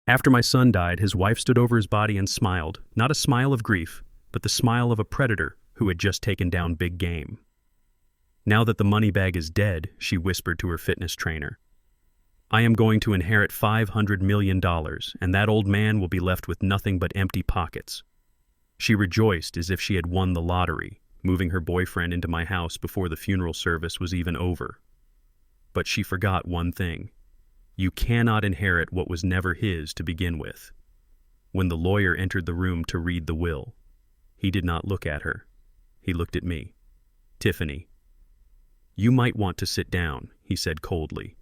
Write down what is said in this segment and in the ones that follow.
After my son died, his wife stood over his body and smiled, not a smile of grief, but the smile of a predator who had just taken down big game. Now that the money bag is dead, she whispered to her fitness trainer, I am going to inherit $500 million, and that old man will be left with nothing but empty pockets. She rejoiced as if she had won the lottery, moving her boyfriend into my house before the funeral service was even over. But she forgot one thing. You cannot inherit what was never his to begin with. When the lawyer entered the room to read the will, he did not look at her. He looked at me. Tiffany, you might want to sit down, he said coldly.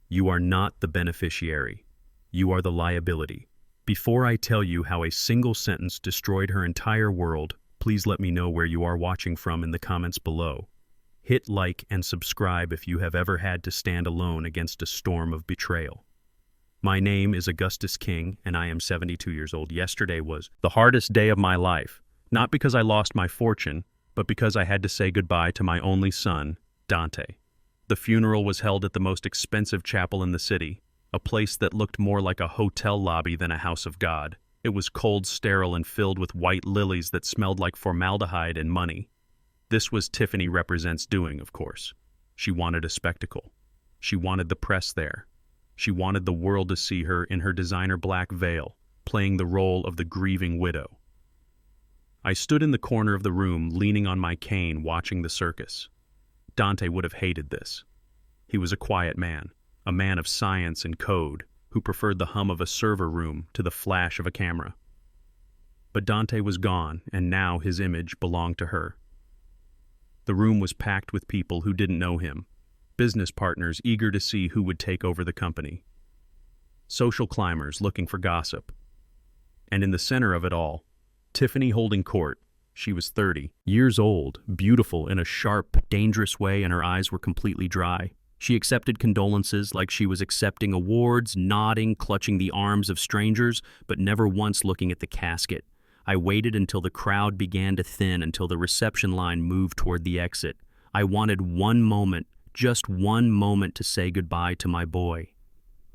You are not the beneficiary. You are the liability. Before I tell you how a single sentence destroyed her entire world, please let me know where you are watching from in the comments below. Hit like and subscribe if you have ever had to stand alone against a storm of betrayal. My name is Augustus King, and I am 72 years old. Yesterday was the hardest day of my life, not because I lost my fortune, but because I had to say goodbye to my only son, Dante. The funeral was held at the most expensive chapel in the city, a place that looked more like a hotel lobby than a house of God. It was cold, sterile, and filled with white lilies that smelled like formaldehyde and money. This was Tiffany Represents doing, of course. She wanted a spectacle. She wanted the press there. She wanted the world to see her in her designer black veil, playing the role of the grieving widow. I stood in the corner of the room, leaning on my cane, watching the circus. Dante would have hated this. He was a quiet man, a man of science and code, who preferred the hum of a server room to the flash of a camera. But Dante was gone, and now his image belonged to her. The room was packed with people who didn't know him, business partners eager to see who would take over the company, social climbers looking for gossip. And in the center of it all, Tiffany holding court. She was 30 years old, beautiful in a sharp, dangerous way, and her eyes were completely dry. She accepted condolences like she was accepting awards, nodding, clutching the arms of strangers, but never once looking at the casket. I waited until the crowd began to thin, until the reception line moved toward the exit. I wanted one moment, just one moment, to say goodbye to my boy.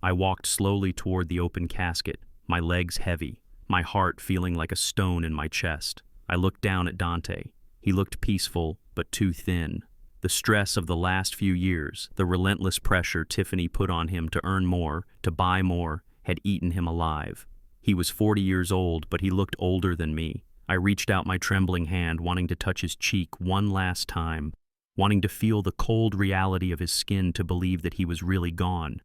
I walked slowly toward the open casket, my legs heavy, my heart feeling like a stone in my chest. I looked down at Dante. He looked peaceful, but too thin. The stress of the last few years, the relentless pressure Tiffany put on him to earn more, to buy more, had eaten him alive. He was 40 years old, but he looked older than me. I reached out my trembling hand, wanting to touch his cheek one last time, wanting to feel the cold reality of his skin to believe that he was really gone.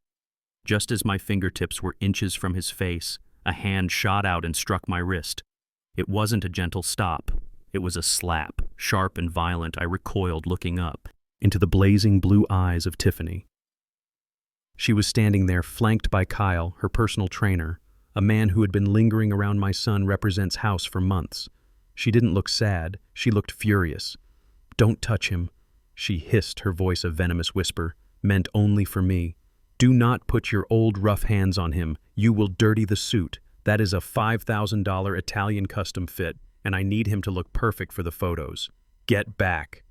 Just as my fingertips were inches from his face, a hand shot out and struck my wrist. It wasn't a gentle stop. It was a slap, sharp and violent. I recoiled, looking up into the blazing blue eyes of Tiffany. She was standing there, flanked by Kyle, her personal trainer, a man who had been lingering around my son Represents' house for months. She didn't look sad. She looked furious. Don't touch him, she hissed, her voice a venomous whisper, meant only for me. Do not put your old rough hands on him. You will dirty the suit. That is a $5,000 Italian custom fit, and I need him to look perfect for the photos. Get back.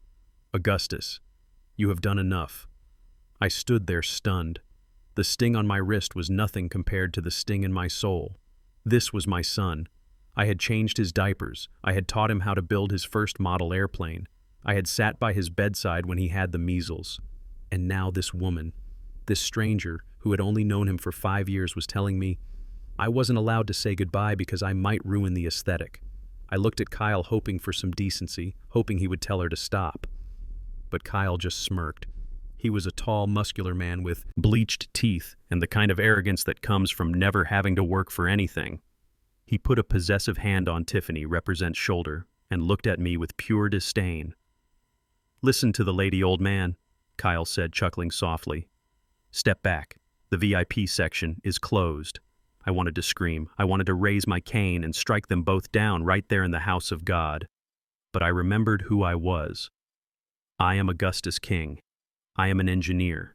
Augustus, you have done enough. I stood there stunned. The sting on my wrist was nothing compared to the sting in my soul. This was my son. I had changed his diapers. I had taught him how to build his first model airplane. I had sat by his bedside when he had the measles. And now this woman, this stranger who had only known him for 5 years, was telling me I wasn't allowed to say goodbye because I might ruin the aesthetic. I looked at Kyle, hoping for some decency, hoping he would tell her to stop. But Kyle just smirked. He was a tall, muscular man with bleached teeth and the kind of arrogance that comes from never having to work for anything. He put a possessive hand on Tiffany Represents' shoulder and looked at me with pure disdain. Listen to the lady, old man, Kyle said, chuckling softly. Step back. The VIP section is closed. I wanted to scream. I wanted to raise my cane and strike them both down right there in the house of God. But I remembered who I was. I am Augustus King. I am an engineer.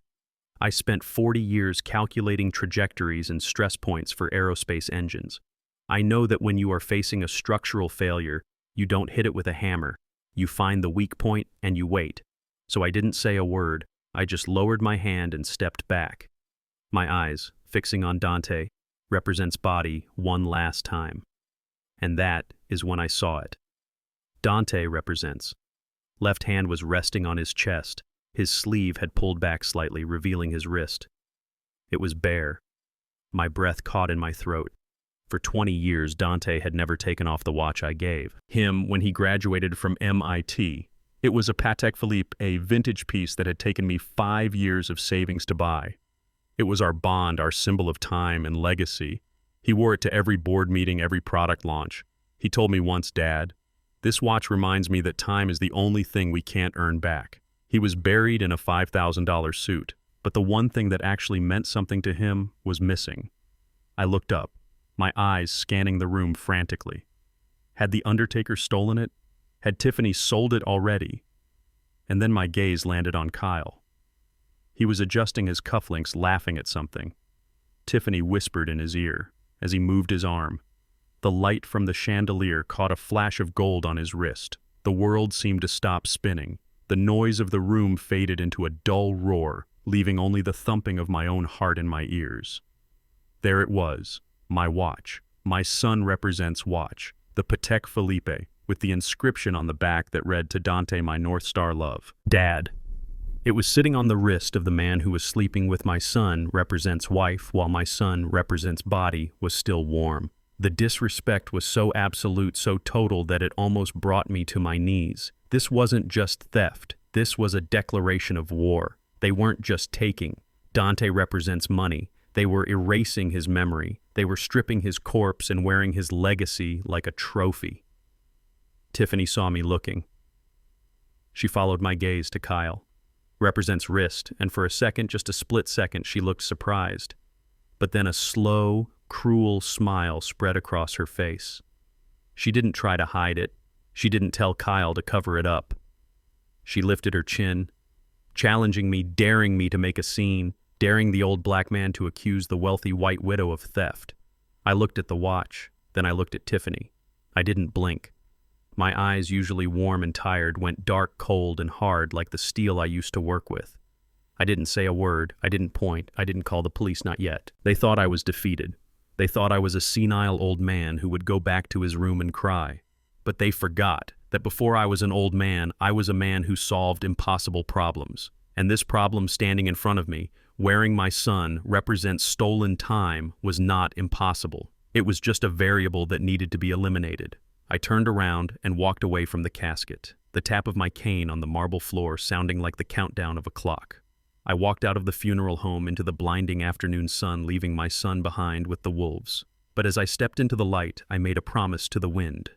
I spent 40 years calculating trajectories and stress points for aerospace engines. I know that when you are facing a structural failure, you don't hit it with a hammer. You find the weak point and you wait. So I didn't say a word. I just lowered my hand and stepped back. My eyes, fixing on Dante, represents body one last time. And that is when I saw it. Dante represents. Left hand was resting on his chest. His sleeve had pulled back slightly, revealing his wrist. It was bare. My breath caught in my throat. For 20 years, Dante had never taken off the watch I gave him when he graduated from MIT. It was a Patek Philippe, a vintage piece that had taken me 5 years of savings to buy. It was our bond, our symbol of time and legacy. He wore it to every board meeting, every product launch. He told me once, "Dad, this watch reminds me that time is the only thing we can't earn back." He was buried in a $5,000 suit, but the one thing that actually meant something to him was missing. I looked up, my eyes scanning the room frantically. Had the undertaker stolen it? Had Tiffany sold it already? And then my gaze landed on Kyle. He was adjusting his cufflinks, laughing at something. Tiffany whispered in his ear as he moved his arm. The light from the chandelier caught a flash of gold on his wrist. The world seemed to stop spinning. The noise of the room faded into a dull roar, leaving only the thumping of my own heart in my ears. There it was, my watch. My son represents watch, the Patek Philippe, with the inscription on the back that read, "To Dante, my North Star love. Dad." It was sitting on the wrist of the man who was sleeping with my son, represents wife, while my son represents body, was still warm. The disrespect was so absolute, so total, that it almost brought me to my knees. This wasn't just theft. This was a declaration of war. They weren't just taking. Dante represents money. They were erasing his memory. They were stripping his corpse and wearing his legacy like a trophy. Tiffany saw me looking. She followed my gaze to Kyle. Represents wrist, and for a second, just a split second, she looked surprised. But then a slow, cruel smile spread across her face. She didn't try to hide it. She didn't tell Kyle to cover it up. She lifted her chin, challenging me, daring me to make a scene, daring the old black man to accuse the wealthy white widow of theft. I looked at the watch, then I looked at Tiffany. I didn't blink. My eyes, usually warm and tired, went dark, cold, and hard like the steel I used to work with. I didn't say a word. I didn't point. I didn't call the police, not yet. They thought I was defeated. They thought I was a senile old man who would go back to his room and cry. But they forgot that before I was an old man, I was a man who solved impossible problems. And this problem standing in front of me, wearing my son, represents stolen time, was not impossible. It was just a variable that needed to be eliminated. I turned around and walked away from the casket, the tap of my cane on the marble floor sounding like the countdown of a clock. I walked out of the funeral home into the blinding afternoon sun, leaving my son behind with the wolves. But as I stepped into the light, I made a promise to the wind.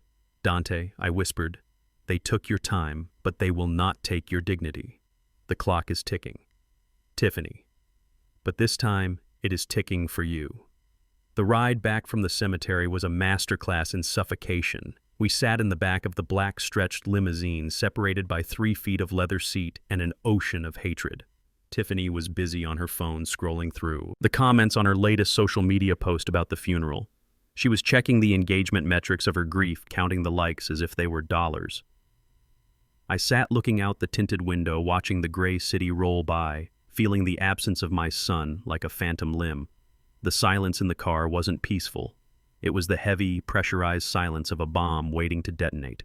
"Dante," I whispered, "they took your time, but they will not take your dignity. The clock is ticking. Tiffany. But this time, it is ticking for you." The ride back from the cemetery was a masterclass in suffocation. We sat in the back of the black stretched limousine, separated by 3 feet of leather seat and an ocean of hatred. Tiffany was busy on her phone scrolling through the comments on her latest social media post about the funeral. She was checking the engagement metrics of her grief, counting the likes as if they were dollars. I sat looking out the tinted window, watching the gray city roll by, feeling the absence of my son like a phantom limb. The silence in the car wasn't peaceful. It was the heavy, pressurized silence of a bomb waiting to detonate.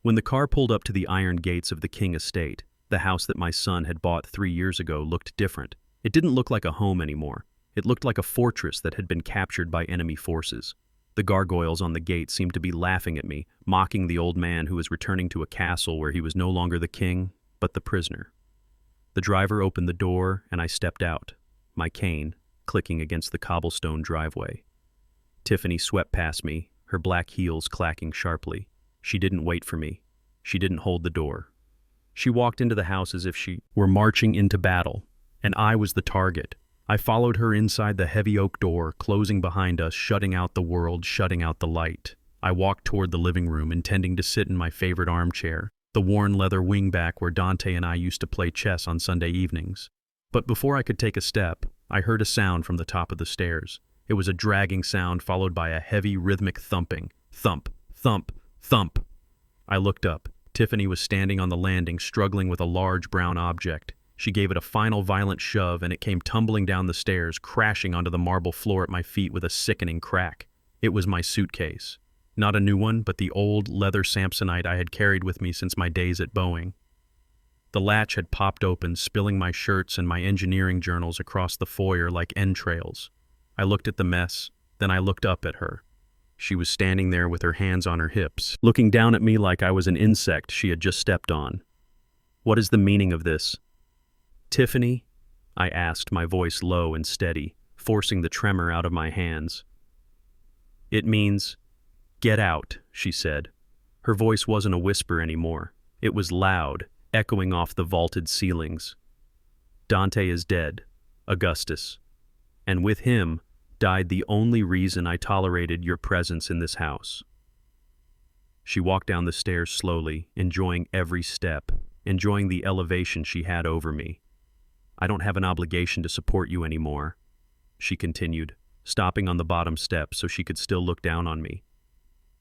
When the car pulled up to the iron gates of the King estate, the house that my son had bought 3 years ago looked different. It didn't look like a home anymore. It looked like a fortress that had been captured by enemy forces. The gargoyles on the gate seemed to be laughing at me, mocking the old man who was returning to a castle where he was no longer the king, but the prisoner. The driver opened the door, and I stepped out, my cane clicking against the cobblestone driveway. Tiffany swept past me, her black heels clacking sharply. She didn't wait for me. She didn't hold the door. She walked into the house as if she were marching into battle, and I was the target. I followed her inside the heavy oak door, closing behind us, shutting out the world, shutting out the light. I walked toward the living room, intending to sit in my favorite armchair, the worn leather wingback where Dante and I used to play chess on Sunday evenings. But before I could take a step, I heard a sound from the top of the stairs. It was a dragging sound followed by a heavy, rhythmic thumping. Thump, thump, thump. I looked up. Tiffany was standing on the landing, struggling with a large brown object. She gave it a final violent shove, and it came tumbling down the stairs, crashing onto the marble floor at my feet with a sickening crack. It was my suitcase. Not a new one, but the old leather Samsonite I had carried with me since my days at Boeing. The latch had popped open, spilling my shirts and my engineering journals across the foyer like entrails. I looked at the mess, then I looked up at her. She was standing there with her hands on her hips, looking down at me like I was an insect she had just stepped on. "What is the meaning of this?" "Tiffany?" I asked, my voice low and steady, forcing the tremor out of my hands. "It means, get out," she said. Her voice wasn't a whisper anymore. It was loud, echoing off the vaulted ceilings. "Dante is dead, Augustus. And with him died the only reason I tolerated your presence in this house." She walked down the stairs slowly, enjoying every step, enjoying the elevation she had over me. "I don't have an obligation to support you anymore," she continued, stopping on the bottom step so she could still look down on me.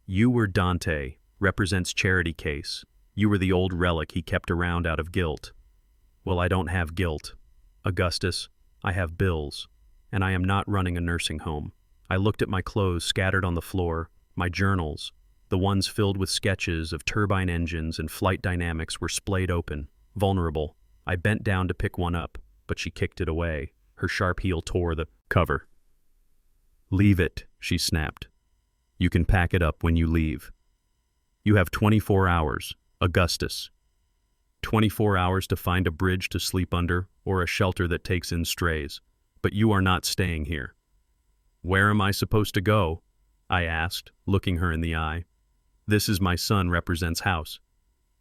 "You were Dante, represents charity case. You were the old relic he kept around out of guilt. Well, I don't have guilt. Augustus, I have bills, and I am not running a nursing home." I looked at my clothes scattered on the floor, my journals. The ones filled with sketches of turbine engines and flight dynamics were splayed open, vulnerable. I bent down to pick one up, but she kicked it away. Her sharp heel tore the cover. "Leave it," she snapped. "You can pack it up when you leave. You have 24 hours, Augustus. 24 hours to find a bridge to sleep under or a shelter that takes in strays. But you are not staying here." "Where am I supposed to go?" I asked, looking her in the eye. "This is my son represents house.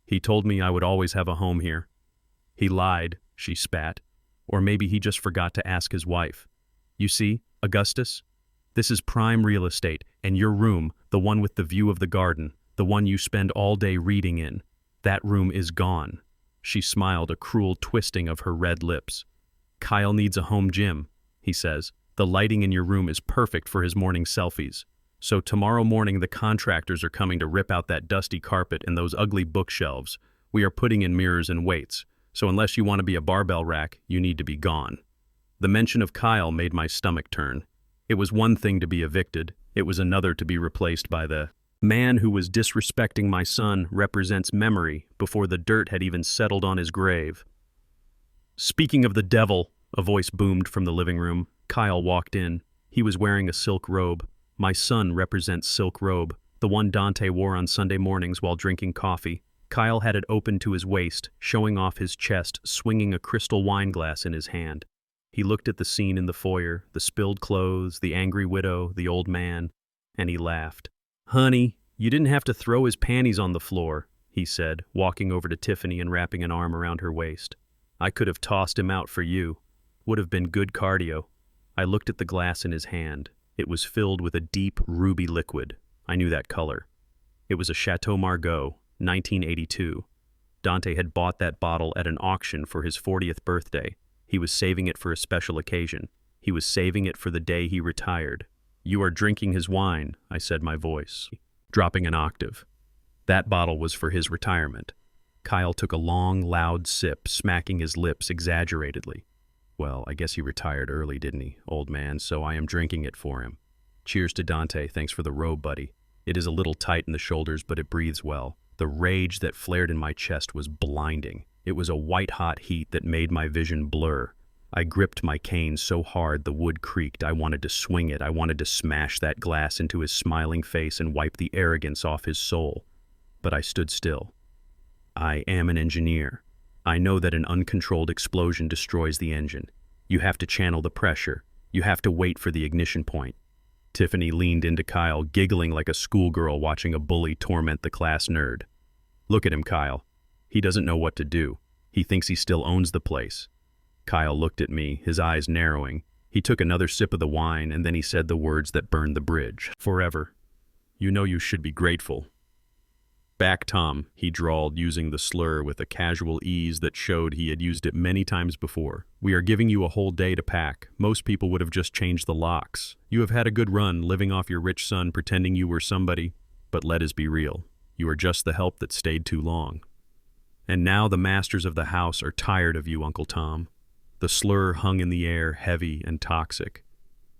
He told me I would always have a home here." "He lied," she spat. "Or maybe he just forgot to ask his wife. You see, Augustus, this is prime real estate, and your room, the one with the view of the garden, the one you spend all day reading in, that room is gone." She smiled, a cruel twisting of her red lips. "Kyle needs a home gym," he says. "The lighting in your room is perfect for his morning selfies. So tomorrow morning the contractors are coming to rip out that dusty carpet and those ugly bookshelves. We are putting in mirrors and weights. So unless you want to be a barbell rack, you need to be gone." The mention of Kyle made my stomach turn. It was one thing to be evicted. It was another to be replaced by the man who was disrespecting my son represents memory before the dirt had even settled on his grave. "Speaking of the devil," a voice boomed from the living room. Kyle walked in. He was wearing a silk robe. My son represents silk robe, the one Dante wore on Sunday mornings while drinking coffee. Kyle had it open to his waist, showing off his chest, swinging a crystal wine glass in his hand. He looked at the scene in the foyer, the spilled clothes, the angry widow, the old man, and he laughed. "Honey, you didn't have to throw his panties on the floor," he said, walking over to Tiffany and wrapping an arm around her waist. "I could have tossed him out for you. Would have been good cardio." I looked at the glass in his hand. It was filled with a deep ruby liquid. I knew that color. It was a Chateau Margaux, 1982. Dante had bought that bottle at an auction for his 40th birthday. He was saving it for a special occasion. He was saving it for the day he retired. "You are drinking his wine," I said, my voice dropping an octave. That bottle was for his retirement. Kyle took a long, loud sip, smacking his lips exaggeratedly. "Well, I guess he retired early, didn't he, old man, so I am drinking it for him. Cheers to Dante, thanks for the robe, buddy. It is a little tight in the shoulders, but it breathes well." The rage that flared in my chest was blinding. It was a white-hot heat that made my vision blur. I gripped my cane so hard the wood creaked. I wanted to swing it. I wanted to smash that glass into his smiling face and wipe the arrogance off his soul. But I stood still. I am an engineer. I know that an uncontrolled explosion destroys the engine. You have to channel the pressure. You have to wait for the ignition point. Tiffany leaned into Kyle, giggling like a schoolgirl watching a bully torment the class nerd. "Look at him, Kyle. He doesn't know what to do. He thinks he still owns the place." Kyle looked at me, his eyes narrowing. He took another sip of the wine, and then he said the words that burned the bridge. "Forever. You know you should be grateful." "Back, Tom," he drawled, using the slur with a casual ease that showed he had used it many times before. "We are giving you a whole day to pack. Most people would have just changed the locks. You have had a good run, living off your rich son, pretending you were somebody. But let us be real. You are just the help that stayed too long." And now the masters of the house are tired of you, Uncle Tom. The slur hung in the air, heavy and toxic.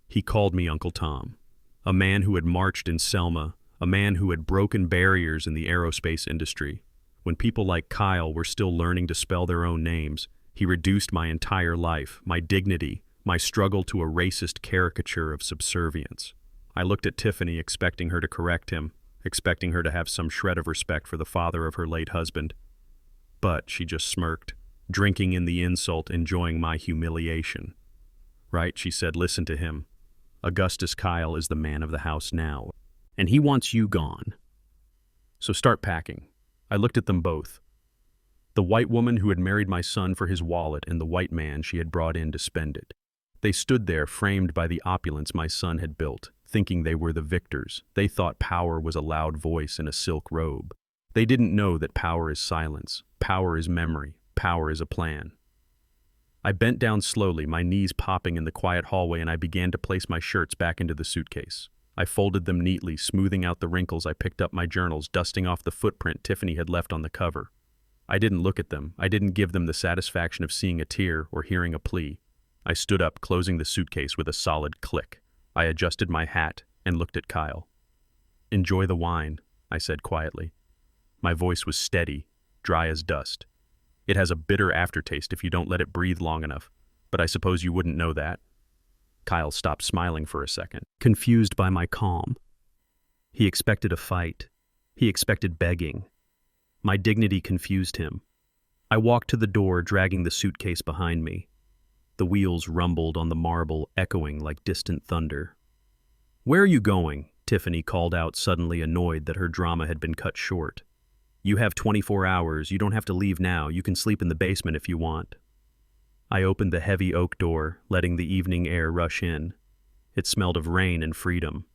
He called me Uncle Tom, a man who had marched in Selma, a man who had broken barriers in the aerospace industry. When people like Kyle were still learning to spell their own names, he reduced my entire life, my dignity, my struggle to a racist caricature of subservience. I looked at Tiffany, expecting her to correct him, expecting her to have some shred of respect for the father of her late husband. But she just smirked, drinking in the insult, enjoying my humiliation. Right, she said, listen to him. Augustus Kyle is the man of the house now, and he wants you gone. So start packing. I looked at them both. The white woman who had married my son for his wallet and the white man she had brought in to spend it. They stood there, framed by the opulence my son had built, thinking they were the victors. They thought power was a loud voice in a silk robe. They didn't know that power is silence, power is memory, power is a plan. I bent down slowly, my knees popping in the quiet hallway, and I began to place my shirts back into the suitcase. I folded them neatly, smoothing out the wrinkles. I picked up my journals, dusting off the footprint Tiffany had left on the cover. I didn't look at them. I didn't give them the satisfaction of seeing a tear or hearing a plea. I stood up, closing the suitcase with a solid click. I adjusted my hat and looked at Kyle. Enjoy the wine, I said quietly. My voice was steady, dry as dust. It has a bitter aftertaste if you don't let it breathe long enough, but I suppose you wouldn't know that. Kyle stopped smiling for a second, confused by my calm. He expected a fight. He expected begging. My dignity confused him. I walked to the door, dragging the suitcase behind me. The wheels rumbled on the marble, echoing like distant thunder. "Where are you going?" Tiffany called out, suddenly annoyed that her drama had been cut short. "You have 24 hours. You don't have to leave now. You can sleep in the basement if you want." I opened the heavy oak door, letting the evening air rush in. It smelled of rain and freedom.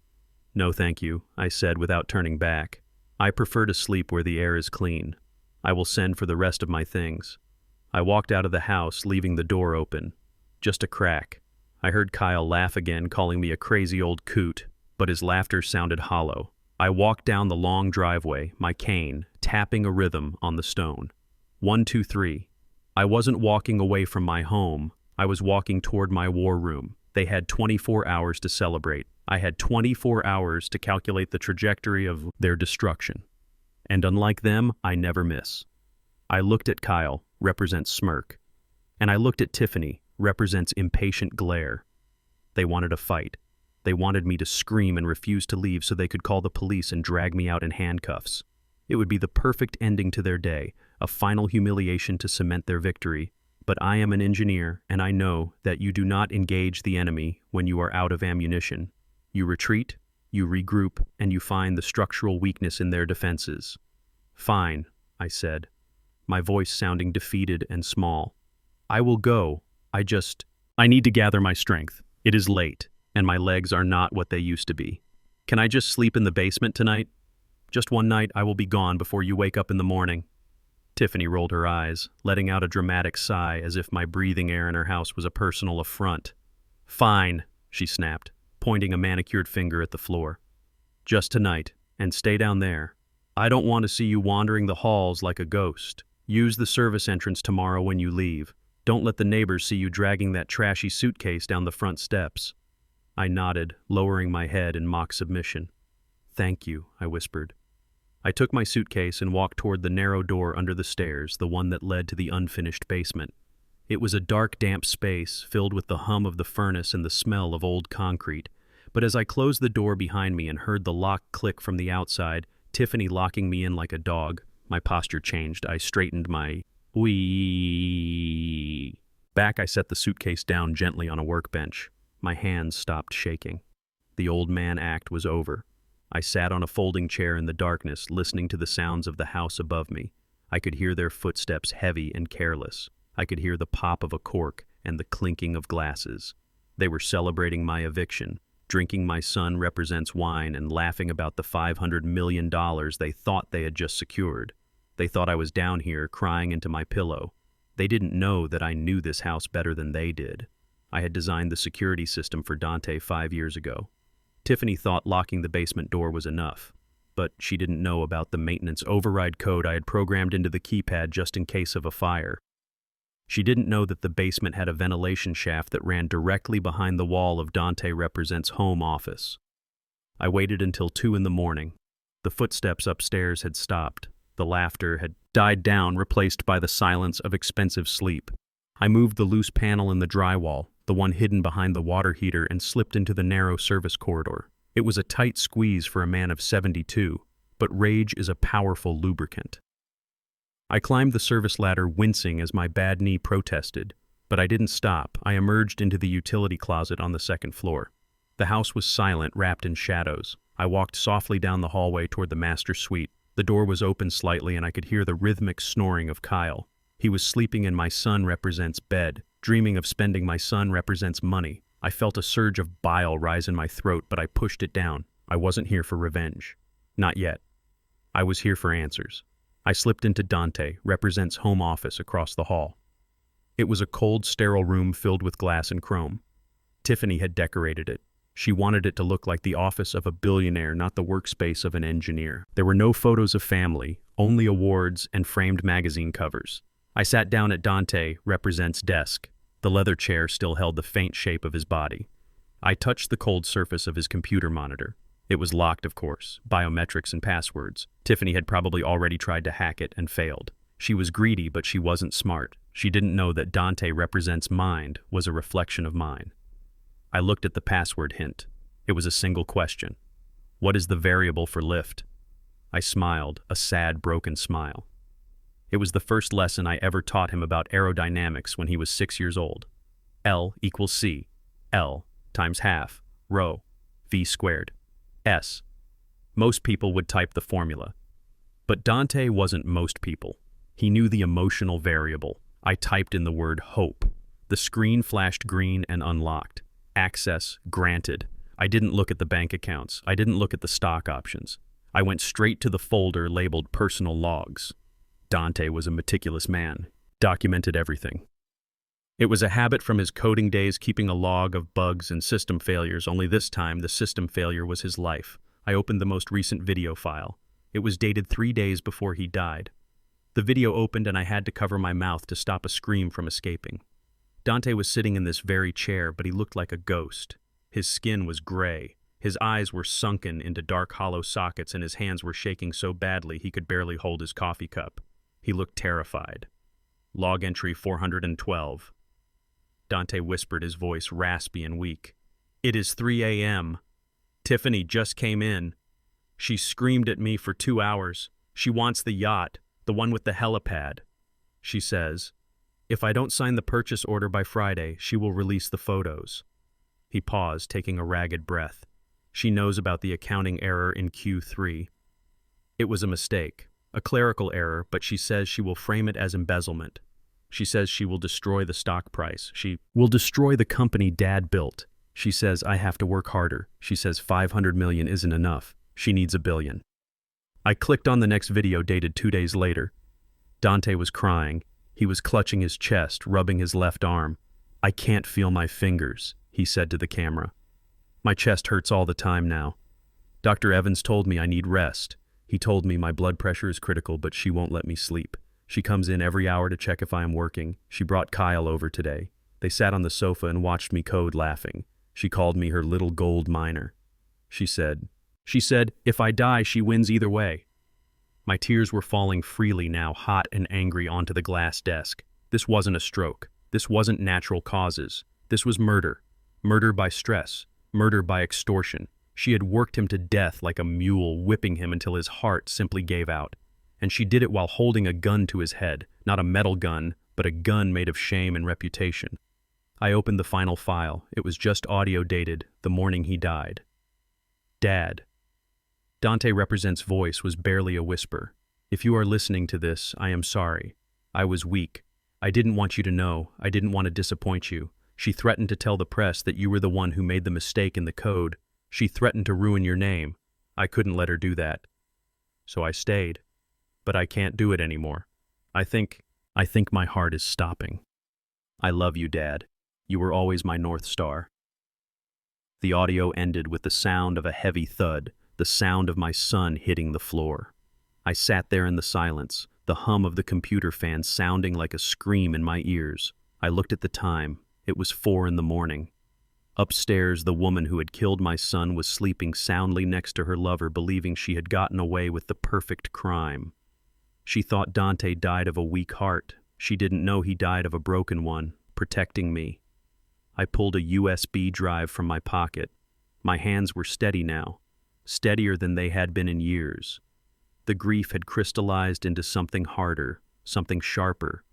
"No, thank you," I said without turning back. "I prefer to sleep where the air is clean. I will send for the rest of my things." I walked out of the house, leaving the door open. Just a crack. I heard Kyle laugh again, calling me a crazy old coot, but his laughter sounded hollow. I walked down the long driveway, my cane tapping a rhythm on the stone. 1, 2, 3. I wasn't walking away from my home. I was walking toward my war room. They had 24 hours to celebrate. I had 24 hours to calculate the trajectory of their destruction. And unlike them, I never miss. I looked at Kyle, represents smirk. And I looked at Tiffany, represents impatient glare. They wanted a fight. They wanted me to scream and refuse to leave so they could call the police and drag me out in handcuffs. It would be the perfect ending to their day, a final humiliation to cement their victory. But I am an engineer, and I know that you do not engage the enemy when you are out of ammunition. You retreat, you regroup, and you find the structural weakness in their defenses. "Fine," I said, my voice sounding defeated and small. "I will go. I need to gather my strength. It is late, and my legs are not what they used to be. Can I just sleep in the basement tonight? Just one night, I will be gone before you wake up in the morning." Tiffany rolled her eyes, letting out a dramatic sigh as if my breathing air in her house was a personal affront. "Fine," she snapped, pointing a manicured finger at the floor. "Just tonight, and stay down there. I don't want to see you wandering the halls like a ghost. Use the service entrance tomorrow when you leave. Don't let the neighbors see you dragging that trashy suitcase down the front steps." I nodded, lowering my head in mock submission. "Thank you," I whispered. I took my suitcase and walked toward the narrow door under the stairs, the one that led to the unfinished basement. It was a dark, damp space, filled with the hum of the furnace and the smell of old concrete. But as I closed the door behind me and heard the lock click from the outside, Tiffany locking me in like a dog, my posture changed. I straightened my back. I set the suitcase down gently on a workbench. My hands stopped shaking. The old man act was over. I sat on a folding chair in the darkness, listening to the sounds of the house above me. I could hear their footsteps, heavy and careless. I could hear the pop of a cork and the clinking of glasses. They were celebrating my eviction, drinking my son represents wine and laughing about the $500 million they thought they had just secured. They thought I was down here crying into my pillow. They didn't know that I knew this house better than they did. I had designed the security system for Dante 5 years ago. Tiffany thought locking the basement door was enough. but she didn't know about the maintenance override code I had programmed into the keypad just in case of a fire. She didn't know that the basement had a ventilation shaft that ran directly behind the wall of Dante Represents home office. I waited until 2 in the morning. The footsteps upstairs had stopped. The laughter had died down, replaced by the silence of expensive sleep. I moved the loose panel in the drywall, the one hidden behind the water heater, and slipped into the narrow service corridor. It was a tight squeeze for a man of 72, but rage is a powerful lubricant. I climbed the service ladder, wincing as my bad knee protested, but I didn't stop. I emerged into the utility closet on the second floor. The house was silent, wrapped in shadows. I walked softly down the hallway toward the master suite. The door was open slightly, and I could hear the rhythmic snoring of Kyle. He was sleeping in my son represents bed, dreaming of spending my son represents money. I felt a surge of bile rise in my throat, but I pushed it down. I wasn't here for revenge. Not yet. I was here for answers. I slipped into Dante Represents home office across the hall. It was a cold, sterile room filled with glass and chrome. Tiffany had decorated it. She wanted it to look like the office of a billionaire, not the workspace of an engineer. There were no photos of family, only awards and framed magazine covers. I sat down at Dante Represents desk. The leather chair still held the faint shape of his body. I touched the cold surface of his computer monitor. It was locked, of course, biometrics and passwords. Tiffany had probably already tried to hack it and failed. She was greedy, but she wasn't smart. She didn't know that Dante Represents mind was a reflection of mine. I looked at the password hint. It was a single question. What is the variable for lift? I smiled, a sad, broken smile. It was the first lesson I ever taught him about aerodynamics when he was 6 years old. L equals C. L times half, rho, V squared, S. Most people would type the formula. But Dante wasn't most people. He knew the emotional variable. I typed in the word hope. The screen flashed green and unlocked. Access granted. I didn't look at the bank accounts. I didn't look at the stock options. I went straight to the folder labeled personal logs. Dante was a meticulous man, documented everything. It was a habit from his coding days, keeping a log of bugs and system failures, only this time the system failure was his life. I opened the most recent video file. It was dated 3 days before he died. The video opened and I had to cover my mouth to stop a scream from escaping. Dante was sitting in this very chair, but he looked like a ghost. His skin was gray. His eyes were sunken into dark hollow sockets, and his hands were shaking so badly he could barely hold his coffee cup. He looked terrified. Log entry 412. Dante whispered, his voice raspy and weak. It is 3 a.m. Tiffany just came in. She screamed at me for 2 hours. She wants the yacht, the one with the helipad. She says, if I don't sign the purchase order by Friday, she will release the photos. He paused, taking a ragged breath. She knows about the accounting error in Q3. It was a mistake, a clerical error, but she says she will frame it as embezzlement. She says she will destroy the stock price. She will destroy the company Dad built. She says I have to work harder. She says 500 million isn't enough. She needs $1 billion. I clicked on the next video dated 2 days later. Dante was crying. He was clutching his chest, rubbing his left arm. I can't feel my fingers, he said to the camera. My chest hurts all the time now. Dr. Evans told me I need rest. He told me my blood pressure is critical, but she won't let me sleep. She comes in every hour to check if I am working. She brought Kyle over today. They sat on the sofa and watched me code, laughing. She called me her little gold miner. She said, if I die, she wins either way. My tears were falling freely now, hot and angry, onto the glass desk. This wasn't a stroke. This wasn't natural causes. This was murder. Murder by stress. Murder by extortion. She had worked him to death like a mule, whipping him until his heart simply gave out. And she did it while holding a gun to his head. Not a metal gun, but a gun made of shame and reputation. I opened the final file. It was just audio dated the morning he died. Dad. Dante Represents' voice was barely a whisper. If you are listening to this, I am sorry. I was weak. I didn't want you to know. I didn't want to disappoint you. She threatened to tell the press that you were the one who made the mistake in the code. She threatened to ruin your name. I couldn't let her do that. So I stayed. But I can't do it anymore. I think my heart is stopping. I love you, Dad. You were always my North Star. The audio ended with the sound of a heavy thud. the sound of my son hitting the floor. I sat there in the silence, the hum of the computer fan sounding like a scream in my ears. I looked at the time. It was 4 a.m. Upstairs, the woman who had killed my son was sleeping soundly next to her lover, believing she had gotten away with the perfect crime. She thought Dante died of a weak heart. She didn't know he died of a broken one, protecting me. I pulled a USB drive from my pocket. My hands were steady now, steadier than they had been in years. The grief had crystallized into something harder, something sharper.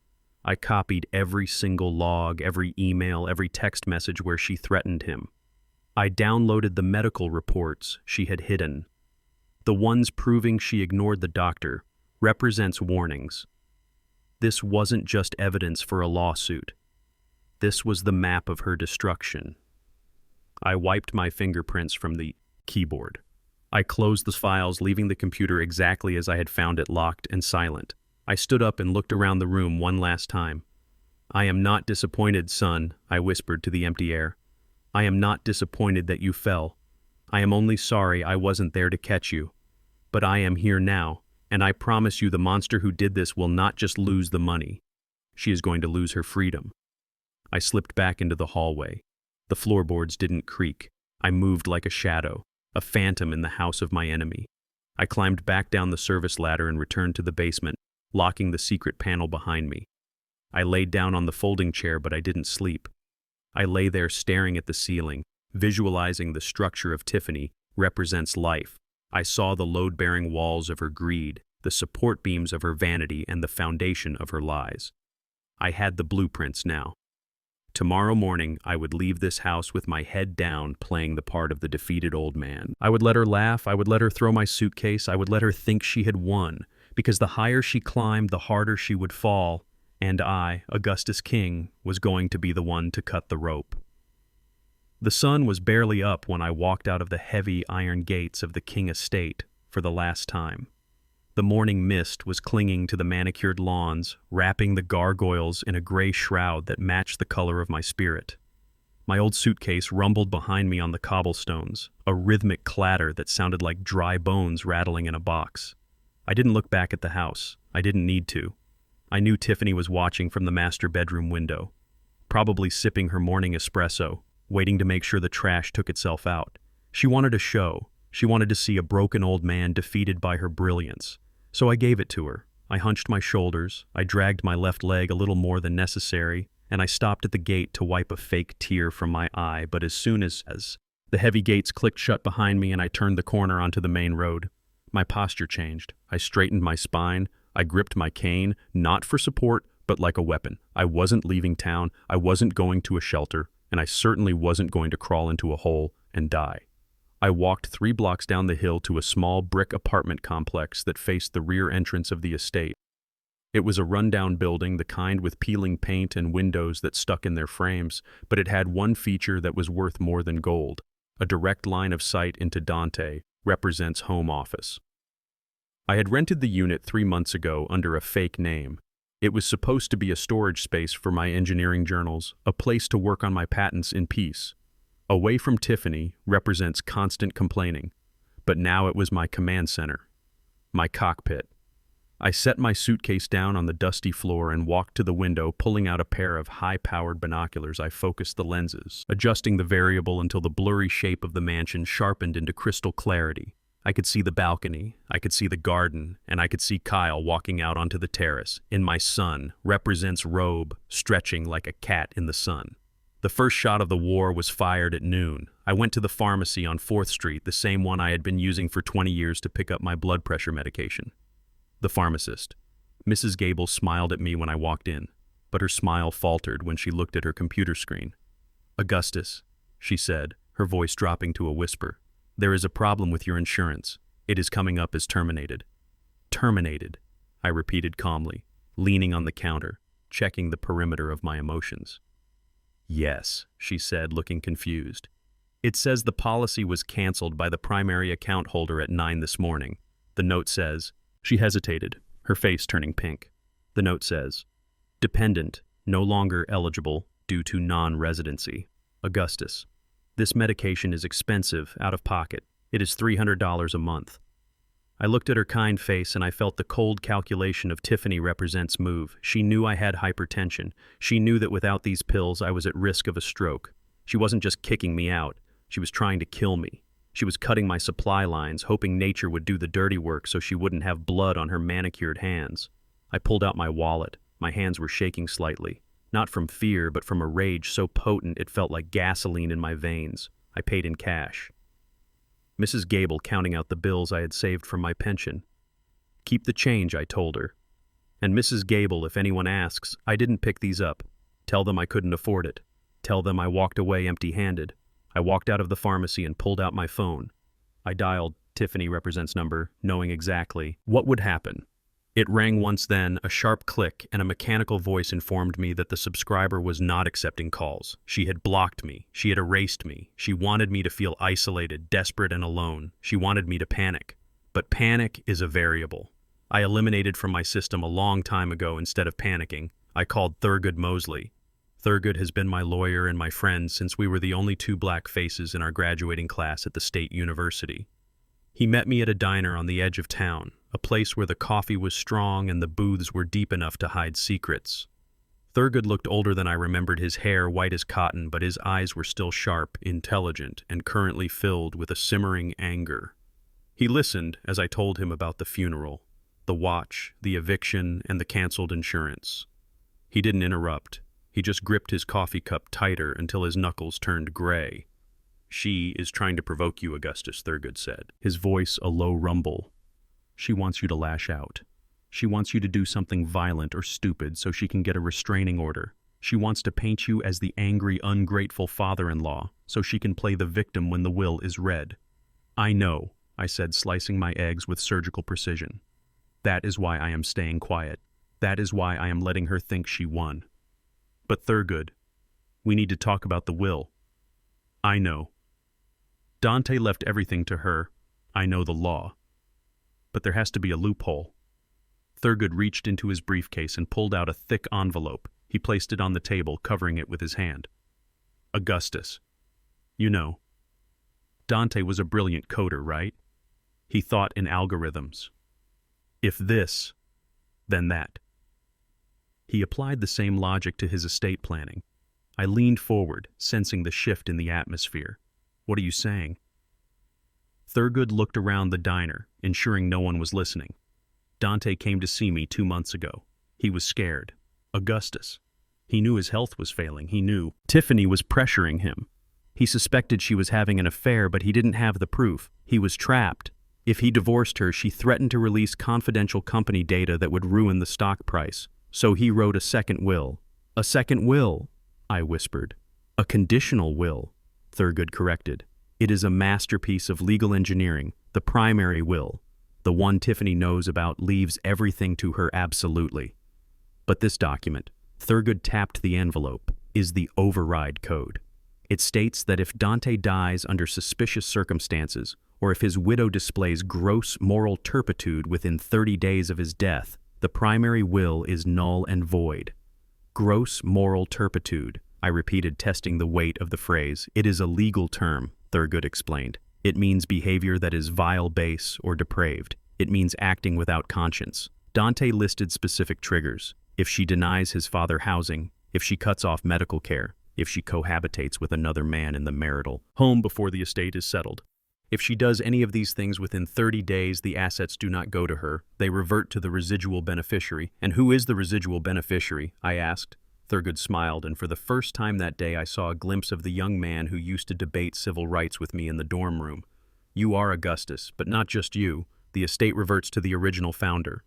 I copied every single log, every email, every text message where she threatened him. I downloaded the medical reports she had hidden. The ones proving she ignored the doctor represents warnings. This wasn't just evidence for a lawsuit. This was the map of her destruction. I wiped my fingerprints from the keyboard. I closed the files, leaving the computer exactly as I had found it, locked and silent. I stood up and looked around the room one last time. "I am not disappointed, son," I whispered to the empty air. "I am not disappointed that you fell. I am only sorry I wasn't there to catch you. But I am here now, and I promise you the monster who did this will not just lose the money. She is going to lose her freedom." I slipped back into the hallway. The floorboards didn't creak. I moved like a shadow, a phantom in the house of my enemy. I climbed back down the service ladder and returned to the basement, locking the secret panel behind me. I laid down on the folding chair, but I didn't sleep. I lay there staring at the ceiling, visualizing the structure of Tiffany represents life. I saw the load-bearing walls of her greed, the support beams of her vanity, and the foundation of her lies. I had the blueprints now. Tomorrow morning, I would leave this house with my head down, playing the part of the defeated old man. I would let her laugh, I would let her throw my suitcase, I would let her think she had won, because the higher she climbed, the harder she would fall, and I, Augustus King, was going to be the one to cut the rope. The sun was barely up when I walked out of the heavy iron gates of the King estate for the last time. The morning mist was clinging to the manicured lawns, wrapping the gargoyles in a gray shroud that matched the color of my spirit. My old suitcase rumbled behind me on the cobblestones, a rhythmic clatter that sounded like dry bones rattling in a box. I didn't look back at the house. I didn't need to. I knew Tiffany was watching from the master bedroom window, probably sipping her morning espresso, waiting to make sure the trash took itself out. She wanted a show. She wanted to see a broken old man defeated by her brilliance. So I gave it to her. I hunched my shoulders, I dragged my left leg a little more than necessary, and I stopped at the gate to wipe a fake tear from my eye. But as soon as the heavy gates clicked shut behind me and I turned the corner onto the main road, my posture changed. I straightened my spine. I gripped my cane, not for support, but like a weapon. I wasn't leaving town. I wasn't going to a shelter, and I certainly wasn't going to crawl into a hole and die. I walked 3 blocks down the hill to a small brick apartment complex that faced the rear entrance of the estate. It was a rundown building, the kind with peeling paint and windows that stuck in their frames, but it had one feature that was worth more than gold. A direct line of sight into Dante represents home office. I had rented the unit 3 months ago under a fake name. It was supposed to be a storage space for my engineering journals, a place to work on my patents in peace. Away from Tiffany represents constant complaining, but now it was my command center, my cockpit. I set my suitcase down on the dusty floor and walked to the window, pulling out a pair of high-powered binoculars. I focused the lenses, adjusting the variable until the blurry shape of the mansion sharpened into crystal clarity. I could see the balcony, I could see the garden, and I could see Kyle walking out onto the terrace. In my sun represents robe, stretching like a cat in the sun. The first shot of the war was fired at noon. I went to the pharmacy on 4th Street, the same one I had been using for 20 years to pick up my blood pressure medication. The pharmacist. Mrs. Gable smiled at me when I walked in, but her smile faltered when she looked at her computer screen. "Augustus," she said, her voice dropping to a whisper, "there is a problem with your insurance. It is coming up as terminated." "Terminated," I repeated calmly, leaning on the counter, checking the perimeter of my emotions. "Yes," she said, looking confused. "It says the policy was canceled by the primary account holder at 9 this morning. The note says..." She hesitated, her face turning pink. The note says, "Dependent, no longer eligible due to non-residency. Augustus, this medication is expensive, out of pocket. It is $300 a month. I looked at her kind face and I felt the cold calculation of Tiffany represents move. She knew I had hypertension. She knew that without these pills I was at risk of a stroke. She wasn't just kicking me out. She was trying to kill me. She was cutting my supply lines, hoping nature would do the dirty work so she wouldn't have blood on her manicured hands. I pulled out my wallet. My hands were shaking slightly. Not from fear, but from a rage so potent it felt like gasoline in my veins. I paid in cash. Mrs. Gable counting out the bills I had saved from my pension. "Keep the change," I told her. "And Mrs. Gable, if anyone asks, I didn't pick these up. Tell them I couldn't afford it. Tell them I walked away empty-handed. I walked out of the pharmacy and pulled out my phone." I dialed Tiffany represents number, knowing exactly what would happen. It rang once then, a sharp click, and a mechanical voice informed me that the subscriber was not accepting calls. She had blocked me. She had erased me. She wanted me to feel isolated, desperate, and alone. She wanted me to panic. But panic is a variable. I eliminated from my system a long time ago instead of panicking. I called Thurgood Mosley. Thurgood has been my lawyer and my friend since we were the only two black faces in our graduating class at the state university. He met me at a diner on the edge of town, a place where the coffee was strong and the booths were deep enough to hide secrets. Thurgood looked older than I remembered, his hair white as cotton, but his eyes were still sharp, intelligent, and currently filled with a simmering anger. He listened as I told him about the funeral, the watch, the eviction, and the canceled insurance. He didn't interrupt. He just gripped his coffee cup tighter until his knuckles turned gray. "She is trying to provoke you, Augustus," Thurgood said, his voice a low rumble. "She wants you to lash out. She wants you to do something violent or stupid so she can get a restraining order. She wants to paint you as the angry, ungrateful father-in-law so she can play the victim when the will is read." "I know," I said, slicing my eggs with surgical precision. "That is why I am staying quiet. That is why I am letting her think she won." "But Thurgood, we need to talk about the will." "I know. Dante left everything to her. I know the law. But there has to be a loophole." Thurgood reached into his briefcase and pulled out a thick envelope. He placed it on the table, covering it with his hand. "Augustus, you know, Dante was a brilliant coder, right? He thought in algorithms. If this, then that. He applied the same logic to his estate planning. I leaned forward, sensing the shift in the atmosphere. "What are you saying?" Thurgood looked around the diner, ensuring no one was listening. "Dante came to see me 2 months ago. He was scared. Augustus. He knew his health was failing. He knew Tiffany was pressuring him. He suspected she was having an affair, but he didn't have the proof. He was trapped. If he divorced her, she threatened to release confidential company data that would ruin the stock price. So he wrote a second will." "A second will," I whispered. "A conditional will," Thurgood corrected. "It is a masterpiece of legal engineering. The primary will, the one Tiffany knows about, leaves everything to her absolutely. But this document," Thurgood tapped the envelope, "is the override code. It states that if Dante dies under suspicious circumstances, or if his widow displays gross moral turpitude within 30 days of his death, the primary will is null and void." "Gross moral turpitude," I repeated, testing the weight of the phrase. "It is a legal term," Thurgood explained. "It means behavior that is vile, base, or depraved. It means acting without conscience." Dante listed specific triggers. If she denies his father housing, if she cuts off medical care, if she cohabitates with another man in the marital home before the estate is settled. If she does any of these things within 30 days, the assets do not go to her. They revert to the residual beneficiary. "And who is the residual beneficiary?" I asked. Thurgood smiled, and for the first time that day I saw a glimpse of the young man who used to debate civil rights with me in the dorm room. "You are Augustus, but not just you. The estate reverts to the original founder.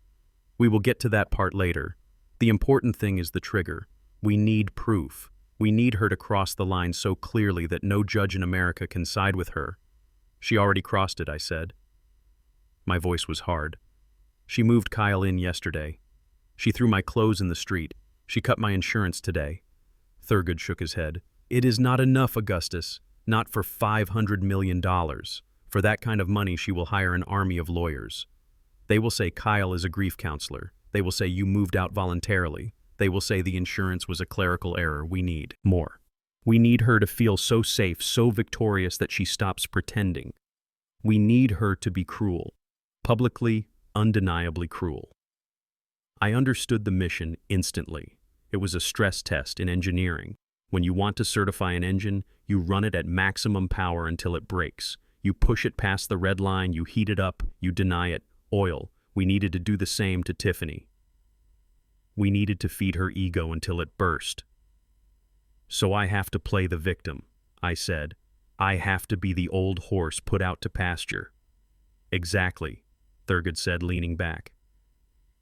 We will get to that part later. The important thing is the trigger. We need proof. We need her to cross the line so clearly that no judge in America can side with her." "She already crossed it," I said. My voice was hard. "She moved Kyle in yesterday. She threw my clothes in the street. She cut my insurance today." Thurgood shook his head. "It is not enough, Augustus. Not for $500 million. For that kind of money, she will hire an army of lawyers. They will say Kyle is a grief counselor. They will say you moved out voluntarily. They will say the insurance was a clerical error. We need more. We need her to feel so safe, so victorious that she stops pretending. We need her to be cruel. Publicly, undeniably cruel. I understood the mission instantly. It was a stress test in engineering. When you want to certify an engine, you run it at maximum power until it breaks. You push it past the red line, you heat it up, you deny it. Oil. We needed to do the same to Tiffany. We needed to feed her ego until it burst. So I have to play the victim, I said. I have to be the old horse put out to pasture. Exactly, Thurgood said, leaning back.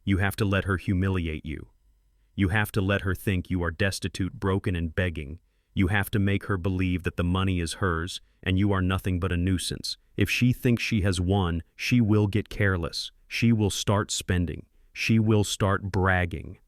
You have to let her humiliate you. You have to let her think you are destitute, broken, and begging. You have to make her believe that the money is hers and you are nothing but a nuisance. If she thinks she has won, she will get careless. She will start spending. She will start bragging.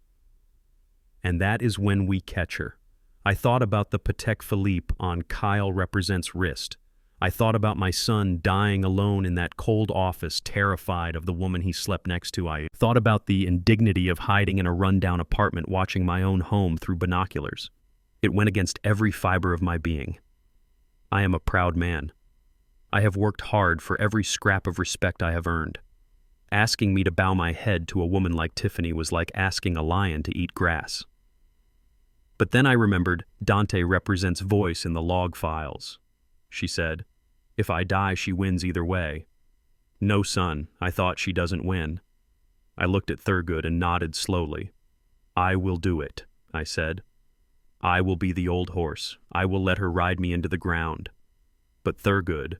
And that is when we catch her. I thought about the Patek Philippe on Kyle Represents wrist. I thought about my son dying alone in that cold office, terrified of the woman he slept next to. I thought about the indignity of hiding in a rundown apartment watching my own home through binoculars. It went against every fiber of my being. I am a proud man. I have worked hard for every scrap of respect I have earned. Asking me to bow my head to a woman like Tiffany was like asking a lion to eat grass. But then I remembered Dante Represents' voice in the log files. She said, "If I die, she wins either way." No, son, I thought, she doesn't win. I looked at Thurgood and nodded slowly. I will do it, I said. I will be the old horse. I will let her ride me into the ground. But Thurgood,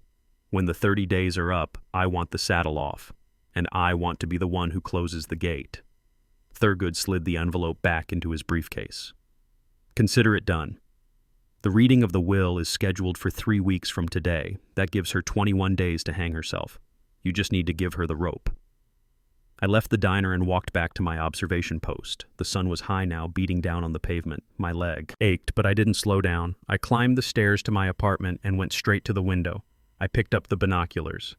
when the 30 days are up, I want the saddle off, and I want to be the one who closes the gate. Thurgood slid the envelope back into his briefcase. Consider it done. The reading of the will is scheduled for 3 weeks from today. That gives her 21 days to hang herself. You just need to give her the rope. I left the diner and walked back to my observation post. The sun was high now, beating down on the pavement. My leg ached, but I didn't slow down. I climbed the stairs to my apartment and went straight to the window. I picked up the binoculars.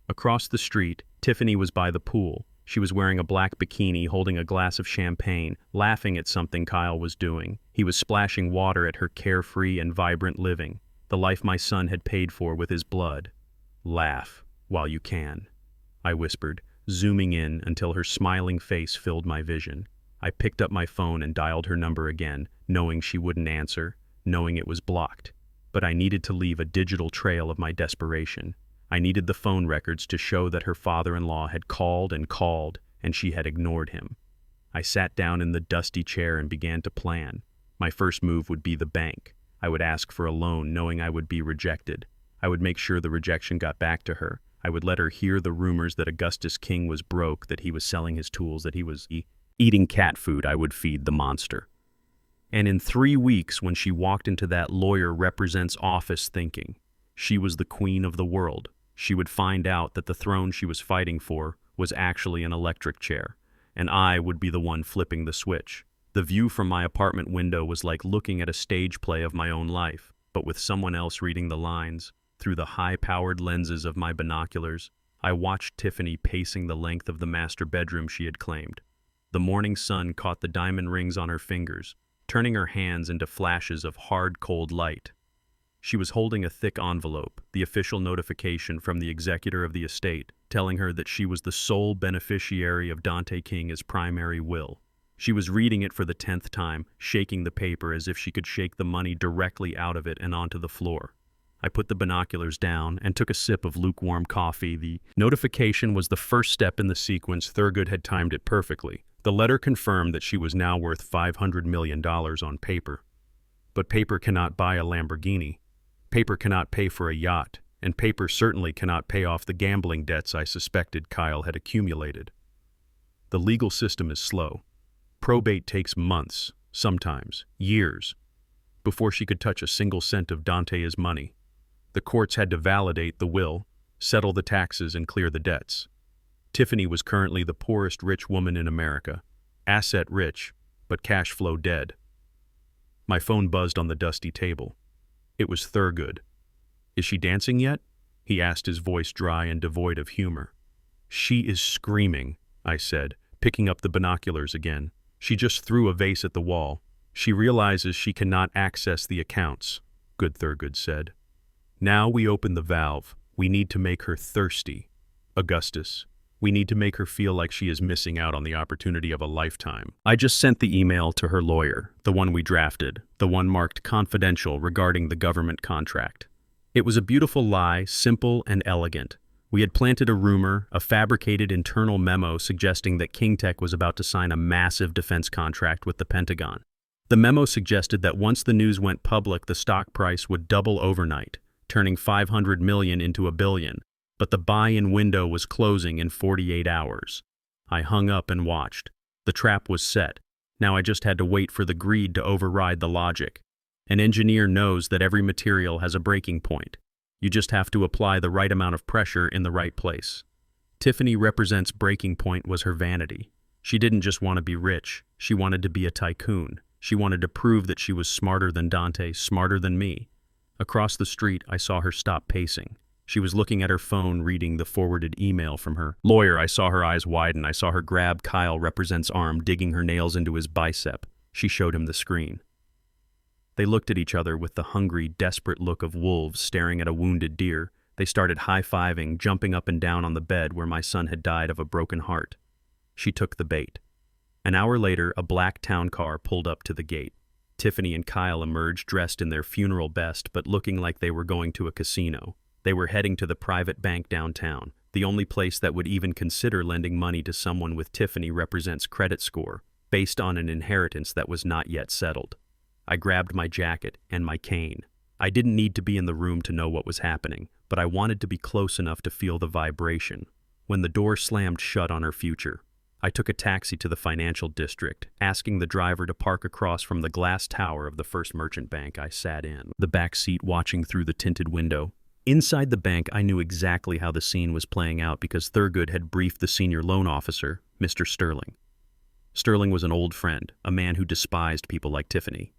Across the street, Tiffany was by the pool. She was wearing a black bikini, holding a glass of champagne, laughing at something Kyle was doing. He was splashing water at her carefree and vibrant living, the life my son had paid for with his blood. Laugh while you can, I whispered, zooming in until her smiling face filled my vision. I picked up my phone and dialed her number again, knowing she wouldn't answer, knowing it was blocked. But I needed to leave a digital trail of my desperation. I needed the phone records to show that her father-in-law had called, and she had ignored him. I sat down in the dusty chair and began to plan. My first move would be the bank. I would ask for a loan, knowing I would be rejected. I would make sure the rejection got back to her. I would let her hear the rumors that Augustus King was broke, that he was selling his tools, that he was eating cat food. I would feed the monster. And in 3 weeks, when she walked into that Lawyer Represents office thinking she was the queen of the world, she would find out that the throne she was fighting for was actually an electric chair, and I would be the one flipping the switch. The view from my apartment window was like looking at a stage play of my own life, but with someone else reading the lines. Through the high-powered lenses of my binoculars, I watched Tiffany pacing the length of the master bedroom she had claimed. The morning sun caught the diamond rings on her fingers, turning her hands into flashes of hard, cold light. She was holding a thick envelope, the official notification from the executor of the estate, telling her that she was the sole beneficiary of Dante King as primary will. She was reading it for the 10th time, shaking the paper as if she could shake the money directly out of it and onto the floor. I put the binoculars down and took a sip of lukewarm coffee. The notification was the first step in the sequence. Thurgood had timed it perfectly. The letter confirmed that she was now worth $500 million on paper. But paper cannot buy a Lamborghini. Paper cannot pay for a yacht, and paper certainly cannot pay off the gambling debts I suspected Kyle had accumulated. The legal system is slow. Probate takes months, sometimes years, before she could touch a single cent of Dante's money. The courts had to validate the will, settle the taxes, and clear the debts. Tiffany was currently the poorest rich woman in America, asset rich, but cash flow dead. My phone buzzed on the dusty table. It was Thurgood. "Is she dancing yet?" he asked, his voice dry and devoid of humor. "She is screaming," I said, picking up the binoculars again. "She just threw a vase at the wall. She realizes she cannot access the accounts," good Thurgood said. "Now we open the valve. We need to make her thirsty. Augustus, we need to make her feel like she is missing out on the opportunity of a lifetime. I just sent the email to her lawyer, the one we drafted, the one marked confidential regarding the government contract. It was a beautiful lie, simple and elegant. We had planted a rumor, a fabricated internal memo suggesting that King Tech was about to sign a massive defense contract with the Pentagon. The memo suggested that once the news went public, the stock price would double overnight, turning 500 million into $1 billion, but the buy-in window was closing in 48 hours. I hung up and watched. The trap was set. Now I just had to wait for the greed to override the logic. An engineer knows that every material has a breaking point. You just have to apply the right amount of pressure in the right place. Tiffany represents breaking point was her vanity. She didn't just want to be rich. She wanted to be a tycoon. She wanted to prove that she was smarter than Dante, smarter than me. Across the street, I saw her stop pacing. She was looking at her phone, reading the forwarded email from her lawyer. I saw her eyes widen. I saw her grab Kyle Represent's arm, digging her nails into his bicep. She showed him the screen. They looked at each other with the hungry, desperate look of wolves staring at a wounded deer. They started high-fiving, jumping up and down on the bed where my son had died of a broken heart. She took the bait. An hour later, a black town car pulled up to the gate. Tiffany and Kyle emerged dressed in their funeral best but looking like they were going to a casino. They were heading to the private bank downtown, the only place that would even consider lending money to someone with Tiffany Represent's credit score, based on an inheritance that was not yet settled. I grabbed my jacket and my cane. I didn't need to be in the room to know what was happening, but I wanted to be close enough to feel the vibration. When the door slammed shut on her future, I took a taxi to the financial district, asking the driver to park across from the glass tower of the First Merchant Bank. I sat in the back seat watching through the tinted window. Inside the bank, I knew exactly how the scene was playing out because Thurgood had briefed the senior loan officer, Mr. Sterling. Sterling was an old friend, a man who despised people like Tiffany.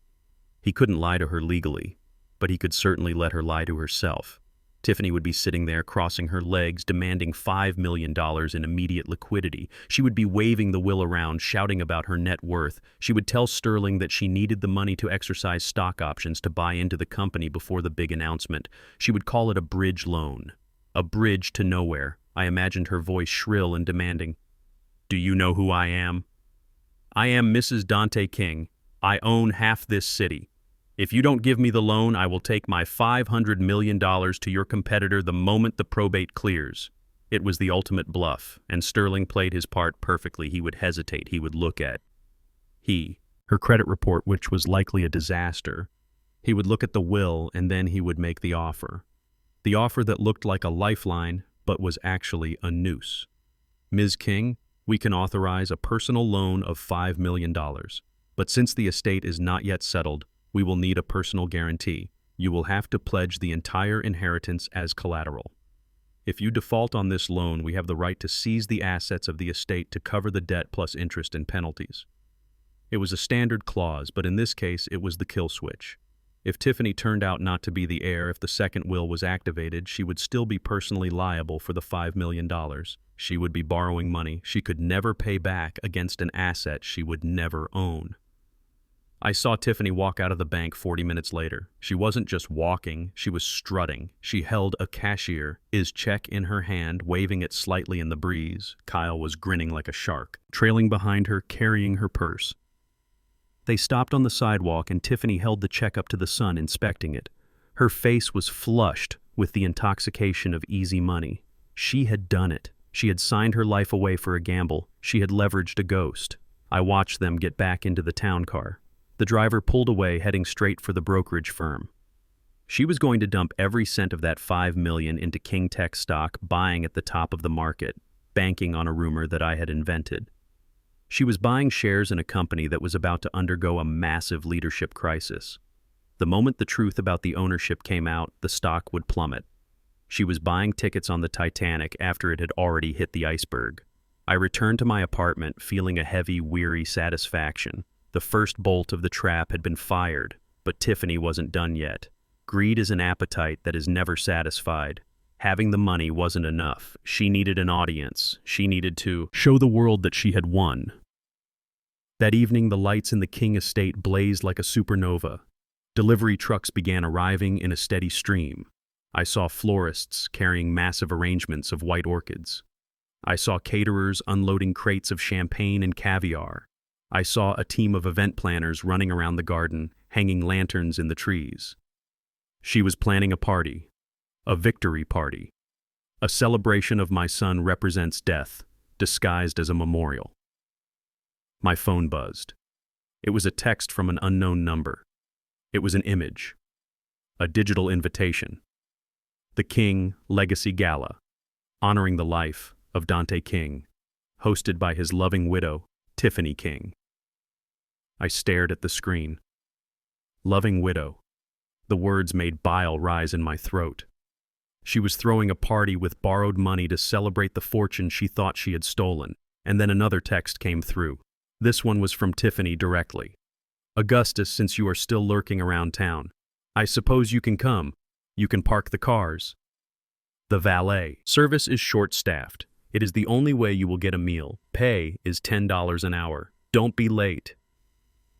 He couldn't lie to her legally, but he could certainly let her lie to herself. Tiffany would be sitting there crossing her legs, demanding $5 million in immediate liquidity. She would be waving the will around, shouting about her net worth. She would tell Sterling that she needed the money to exercise stock options to buy into the company before the big announcement. She would call it a bridge loan. A bridge to nowhere. I imagined her voice shrill and demanding. Do you know who I am? I am Mrs. Dante King. I own half this city. If you don't give me the loan, I will take my $500 million to your competitor the moment the probate clears. It was the ultimate bluff, and Sterling played his part perfectly. He would hesitate. He would look at her credit report, which was likely a disaster. He would look at the will, and then he would make the offer. The offer that looked like a lifeline, but was actually a noose. Ms. King, we can authorize a personal loan of $5 million. But since the estate is not yet settled, we will need a personal guarantee. You will have to pledge the entire inheritance as collateral. If you default on this loan, we have the right to seize the assets of the estate to cover the debt plus interest and penalties. It was a standard clause, but in this case, it was the kill switch. If Tiffany turned out not to be the heir, if the second will was activated, she would still be personally liable for the $5 million. She would be borrowing money she could never pay back against an asset she would never own. I saw Tiffany walk out of the bank 40 minutes later. She wasn't just walking, she was strutting. She held a cashier's check in her hand, waving it slightly in the breeze. Kyle was grinning like a shark, trailing behind her, carrying her purse. They stopped on the sidewalk and Tiffany held the check up to the sun, inspecting it. Her face was flushed with the intoxication of easy money. She had done it. She had signed her life away for a gamble. She had leveraged a ghost. I watched them get back into the town car. The driver pulled away, heading straight for the brokerage firm. She was going to dump every cent of that $5 million into King Tech stock, buying at the top of the market, banking on a rumor that I had invented. She was buying shares in a company that was about to undergo a massive leadership crisis. The moment the truth about the ownership came out, the stock would plummet. She was buying tickets on the Titanic after it had already hit the iceberg. I returned to my apartment, feeling a heavy, weary satisfaction. The first bolt of the trap had been fired, but Tiffany wasn't done yet. Greed is an appetite that is never satisfied. Having the money wasn't enough. She needed an audience. She needed to show the world that she had won. That evening, the lights in the King estate blazed like a supernova. Delivery trucks began arriving in a steady stream. I saw florists carrying massive arrangements of white orchids. I saw caterers unloading crates of champagne and caviar. I saw a team of event planners running around the garden, hanging lanterns in the trees. She was planning a party, a victory party. A celebration of my son represents death, disguised as a memorial. My phone buzzed. It was a text from an unknown number. It was an image, a digital invitation. The King Legacy Gala, honoring the life of Dante King, hosted by his loving widow, Tiffany King. I stared at the screen. Loving widow. The words made bile rise in my throat. She was throwing a party with borrowed money to celebrate the fortune she thought she had stolen, and then another text came through. This one was from Tiffany directly. Augustus, since you are still lurking around town, I suppose you can come. You can park the cars. The valet service is short-staffed. It is the only way you will get a meal. Pay is $10 an hour. Don't be late.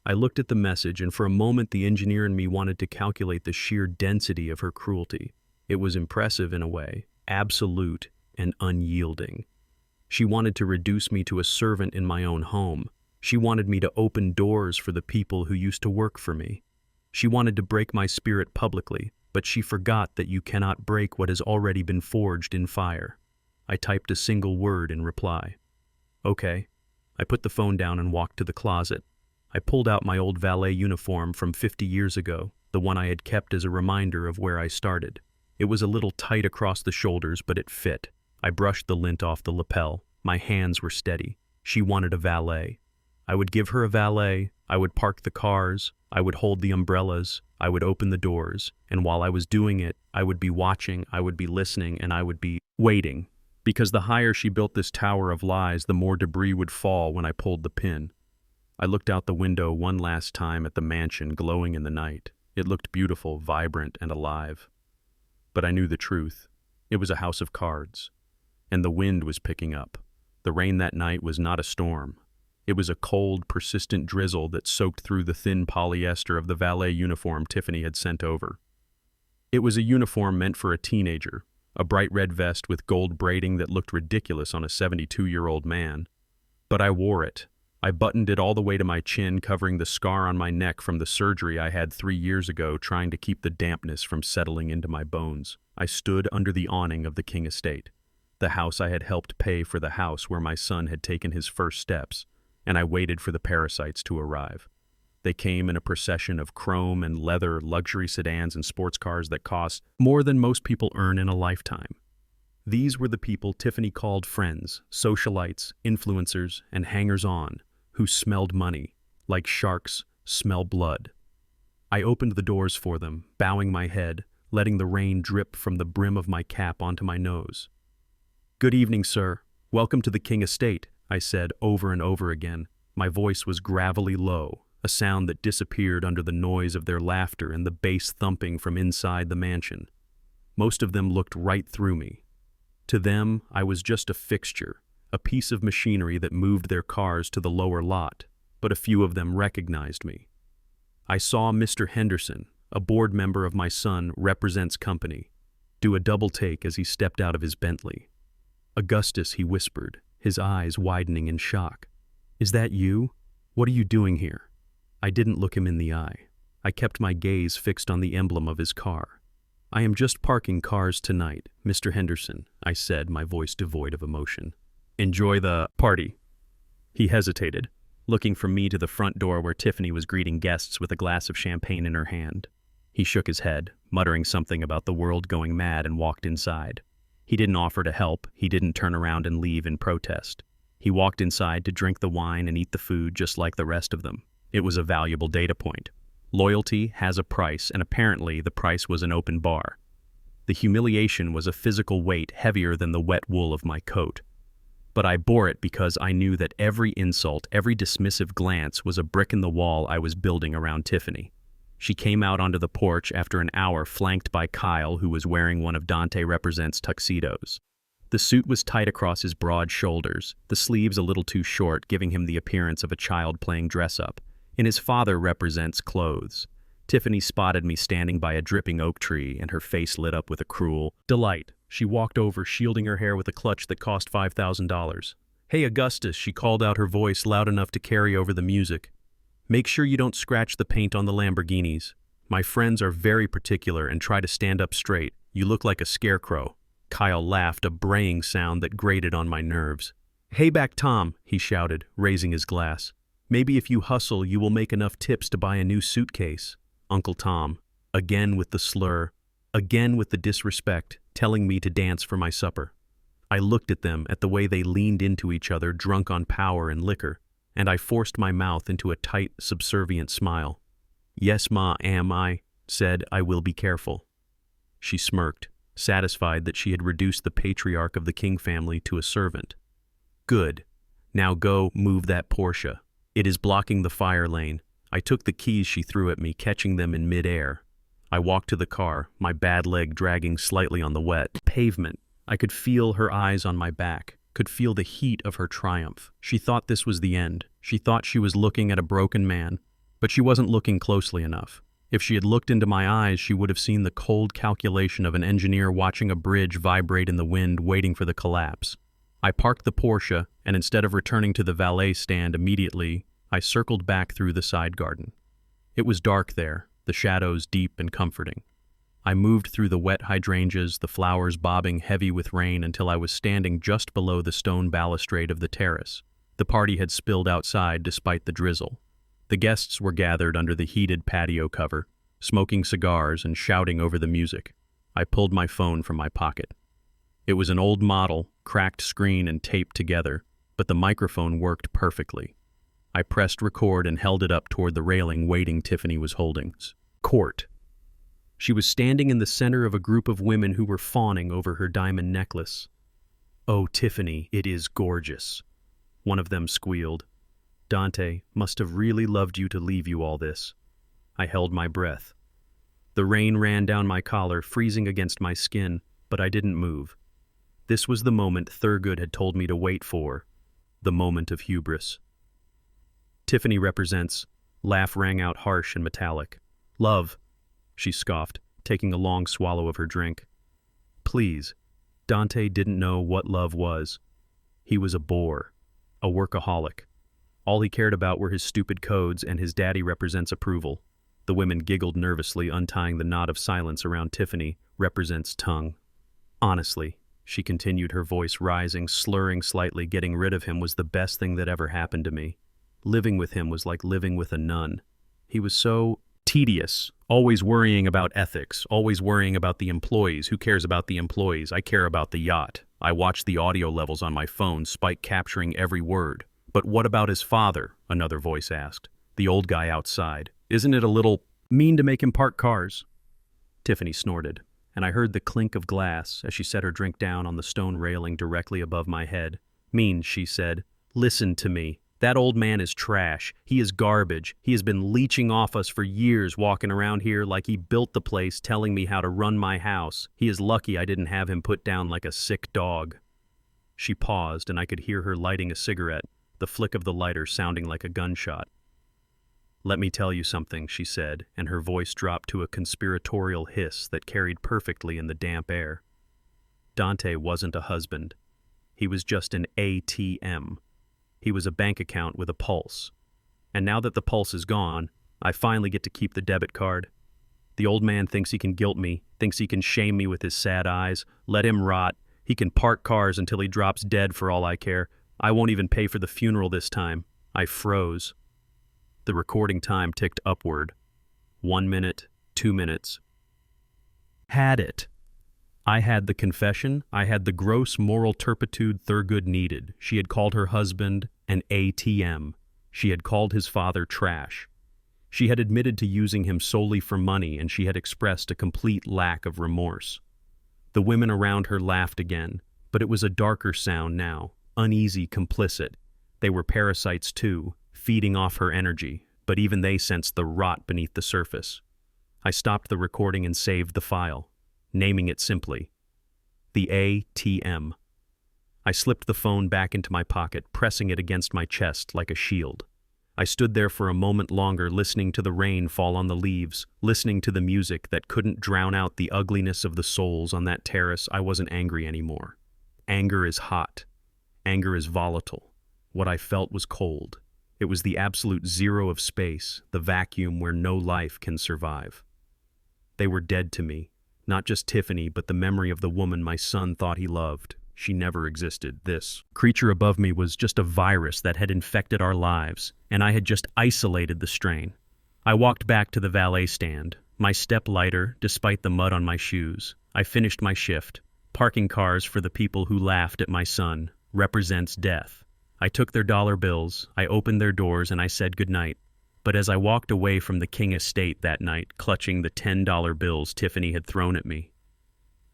I looked at the message, and for a moment the engineer in me wanted to calculate the sheer density of her cruelty. It was impressive in a way, absolute and unyielding. She wanted to reduce me to a servant in my own home. She wanted me to open doors for the people who used to work for me. She wanted to break my spirit publicly, but she forgot that you cannot break what has already been forged in fire. I typed a single word in reply. Okay. I put the phone down and walked to the closet. I pulled out my old valet uniform from 50 years ago, the one I had kept as a reminder of where I started. It was a little tight across the shoulders, but it fit. I brushed the lint off the lapel. My hands were steady. She wanted a valet. I would give her a valet. I would park the cars. I would hold the umbrellas. I would open the doors. And while I was doing it, I would be watching, I would be listening, and I would be waiting. Because the higher she built this tower of lies, the more debris would fall when I pulled the pin. I looked out the window one last time at the mansion glowing in the night. It looked beautiful, vibrant, and alive. But I knew the truth. It was a house of cards. And the wind was picking up. The rain that night was not a storm. It was a cold, persistent drizzle that soaked through the thin polyester of the valet uniform Tiffany had sent over. It was a uniform meant for a teenager, a bright red vest with gold braiding that looked ridiculous on a 72-year-old man. But I wore it. I buttoned it all the way to my chin, covering the scar on my neck from the surgery I had 3 years ago, trying to keep the dampness from settling into my bones. I stood under the awning of the King estate, the house I had helped pay for the house where my son had taken his first steps, and I waited for the parasites to arrive. They came in a procession of chrome and leather luxury sedans and sports cars that cost more than most people earn in a lifetime. These were the people Tiffany called friends, socialites, influencers, and hangers-on, who smelled money, like sharks smell blood. I opened the doors for them, bowing my head, letting the rain drip from the brim of my cap onto my nose. "Good evening, sir. Welcome to the King estate," I said over and over again. My voice was gravelly low, a sound that disappeared under the noise of their laughter and the bass thumping from inside the mansion. Most of them looked right through me. To them, I was just a fixture, a piece of machinery that moved their cars to the lower lot, but a few of them recognized me. I saw Mr. Henderson, a board member of my son Represents Company, do a double take as he stepped out of his Bentley. "Augustus," he whispered, his eyes widening in shock. "Is that you? What are you doing here?" I didn't look him in the eye. I kept my gaze fixed on the emblem of his car. "I am just parking cars tonight, Mr. Henderson," I said, my voice devoid of emotion. "Enjoy the party." He hesitated, looking from me to the front door where Tiffany was greeting guests with a glass of champagne in her hand. He shook his head, muttering something about the world going mad, and walked inside. He didn't offer to help. He didn't turn around and leave in protest. He walked inside to drink the wine and eat the food just like the rest of them. It was a valuable data point. Loyalty has a price, and apparently the price was an open bar. The humiliation was a physical weight heavier than the wet wool of my coat. But I bore it because I knew that every insult, every dismissive glance was a brick in the wall I was building around Tiffany. She came out onto the porch after an hour, flanked by Kyle, who was wearing one of Dante Represents' tuxedos. The suit was tight across his broad shoulders, the sleeves a little too short, giving him the appearance of a child playing dress-up, in his father Represents clothes. Tiffany spotted me standing by a dripping oak tree, and her face lit up with a cruel delight. She walked over, shielding her hair with a clutch that cost $5,000. "Hey, Augustus," she called out, her voice loud enough to carry over the music. "Make sure you don't scratch the paint on the Lamborghinis. My friends are very particular, and try to stand up straight. You look like a scarecrow." Kyle laughed, a braying sound that grated on my nerves. "Hey back, Tom," he shouted, raising his glass. "Maybe if you hustle, you will make enough tips to buy a new suitcase." Uncle Tom, again with the slur, again with the disrespect, telling me to dance for my supper. I looked at them, at the way they leaned into each other, drunk on power and liquor, and I forced my mouth into a tight, subservient smile. "Yes, Ma, I said. "I will be careful." She smirked, satisfied that she had reduced the patriarch of the King family to a servant. "Good. Now go move that Porsche. It is blocking the fire lane." I took the keys she threw at me, catching them in mid-air. I walked to the car, my bad leg dragging slightly on the wet pavement. I could feel her eyes on my back, could feel the heat of her triumph. She thought this was the end. She thought she was looking at a broken man, but she wasn't looking closely enough. If she had looked into my eyes, she would have seen the cold calculation of an engineer watching a bridge vibrate in the wind, waiting for the collapse. I parked the Porsche, and instead of returning to the valet stand immediately, I circled back through the side garden. It was dark there, the shadows deep and comforting. I moved through the wet hydrangeas, the flowers bobbing heavy with rain, until I was standing just below the stone balustrade of the terrace. The party had spilled outside despite the drizzle. The guests were gathered under the heated patio cover, smoking cigars and shouting over the music. I pulled my phone from my pocket. It was an old model, cracked screen and taped together, but the microphone worked perfectly. I pressed record and held it up toward the railing waiting Tiffany was holding. Court. She was standing in the center of a group of women who were fawning over her diamond necklace. "Oh, Tiffany, it is gorgeous," one of them squealed. "Dante must have really loved you to leave you all this." I held my breath. The rain ran down my collar, freezing against my skin, but I didn't move. This was the moment Thurgood had told me to wait for, the moment of hubris. "Tiffany represents," laugh rang out harsh and metallic. "Love," she scoffed, taking a long swallow of her drink. Please. Dante didn't know what love was. He was a bore, a workaholic. All he cared about were his stupid codes, and his daddy represents approval. The women giggled nervously, untying the knot of silence around Tiffany, represents tongue. "Honestly," she continued, her voice rising, slurring slightly, "getting rid of him was the best thing that ever happened to me. Living with him was like living with a nun. He was so tedious, always worrying about ethics, always worrying about the employees. Who cares about the employees? I care about the yacht. I watched the audio levels on my phone, spike capturing every word. But what about his father?" another voice asked. The old guy outside. "Isn't it a little mean to make him park cars?" Tiffany snorted, and I heard the clink of glass as she set her drink down on the stone railing directly above my head. "Mean," she said. "Listen to me. That old man is trash. He is garbage. He has been leeching off us for years, walking around here like he built the place, telling me how to run my house. He is lucky I didn't have him put down like a sick dog." She paused, and I could hear her lighting a cigarette, the flick of the lighter sounding like a gunshot. "Let me tell you something," she said, and her voice dropped to a conspiratorial hiss that carried perfectly in the damp air. "Dante wasn't a husband. He was just an ATM. He was a bank account with a pulse. And now that the pulse is gone, I finally get to keep the debit card. The old man thinks he can guilt me, thinks he can shame me with his sad eyes. Let him rot. He can park cars until he drops dead for all I care. I won't even pay for the funeral this time." I froze. The recording time ticked upward. 1 minute, 2 minutes. Had it. I had the confession. I had the gross moral turpitude Thurgood needed. She had called her husband an ATM. She had called his father trash. She had admitted to using him solely for money, and she had expressed a complete lack of remorse. The women around her laughed again, but it was a darker sound now, uneasy, complicit. They were parasites too, feeding off her energy, but even they sensed the rot beneath the surface. I stopped the recording and saved the file, naming it simply the ATM. I slipped the phone back into my pocket, pressing it against my chest like a shield. I stood there for a moment longer, listening to the rain fall on the leaves, listening to the music that couldn't drown out the ugliness of the souls on that terrace. I wasn't angry anymore. Anger is hot. Anger is volatile. What I felt was cold. It was the absolute zero of space, the vacuum where no life can survive. They were dead to me, not just Tiffany, but the memory of the woman my son thought he loved. She never existed. This creature above me was just a virus that had infected our lives, and I had just isolated the strain. I walked back to the valet stand, my step lighter despite the mud on my shoes. I finished my shift. Parking cars for the people who laughed at my son represents death. I took their dollar bills, I opened their doors, and I said goodnight. But as I walked away from the King estate that night, clutching the $10 bills Tiffany had thrown at me,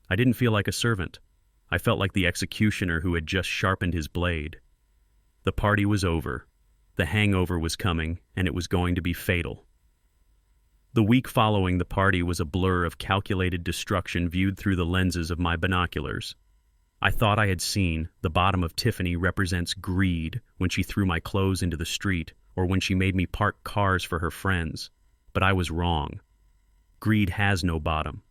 I didn't feel like a servant. I felt like the executioner who had just sharpened his blade. The party was over. The hangover was coming, and it was going to be fatal. The week following the party was a blur of calculated destruction viewed through the lenses of my binoculars. I thought I had seen the bottom of Tiffany represents greed when she threw my clothes into the street or when she made me park cars for her friends, but I was wrong. Greed has no bottom.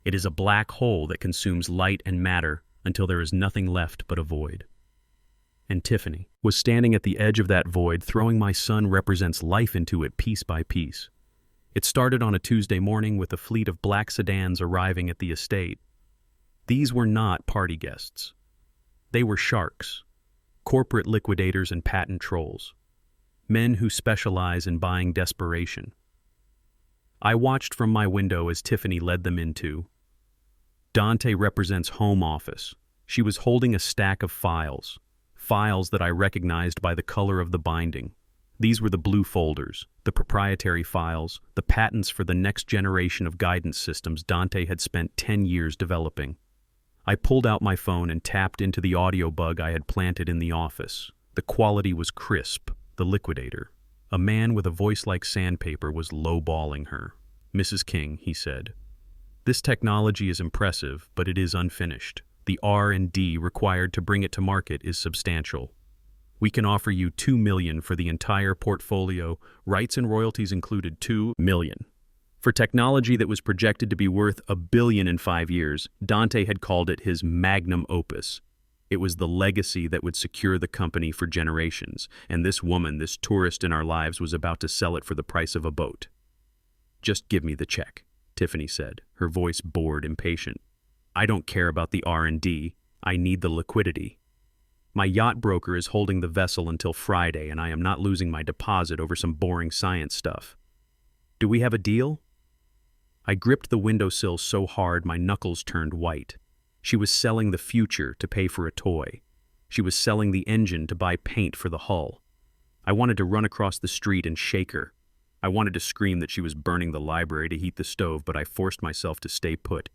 It is a black hole that consumes light and matter until there is nothing left but a void. And Tiffany was standing at the edge of that void, throwing my son represents life into it piece by piece. It started on a Tuesday morning with a fleet of black sedans arriving at the estate. These were not party guests. They were sharks, corporate liquidators and patent trolls, men who specialize in buying desperation. I watched from my window as Tiffany led them into. Dante represents home office. She was holding a stack of files that I recognized by the color of the binding. These were the blue folders, the proprietary files, the patents for the next generation of guidance systems Dante had spent 10 years developing. I pulled out my phone and tapped into the audio bug I had planted in the office. The quality was crisp. The liquidator, a man with a voice like sandpaper, was lowballing her. "Mrs. King," he said, "this technology is impressive, but it is unfinished. The R&D required to bring it to market is substantial. We can offer you $2 million for the entire portfolio, rights and royalties included. $2 million. For technology that was projected to be worth $1 billion in 5 years, Dante had called it his magnum opus. It was the legacy that would secure the company for generations, and this woman, this tourist in our lives, was about to sell it for the price of a boat. "Just give me the check," Tiffany said, her voice bored, impatient. "I don't care about the R&D. I need the liquidity. My yacht broker is holding the vessel until Friday, and I am not losing my deposit over some boring science stuff. Do we have a deal?" I gripped the windowsill so hard my knuckles turned white. She was selling the future to pay for a toy. She was selling the engine to buy paint for the hull. I wanted to run across the street and shake her. I wanted to scream that she was burning the library to heat the stove, but I forced myself to stay put.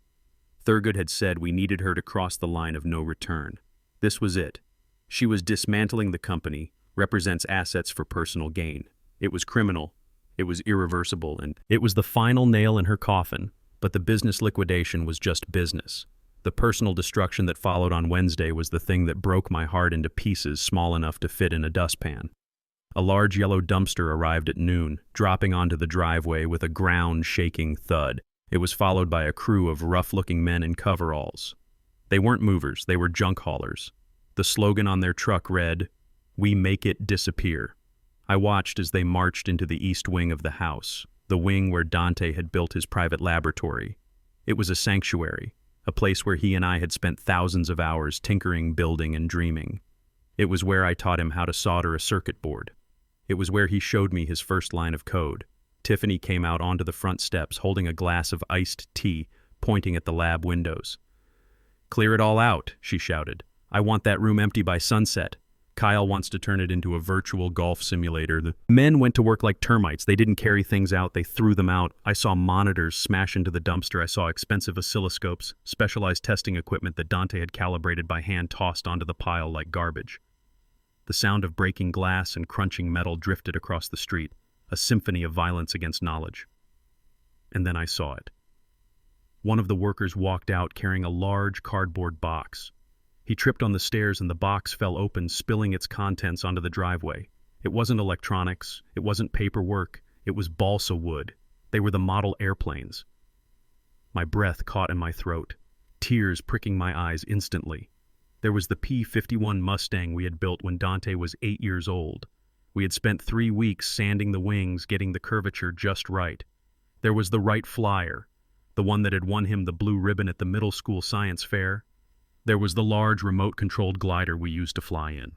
Thurgood had said we needed her to cross the line of no return. This was it. She was dismantling the company, represents assets for personal gain. It was criminal. It was irreversible, and it was the final nail in her coffin. But the business liquidation was just business. The personal destruction that followed on Wednesday was the thing that broke my heart into pieces small enough to fit in a dustpan. A large yellow dumpster arrived at noon, dropping onto the driveway with a ground-shaking thud. It was followed by a crew of rough-looking men in coveralls. They weren't movers, they were junk haulers. The slogan on their truck read, "We make it disappear." I watched as they marched into the east wing of the house, the wing where Dante had built his private laboratory. It was a sanctuary, a place where he and I had spent thousands of hours tinkering, building, and dreaming. It was where I taught him how to solder a circuit board. It was where he showed me his first line of code. Tiffany came out onto the front steps holding a glass of iced tea, pointing at the lab windows. "Clear it all out," she shouted. "I want that room empty by sunset. Kyle wants to turn it into a virtual golf simulator." The men went to work like termites. They didn't carry things out, they threw them out. I saw monitors smash into the dumpster. I saw expensive oscilloscopes, specialized testing equipment that Dante had calibrated by hand tossed onto the pile like garbage. The sound of breaking glass and crunching metal drifted across the street, a symphony of violence against knowledge. And then I saw it. One of the workers walked out carrying a large cardboard box. He tripped on the stairs and the box fell open, spilling its contents onto the driveway. It wasn't electronics, it wasn't paperwork, it was balsa wood. They were the model airplanes. My breath caught in my throat, tears pricking my eyes instantly. There was the P-51 Mustang we had built when Dante was 8 years old. We had spent 3 weeks sanding the wings, getting the curvature just right. There was the Wright Flyer, the one that had won him the blue ribbon at the middle school science fair. There was the large remote-controlled glider we used to fly in.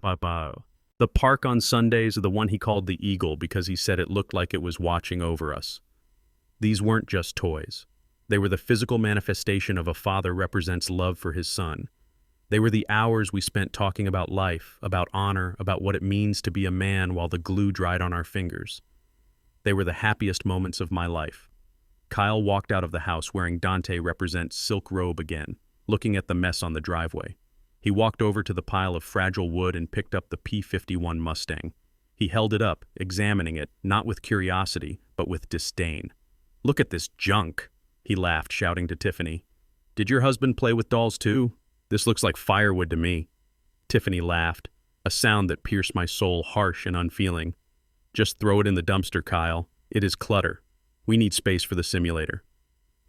The Park on Sundays, the one he called the Eagle because he said it looked like it was watching over us. These weren't just toys. They were the physical manifestation of a father represents love for his son. They were the hours we spent talking about life, about honor, about what it means to be a man while the glue dried on our fingers. They were the happiest moments of my life. Kyle walked out of the house wearing Dante represents silk robe again, looking at the mess on the driveway. He walked over to the pile of fragile wood and picked up the P-51 Mustang. He held it up, examining it, not with curiosity, but with disdain. "Look at this junk," he laughed, shouting to Tiffany. "Did your husband play with dolls too? This looks like firewood to me." Tiffany laughed, a sound that pierced my soul, harsh and unfeeling. "Just throw it in the dumpster, Kyle. It is clutter. We need space for the simulator."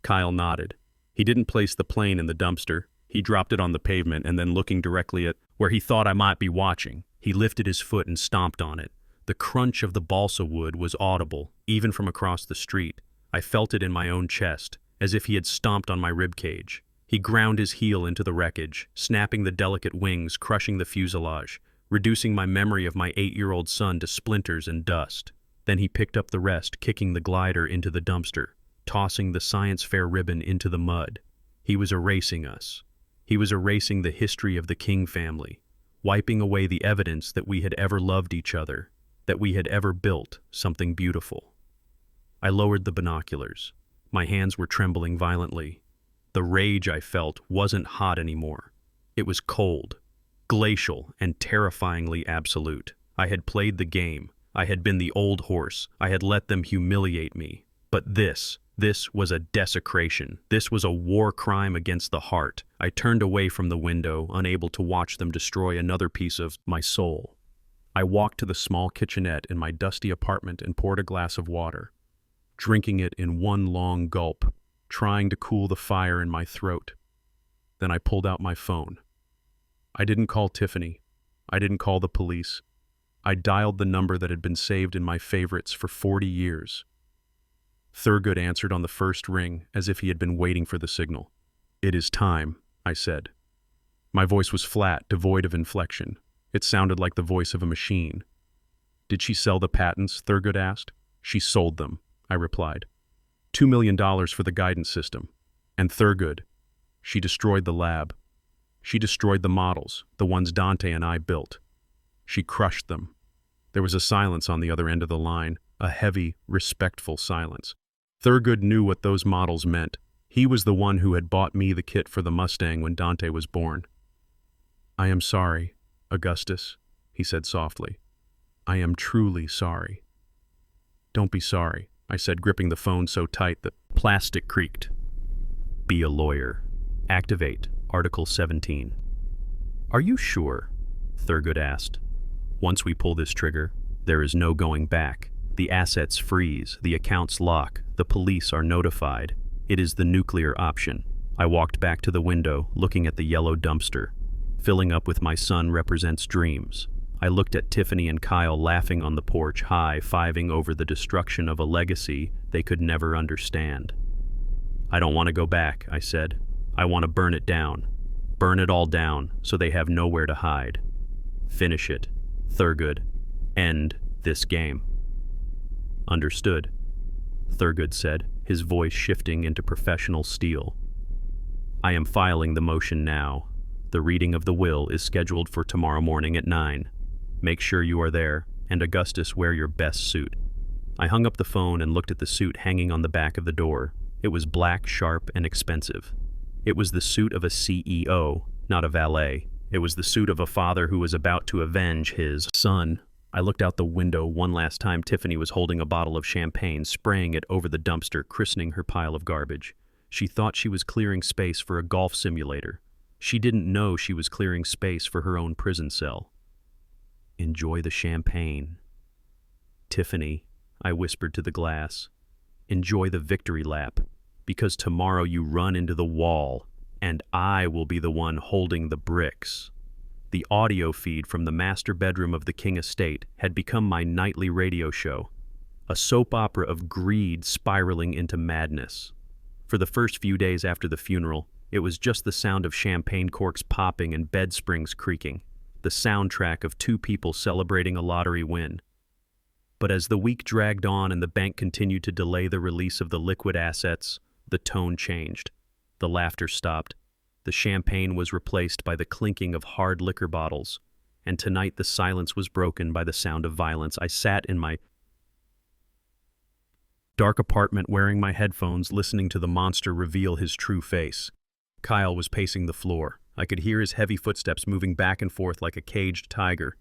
Kyle nodded. He didn't place the plane in the dumpster. He dropped it on the pavement and then, looking directly at where he thought I might be watching, he lifted his foot and stomped on it. The crunch of the balsa wood was audible, even from across the street. I felt it in my own chest, as if he had stomped on my ribcage. He ground his heel into the wreckage, snapping the delicate wings, crushing the fuselage, reducing my memory of my 8-year-old son to splinters and dust. Then he picked up the rest, kicking the glider into the dumpster, tossing the science fair ribbon into the mud. He was erasing us. He was erasing the history of the King family, wiping away the evidence that we had ever loved each other, that we had ever built something beautiful. I lowered the binoculars. My hands were trembling violently. The rage I felt wasn't hot anymore. It was cold, glacial, and terrifyingly absolute. I had played the game. I had been the old horse. I had let them humiliate me. But this was a desecration. This was a war crime against the heart. I turned away from the window, unable to watch them destroy another piece of my soul. I walked to the small kitchenette in my dusty apartment and poured a glass of water, drinking it in one long gulp, trying to cool the fire in my throat. Then I pulled out my phone. I didn't call Tiffany. I didn't call the police. I dialed the number that had been saved in my favorites for 40 years. Thurgood answered on the first ring, as if he had been waiting for the signal. "It is time," I said. My voice was flat, devoid of inflection. It sounded like the voice of a machine. "Did she sell the patents?" Thurgood asked. "She sold them," I replied. $2 million for the guidance system. And Thurgood, she destroyed the lab. She destroyed the models, the ones Dante and I built. She crushed them. There was a silence on the other end of the line, a heavy, respectful silence. Thurgood knew what those models meant. He was the one who had bought me the kit for the Mustang when Dante was born. "I am sorry, Augustus," he said softly. "I am truly sorry." "Don't be sorry," I said, gripping the phone so tight that plastic creaked. "Be a lawyer. Activate Article 17. "Are you sure?" Thurgood asked. "Once we pull this trigger, there is no going back. The assets freeze, the accounts lock, the police are notified. It is the nuclear option." I walked back to the window, looking at the yellow dumpster. Filling up with my son represents dreams. I looked at Tiffany and Kyle laughing on the porch, high-fiving over the destruction of a legacy they could never understand. "I don't want to go back," I said. "I want to burn it down. Burn it all down so they have nowhere to hide. Finish it, Thurgood. End this game." "Understood," Thurgood said, his voice shifting into professional steel. "I am filing the motion now. The reading of the will is scheduled for tomorrow morning at 9. Make sure you are there, and Augustus, wear your best suit." I hung up the phone and looked at the suit hanging on the back of the door. It was black, sharp, and expensive. It was the suit of a CEO, not a valet. It was the suit of a father who was about to avenge his son. I looked out the window one last time. Tiffany was holding a bottle of champagne, spraying it over the dumpster, christening her pile of garbage. She thought she was clearing space for a golf simulator. She didn't know she was clearing space for her own prison cell. "Enjoy the champagne," Tiffany," I whispered to the glass. "Enjoy the victory lap, because tomorrow you run into the wall, and I will be the one holding the bricks." The audio feed from the master bedroom of the King estate had become my nightly radio show, a soap opera of greed spiraling into madness. For the first few days after the funeral, it was just the sound of champagne corks popping and bed springs creaking, the soundtrack of two people celebrating a lottery win. But as the week dragged on and the bank continued to delay the release of the liquid assets, the tone changed. The laughter stopped. The champagne was replaced by the clinking of hard liquor bottles, and tonight the silence was broken by the sound of violence. I sat in my dark apartment wearing my headphones, listening to the monster reveal his true face. Kyle was pacing the floor. I could hear his heavy footsteps moving back and forth like a caged tiger.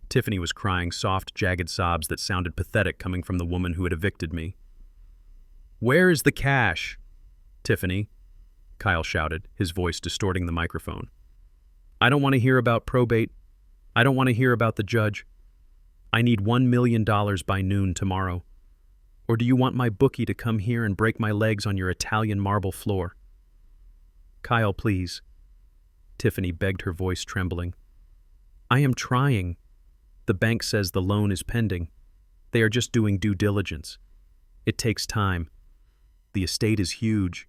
Tiffany was crying soft, jagged sobs that sounded pathetic coming from the woman who had evicted me. "Where is the cash?" "Tiffany," Kyle shouted, his voice distorting the microphone. "I don't want to hear about probate. I don't want to hear about the judge. I need $1 million by noon tomorrow. Or do you want my bookie to come here and break my legs on your Italian marble floor?" "Kyle, please." Tiffany begged, her voice trembling. "I am trying. The bank says the loan is pending. They are just doing due diligence. It takes time. The estate is huge."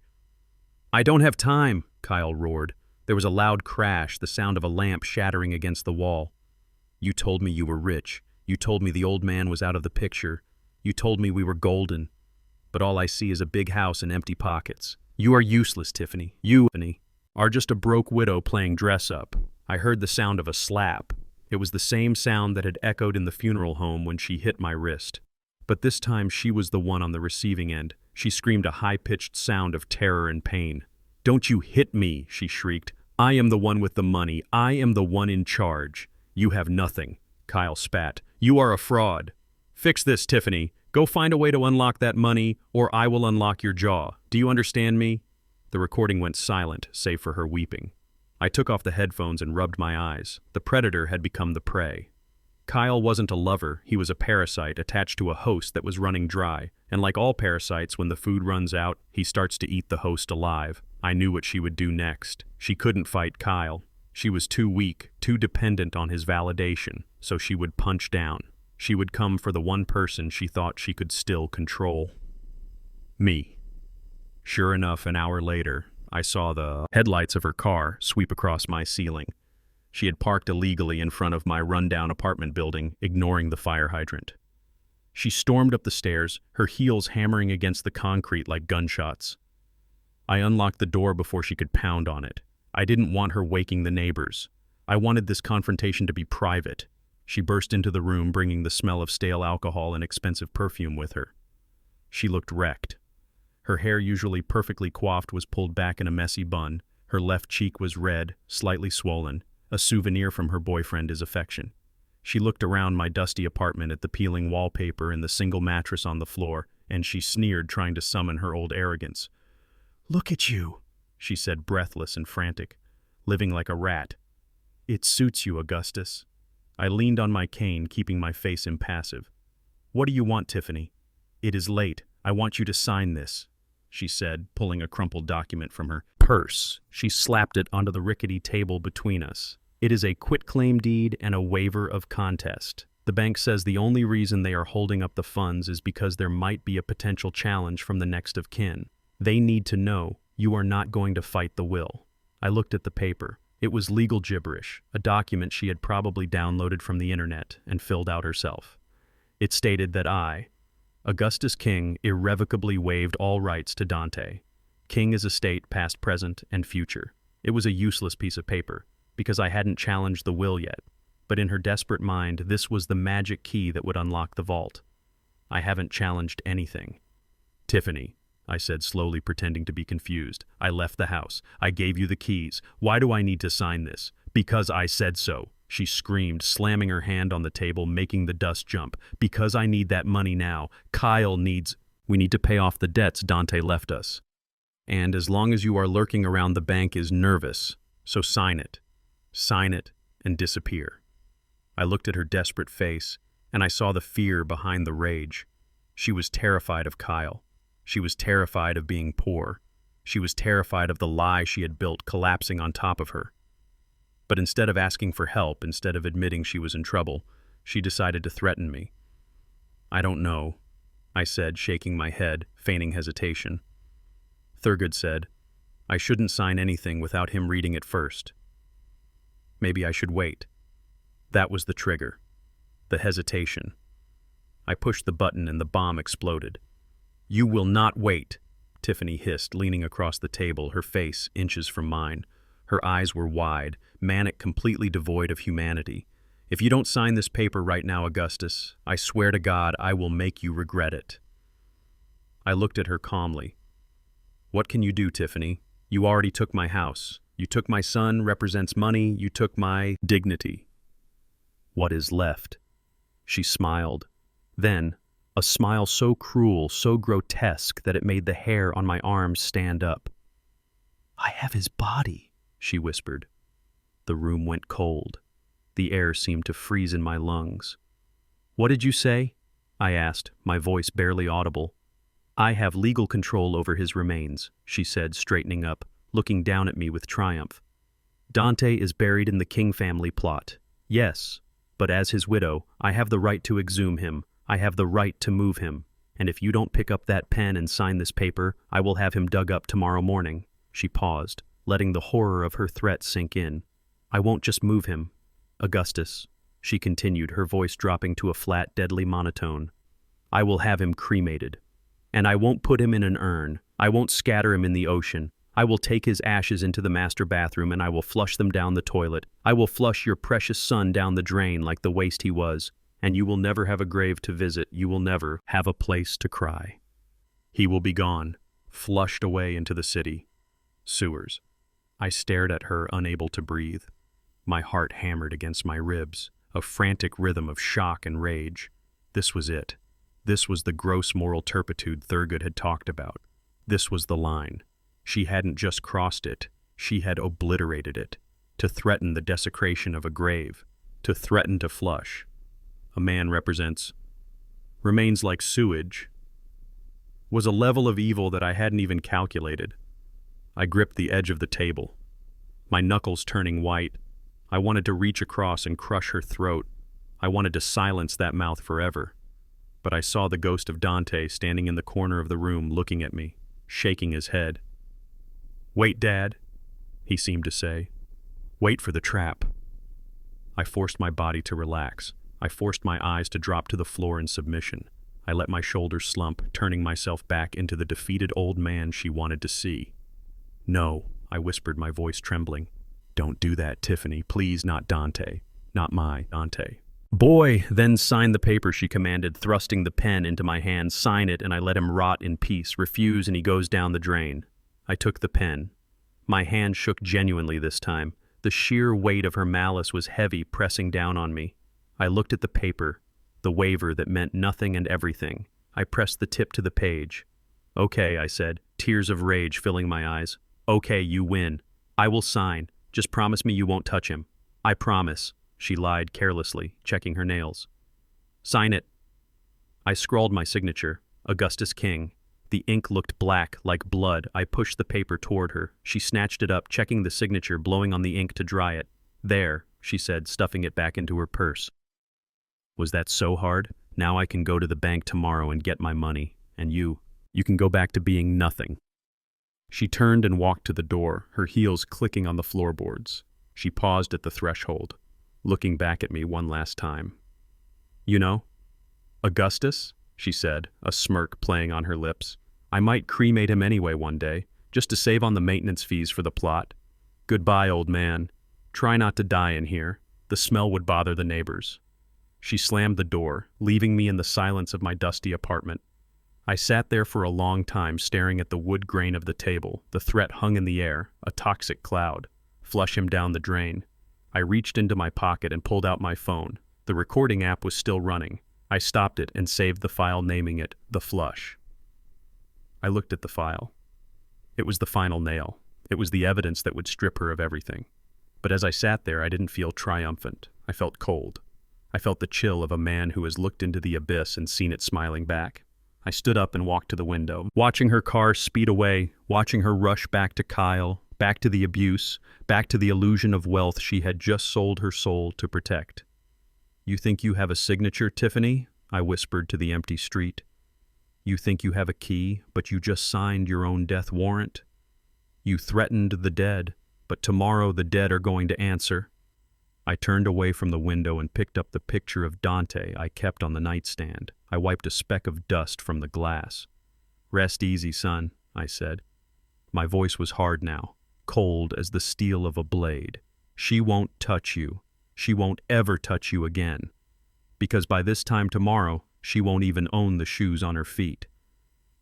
"I don't have time," Kyle roared. There was a loud crash, the sound of a lamp shattering against the wall. "You told me you were rich. You told me the old man was out of the picture. You told me we were golden. But all I see is a big house and empty pockets. You are useless, Tiffany. You, Tiffany, are just a broke widow playing dress-up." I heard the sound of a slap. It was the same sound that had echoed in the funeral home when she hit my wrist. But this time she was the one on the receiving end. She screamed a high-pitched sound of terror and pain. "Don't you hit me," she shrieked. "I am the one with the money. I am the one in charge. You have nothing." Kyle spat. "You are a fraud. Fix this, Tiffany. Go find a way to unlock that money, or I will unlock your jaw. Do you understand me?" The recording went silent, save for her weeping. I took off the headphones and rubbed my eyes. The predator had become the prey. Kyle wasn't a lover, he was a parasite attached to a host that was running dry, and like all parasites, when the food runs out, he starts to eat the host alive. I knew what she would do next. She couldn't fight Kyle. She was too weak, too dependent on his validation, so she would punch down. She would come for the one person she thought she could still control. Me. Sure enough, an hour later, I saw the headlights of her car sweep across my ceiling. She had parked illegally in front of my rundown apartment building, ignoring the fire hydrant. She stormed up the stairs, her heels hammering against the concrete like gunshots. I unlocked the door before she could pound on it. I didn't want her waking the neighbors. I wanted this confrontation to be private. She burst into the room, bringing the smell of stale alcohol and expensive perfume with her. She looked wrecked. Her hair, usually perfectly coiffed, was pulled back in a messy bun. Her left cheek was red, slightly swollen, a souvenir from her boyfriend's affection. She looked around my dusty apartment at the peeling wallpaper and the single mattress on the floor, and she sneered, trying to summon her old arrogance. "Look at you," she said, breathless and frantic, "living like a rat. It suits you, Augustus." I leaned on my cane, keeping my face impassive. "What do you want, Tiffany?" "It is late. I want you to sign this," she said, pulling a crumpled document from her purse. She slapped it onto the rickety table between us. "It is a quitclaim deed and a waiver of contest. The bank says the only reason they are holding up the funds is because there might be a potential challenge from the next of kin. They need to know you are not going to fight the will." I looked at the paper. It was legal gibberish, a document she had probably downloaded from the internet and filled out herself. It stated that I, Augustus King, irrevocably waived all rights to Dante. King is estate, past, present, and future. It was a useless piece of paper, because I hadn't challenged the will yet, but in her desperate mind, this was the magic key that would unlock the vault. I haven't challenged anything. "Tiffany," I said, slowly, pretending to be confused. "I left the house. I gave you the keys. Why do I need to sign this?" "Because I said so," she screamed, slamming her hand on the table, making the dust jump. "Because I need that money now. Kyle needs... We need to pay off the debts Dante left us. And as long as you are lurking around, the bank is nervous. So sign it. Sign it and disappear." I looked at her desperate face, and I saw the fear behind the rage. She was terrified of Kyle. She was terrified of being poor. She was terrified of the lie she had built collapsing on top of her. But instead of asking for help, instead of admitting she was in trouble, she decided to threaten me. "I don't know," I said, shaking my head, feigning hesitation. Thurgood said, "I shouldn't sign anything without him reading it first. Maybe I should wait." That was the trigger. The hesitation. I pushed the button and the bomb exploded. "You will not wait," Tiffany hissed, leaning across the table, her face inches from mine. Her eyes were wide, manic, completely devoid of humanity. "If you don't sign this paper right now, Augustus, I swear to God I will make you regret it." I looked at her calmly. "What can you do, Tiffany? You already took my house. You took my son, represents money. You took my dignity. What is left?" She smiled. Then, a smile so cruel, so grotesque that it made the hair on my arms stand up. "I have his body," she whispered. The room went cold. The air seemed to freeze in my lungs. "What did you say?" I asked, my voice barely audible. "I have legal control over his remains," she said, straightening up, looking down at me with triumph. "Dante is buried in the King family plot. Yes, but as his widow, I have the right to exhume him. I have the right to move him. And if you don't pick up that pen and sign this paper, I will have him dug up tomorrow morning." She paused, letting the horror of her threat sink in. "I won't just move him, Augustus," she continued, her voice dropping to a flat, deadly monotone. "I will have him cremated. And I won't put him in an urn. I won't scatter him in the ocean. I will take his ashes into the master bathroom and I will flush them down the toilet. I will flush your precious son down the drain like the waste he was. And you will never have a grave to visit. You will never have a place to cry. He will be gone, flushed away into the city. Sewers." I stared at her, unable to breathe. My heart hammered against my ribs, a frantic rhythm of shock and rage. This was it. This was the gross moral turpitude Thurgood had talked about. This was the line. She hadn't just crossed it, she had obliterated it. To threaten the desecration of a grave, to threaten to flush. A man remains like sewage, was a level of evil that I hadn't even calculated. I gripped the edge of the table, my knuckles turning white. I wanted to reach across and crush her throat. I wanted to silence that mouth forever. But I saw the ghost of Dante standing in the corner of the room looking at me, shaking his head. "Wait, Dad," he seemed to say. "Wait for the trap." I forced my body to relax. I forced my eyes to drop to the floor in submission. I let my shoulders slump, turning myself back into the defeated old man she wanted to see. "No," I whispered, my voice trembling. "Don't do that, Tiffany. Please, not Dante. Not my Dante." "Boy, then sign the paper," she commanded, thrusting the pen into my hand. "Sign it, and I let him rot in peace. Refuse, and he goes down the drain." I took the pen. My hand shook genuinely this time. The sheer weight of her malice was heavy, pressing down on me. I looked at the paper, the waiver that meant nothing and everything. I pressed the tip to the page. "Okay," I said, tears of rage filling my eyes. "Okay, you win. I will sign. Just promise me you won't touch him." "I promise," she lied carelessly, checking her nails. "Sign it." I scrawled my signature, Augustus King. The ink looked black, like blood. I pushed the paper toward her. She snatched it up, checking the signature, blowing on the ink to dry it. "There," she said, stuffing it back into her purse. "Was that so hard? Now I can go to the bank tomorrow and get my money. And you can go back to being nothing." She turned and walked to the door, her heels clicking on the floorboards. She paused at the threshold, looking back at me one last time. "You know, Augustus," she said, a smirk playing on her lips, "I might cremate him anyway one day, just to save on the maintenance fees for the plot. Goodbye, old man. Try not to die in here. The smell would bother the neighbors." She slammed the door, leaving me in the silence of my dusty apartment. I sat there for a long time, staring at the wood grain of the table. The threat hung in the air, a toxic cloud. Flush him down the drain. I reached into my pocket and pulled out my phone. The recording app was still running. I stopped it and saved the file, naming it The Flush. I looked at the file. It was the final nail. It was the evidence that would strip her of everything. But as I sat there, I didn't feel triumphant. I felt cold. I felt the chill of a man who has looked into the abyss and seen it smiling back. I stood up and walked to the window, watching her car speed away, watching her rush back to Kyle, back to the abuse, back to the illusion of wealth she had just sold her soul to protect. "You think you have a signature, Tiffany?" I whispered to the empty street. "You think you have a key, but you just signed your own death warrant? You threatened the dead, but tomorrow the dead are going to answer." I turned away from the window and picked up the picture of Dante I kept on the nightstand. I wiped a speck of dust from the glass. "Rest easy, son," I said. My voice was hard now, cold as the steel of a blade. "She won't touch you. She won't ever touch you again. Because by this time tomorrow, she won't even own the shoes on her feet."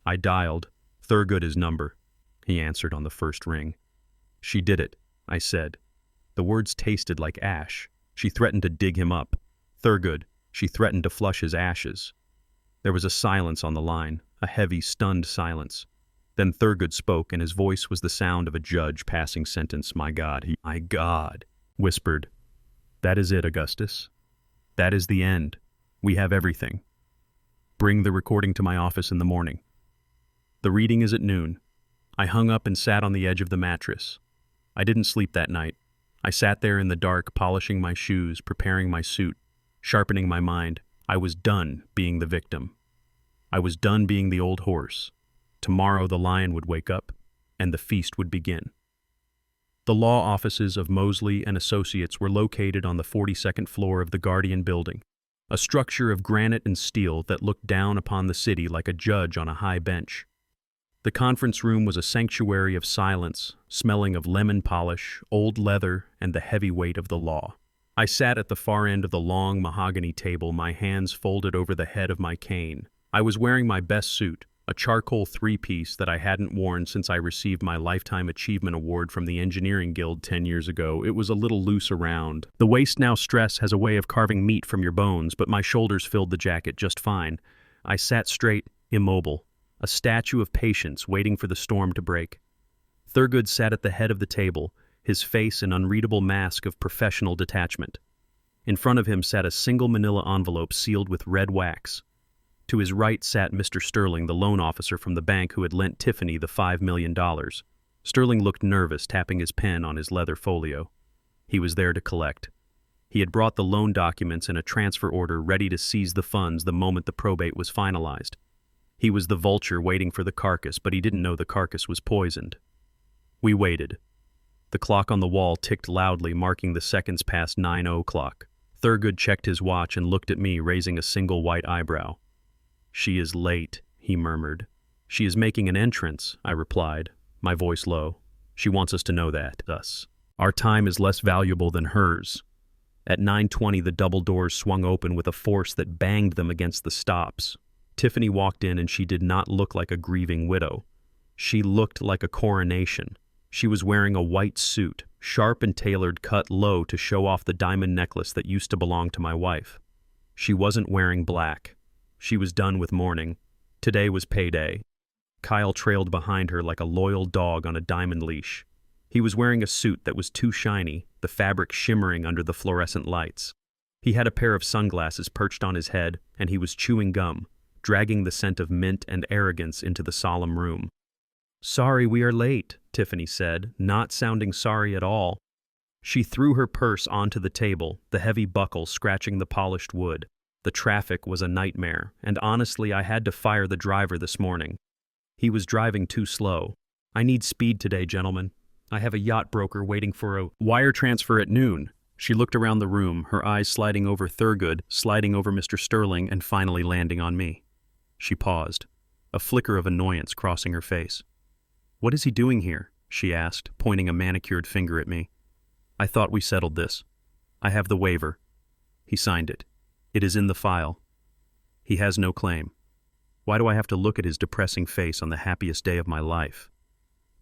I dialed Thurgood's number. He answered on the first ring. "She did it," I said. The words tasted like ash. She threatened to dig him up. Thurgood, she threatened to flush his ashes. There was a silence on the line, a heavy, stunned silence. Then Thurgood spoke, and his voice was the sound of a judge passing sentence. "My God," "My God," whispered. "That is it, Augustus. That is the end. We have everything. Bring the recording to my office in the morning." The reading is at noon. I hung up and sat on the edge of the mattress. I didn't sleep that night. I sat there in the dark, polishing my shoes, preparing my suit, sharpening my mind. I was done being the victim. I was done being the old horse. Tomorrow the lion would wake up, and the feast would begin. The law offices of Mosley and Associates were located on the 42nd floor of the Guardian Building, a structure of granite and steel that looked down upon the city like a judge on a high bench. The conference room was a sanctuary of silence, smelling of lemon polish, old leather, and the heavy weight of the law. I sat at the far end of the long mahogany table, my hands folded over the head of my cane. I was wearing my best suit, a charcoal three-piece that I hadn't worn since I received my Lifetime Achievement Award from the Engineering Guild 10 years ago. It was a little loose around. The waist now stress has a way of carving meat from your bones, but my shoulders filled the jacket just fine. I sat straight, immobile, a statue of patience waiting for the storm to break. Thurgood sat at the head of the table, his face an unreadable mask of professional detachment. In front of him sat a single manila envelope sealed with red wax. To his right sat Mr. Sterling, the loan officer from the bank who had lent Tiffany the $5 million. Sterling looked nervous, tapping his pen on his leather folio. He was there to collect. He had brought the loan documents and a transfer order ready to seize the funds the moment the probate was finalized. He was the vulture waiting for the carcass, but he didn't know the carcass was poisoned. We waited. The clock on the wall ticked loudly, marking the seconds past 9 o'clock. Thurgood checked his watch and looked at me, raising a single white eyebrow. "She is late," he murmured. "She is making an entrance," I replied, my voice low. "She wants us to know that. Us. Our time is less valuable than hers." At 9:20, the double doors swung open with a force that banged them against the stops. Tiffany walked in, and she did not look like a grieving widow. She looked like a coronation. She was wearing a white suit, sharp and tailored, cut low to show off the diamond necklace that used to belong to my wife. She wasn't wearing black. She was done with mourning. Today was payday. Kyle trailed behind her like a loyal dog on a diamond leash. He was wearing a suit that was too shiny, the fabric shimmering under the fluorescent lights. He had a pair of sunglasses perched on his head, and he was chewing gum, dragging the scent of mint and arrogance into the solemn room. "Sorry we are late," Tiffany said, not sounding sorry at all. She threw her purse onto the table, the heavy buckle scratching the polished wood. The traffic was a nightmare, and honestly I had to fire the driver this morning. He was driving too slow. "I need speed today, gentlemen. I have a yacht broker waiting for a wire transfer at noon." She looked around the room, her eyes sliding over Thurgood, sliding over Mr. Sterling, and finally landing on me. She paused, a flicker of annoyance crossing her face. "What is he doing here?" she asked, pointing a manicured finger at me. "I thought we settled this. I have the waiver." He signed it. "It is in the file. He has no claim. Why do I have to look at his depressing face on the happiest day of my life?"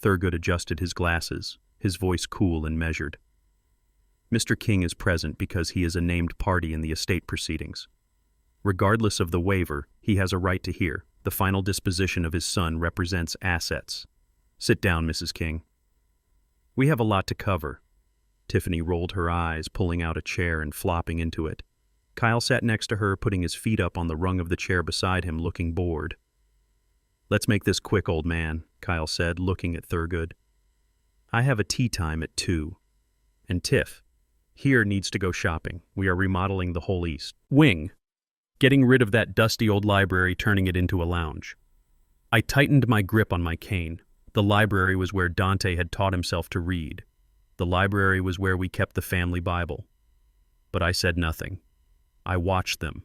Thurgood adjusted his glasses, his voice cool and measured. "Mr. King is present because he is a named party in the estate proceedings. Regardless of the waiver, he has a right to hear. The final disposition of his son represents assets. Sit down, Mrs. King." "We have a lot to cover." Tiffany rolled her eyes, pulling out a chair and flopping into it. Kyle sat next to her, putting his feet up on the rung of the chair beside him, looking bored. "Let's make this quick, old man," Kyle said, looking at Thurgood. "I have a tea time at 2. And Tiff here needs to go shopping. We are remodeling the whole East Wing, getting rid of that dusty old library, turning it into a lounge." I tightened my grip on my cane. The library was where Dante had taught himself to read. The library was where we kept the family Bible. But I said nothing. I watched them.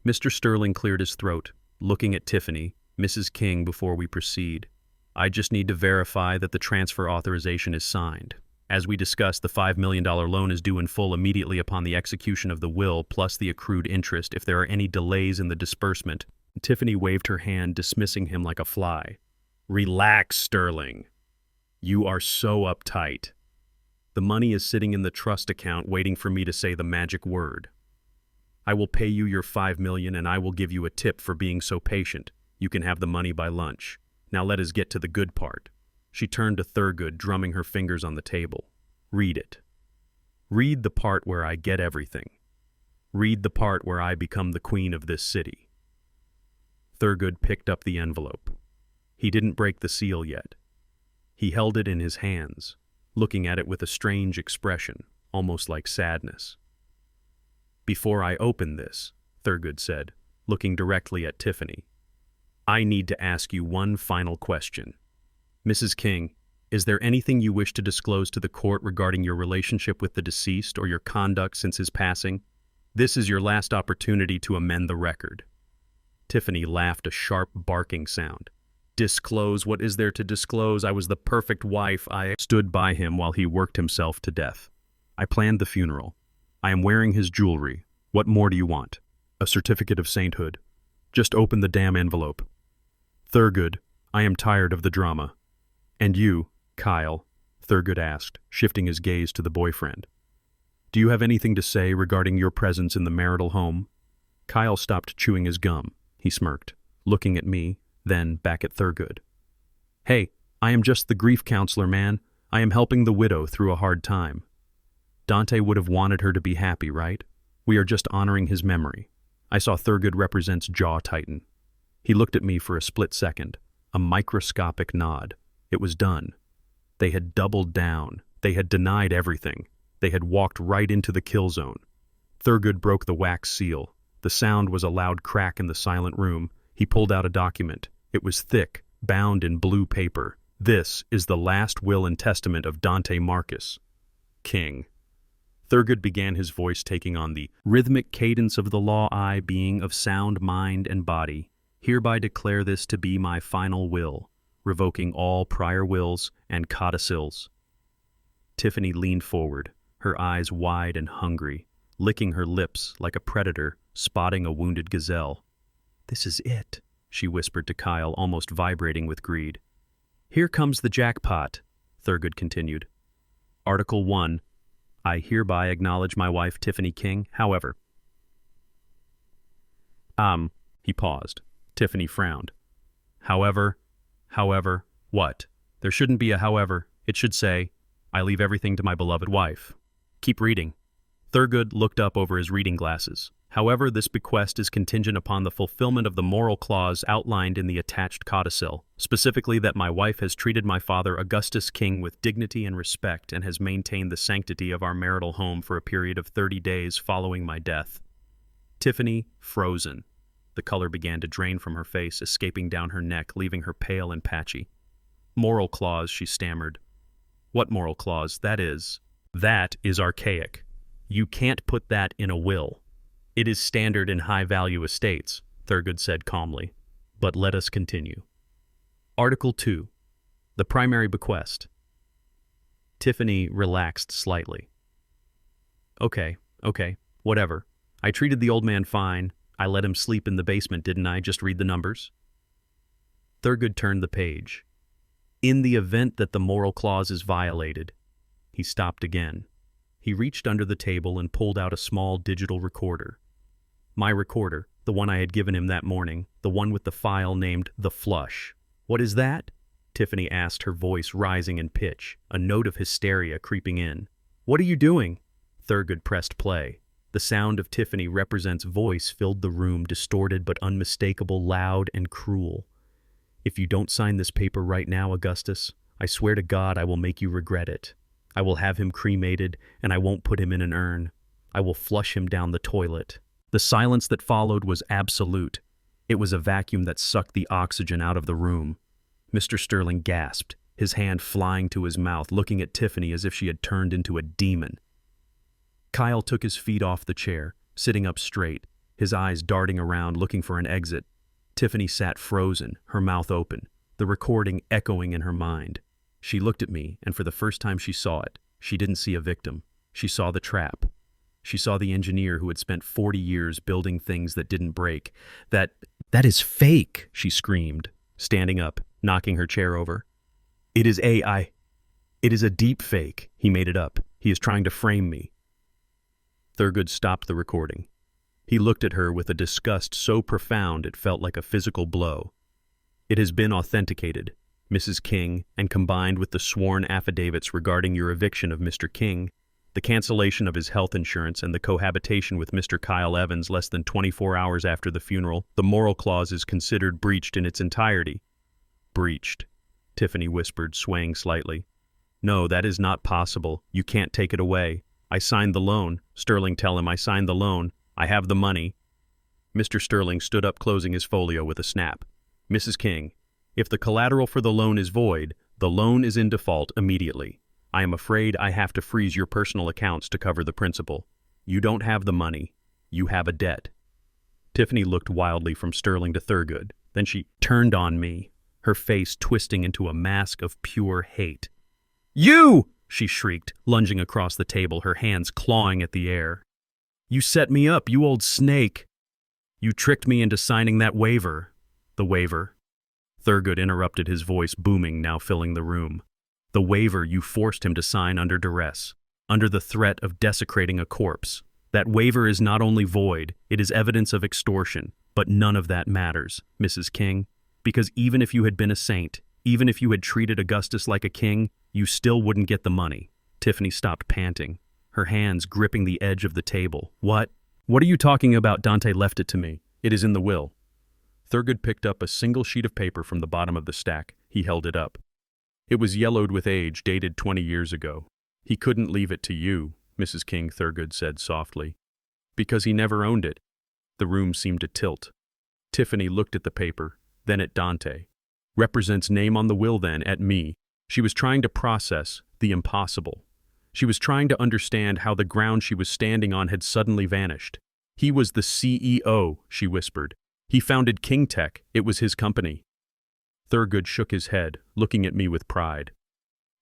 Mr. Sterling cleared his throat, looking at Tiffany, Mrs. King, before we proceed. "I just need to verify that the transfer authorization is signed. As we discussed, the $5 million loan is due in full immediately upon the execution of the will, plus the accrued interest if there are any delays in the disbursement." Tiffany waved her hand, dismissing him like a fly. "Relax, Sterling. You are so uptight. The money is sitting in the trust account waiting for me to say the magic word. I will pay you your $5 million, and I will give you a tip for being so patient. You can have the money by lunch. Now let us get to the good part." She turned to Thurgood, drumming her fingers on the table. "Read it. Read the part where I get everything. Read the part where I become the queen of this city." Thurgood picked up the envelope. He didn't break the seal yet. He held it in his hands, looking at it with a strange expression, almost like sadness. "Before I open this," Thurgood said, looking directly at Tiffany, "I need to ask you one final question. Mrs. King, is there anything you wish to disclose to the court regarding your relationship with the deceased or your conduct since his passing? This is your last opportunity to amend the record." Tiffany laughed a sharp barking sound. "Disclose? What is there to disclose? I was the perfect wife. I stood by him while he worked himself to death. I planned the funeral. I am wearing his jewelry. What more do you want? A certificate of sainthood. Just open the damn envelope. Thurgood, I am tired of the drama." "And you, Kyle?" Thurgood asked, shifting his gaze to the boyfriend. "Do you have anything to say regarding your presence in the marital home?" Kyle stopped chewing his gum. He smirked, looking at me, then back at Thurgood. "Hey, I am just the grief counselor, man. I am helping the widow through a hard time. Dante would have wanted her to be happy, right? We are just honoring his memory." I saw Thurgood Represent's jaw tighten. He looked at me for a split second, a microscopic nod. It was done. They had doubled down. They had denied everything. They had walked right into the kill zone. Thurgood broke the wax seal. The sound was a loud crack in the silent room. He pulled out a document. It was thick, bound in blue paper. "This is the last will and testament of Dante Marcus King." Thurgood began, his voice taking on the rhythmic cadence of the law. "I, being of sound mind and body, hereby declare this to be my final will, revoking all prior wills and codicils." Tiffany leaned forward, her eyes wide and hungry, licking her lips like a predator spotting a wounded gazelle. "This is it," she whispered to Kyle, almost vibrating with greed. "Here comes the jackpot," Thurgood continued. "Article 1. I hereby acknowledge my wife, Tiffany King. However..." He paused. Tiffany frowned. However, what? There shouldn't be a however. It should say, "I leave everything to my beloved wife." Keep reading. Thurgood looked up over his reading glasses. "However, this bequest is contingent upon the fulfillment of the moral clause outlined in the attached codicil, specifically that my wife has treated my father, Augustus King, with dignity and respect and has maintained the sanctity of our marital home for a period of 30 days following my death." Tiffany, frozen. The color began to drain from her face, escaping down her neck, leaving her pale and patchy. "Moral clause," she stammered. "What moral clause? That is archaic. You can't put that in a will. It is standard in high-value estates," Thurgood said calmly. "But let us continue. Article 2. The primary bequest." Tiffany relaxed slightly. Okay, whatever. I treated the old man fine. I let him sleep in the basement, didn't I? Just read the numbers." Thurgood turned the page. "In the event that the moral clause is violated..." He stopped again. He reached under the table and pulled out a small digital recorder. My recorder, the one I had given him that morning, the one with the file named The Flush. "What is that?" Tiffany asked, her voice rising in pitch, a note of hysteria creeping in. "What are you doing?" Thurgood pressed play. The sound of Tiffany Represent's voice filled the room, distorted but unmistakable, loud and cruel. "If you don't sign this paper right now, Augustus, I swear to God I will make you regret it. I will have him cremated, and I won't put him in an urn. I will flush him down the toilet." The silence that followed was absolute. It was a vacuum that sucked the oxygen out of the room. Mr. Sterling gasped, his hand flying to his mouth, looking at Tiffany as if she had turned into a demon. Kyle took his feet off the chair, sitting up straight, his eyes darting around, looking for an exit. Tiffany sat frozen, her mouth open, the recording echoing in her mind. She looked at me, and for the first time she saw it. She didn't see a victim. She saw the trap. She saw the engineer who had spent 40 years building things that didn't break. That is fake, she screamed, standing up, knocking her chair over. "It is AI. It is a deep fake. He made it up. He is trying to frame me." Thurgood stopped the recording. He looked at her with a disgust so profound it felt like a physical blow. "It has been authenticated, Mrs. King, and combined with the sworn affidavits regarding your eviction of Mr. King, the cancellation of his health insurance, and the cohabitation with Mr. Kyle Evans less than 24 hours after the funeral, the moral clause is considered breached in its entirety." "Breached," Tiffany whispered, swaying slightly. "No, that is not possible. You can't take it away. I signed the loan. Sterling, tell him I signed the loan. I have the money." Mr. Sterling stood up, closing his folio with a snap. "Mrs. King, if the collateral for the loan is void, the loan is in default immediately. I am afraid I have to freeze your personal accounts to cover the principal. You don't have the money. You have a debt." Tiffany looked wildly from Sterling to Thurgood. Then she turned on me, her face twisting into a mask of pure hate. "You!" she shrieked, lunging across the table, her hands clawing at the air. "You set me up, you old snake! You tricked me into signing that waiver." "The waiver?" Thurgood interrupted, his voice booming, now filling the room. "The waiver you forced him to sign under duress, under the threat of desecrating a corpse. That waiver is not only void, it is evidence of extortion, but none of that matters, Mrs. King, because even if you had been a saint, even if you had treated Augustus like a king, you still wouldn't get the money." Tiffany stopped panting, her hands gripping the edge of the table. What are you talking about?" "Dante left it to me. It is in the will." Thurgood picked up a single sheet of paper from the bottom of the stack. He held it up. "It was yellowed with age, dated 20 years ago. He couldn't leave it to you, Mrs. King," Thurgood said softly, "because he never owned it." The room seemed to tilt. Tiffany looked at the paper, then at Dante. Represent's name on the will, then at me. She was trying to process the impossible. She was trying to understand how the ground she was standing on had suddenly vanished. "He was the CEO," she whispered. "He founded King Tech. It was his company." Thurgood shook his head, looking at me with pride.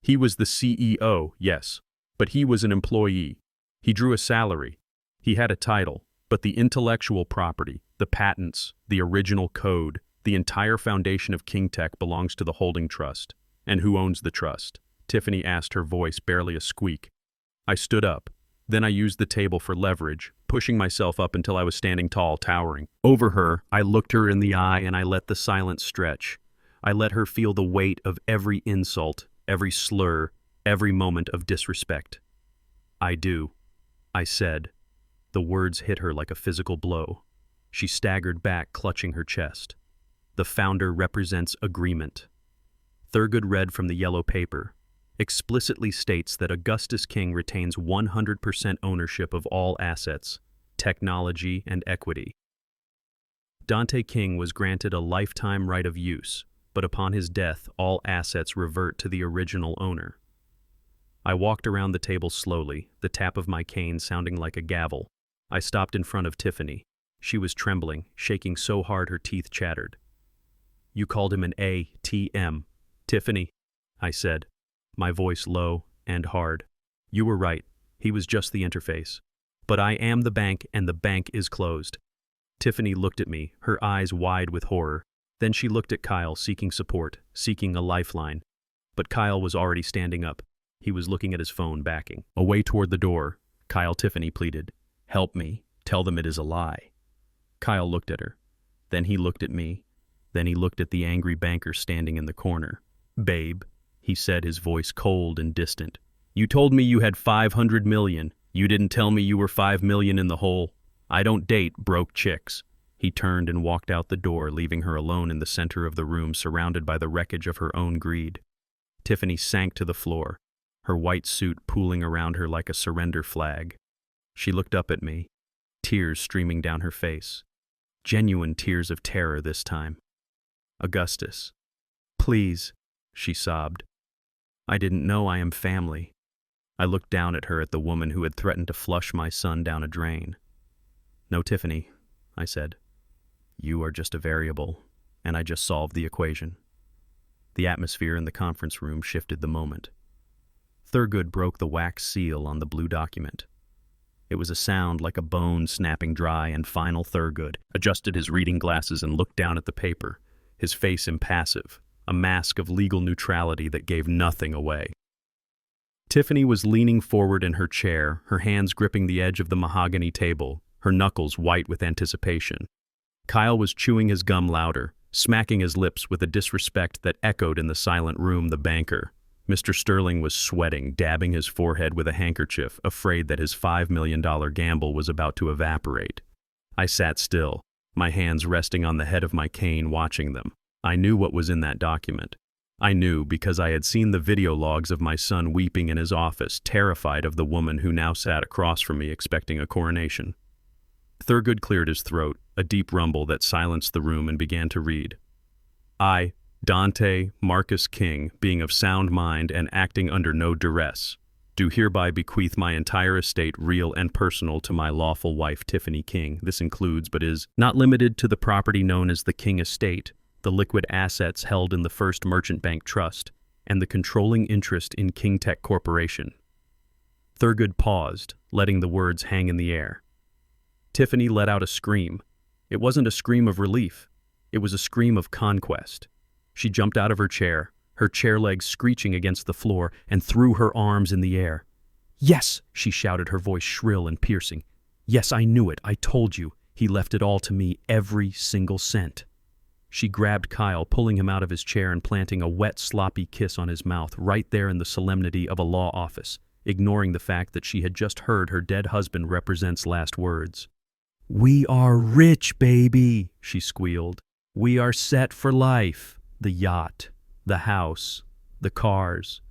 "He was the CEO, yes, but he was an employee. He drew a salary. He had a title, but the intellectual property, the patents, the original code, the entire foundation of King Tech belongs to the holding trust." "And who owns the trust?" Tiffany asked, her voice barely a squeak. I stood up. Then I used the table for leverage, pushing myself up until I was standing tall, towering. Over her, I looked her in the eye and I let the silence stretch. I let her feel the weight of every insult, every slur, every moment of disrespect. "I do," I said. The words hit her like a physical blow. She staggered back, clutching her chest. "The founder represents agreement." Thurgood read from the yellow paper. Explicitly states that Augustus King retains 100% ownership of all assets, technology, and equity. Dante King was granted a lifetime right of use, but upon his death, all assets revert to the original owner. I walked around the table slowly, the tap of my cane sounding like a gavel. I stopped in front of Tiffany. She was trembling, shaking so hard her teeth chattered. "You called him an ATM. Tiffany," I said, my voice low and hard. "You were right. He was just the interface. But I am the bank, and the bank is closed." Tiffany looked at me, her eyes wide with horror. Then she looked at Kyle, seeking support, seeking a lifeline. But Kyle was already standing up. He was looking at his phone, backing away toward the door. Tiffany pleaded, "Help me. Tell them it is a lie." Kyle looked at her. Then he looked at me. Then he looked at the angry banker standing in the corner. "Babe," he said, his voice cold and distant. "You told me you had 500 million. You didn't tell me you were 5 million in the hole. I don't date broke chicks. He turned and walked out the door, leaving her alone in the center of the room, surrounded by the wreckage of her own greed. Tiffany sank to the floor, her white suit pooling around her like a surrender flag. She looked up at me, tears streaming down her face. Genuine tears of terror this time. Augustus. Please, she sobbed. I didn't know I am family. I looked down at her, at the woman who had threatened to flush my son down a drain. No, Tiffany, I said. You are just a variable, and I just solved the equation. The atmosphere in the conference room shifted the moment. Thurgood broke the wax seal on the blue document. It was a sound like a bone snapping dry, and final Thurgood adjusted his reading glasses and looked down at the paper, his face impassive, a mask of legal neutrality that gave nothing away. Tiffany was leaning forward in her chair, her hands gripping the edge of the mahogany table, her knuckles white with anticipation. Kyle was chewing his gum louder, smacking his lips with a disrespect that echoed in the silent room. The banker, Mr. Sterling, was sweating, dabbing his forehead with a handkerchief, afraid that his $5 million gamble was about to evaporate. I sat still, my hands resting on the head of my cane, watching them. I knew what was in that document. I knew because I had seen the video logs of my son weeping in his office, terrified of the woman who now sat across from me expecting a coronation. Thurgood cleared his throat, a deep rumble that silenced the room, and began to read. I, Dante Marcus King, being of sound mind and acting under no duress, do hereby bequeath my entire estate, real and personal, to my lawful wife Tiffany King. This includes, but is not limited to, the property known as the King Estate, the liquid assets held in the First Merchant Bank Trust, and the controlling interest in King Tech Corporation. Thurgood paused, letting the words hang in the air. Tiffany let out a scream. It wasn't a scream of relief. It was a scream of conquest. She jumped out of her chair legs screeching against the floor, and threw her arms in the air. Yes, she shouted, her voice shrill and piercing. Yes, I knew it. I told you. He left it all to me, every single cent. She grabbed Kyle, pulling him out of his chair and planting a wet, sloppy kiss on his mouth right there in the solemnity of a law office, ignoring the fact that she had just heard her dead husband represent's last words. We are rich, baby, she squealed. We are set for life. The yacht, the house, the cars.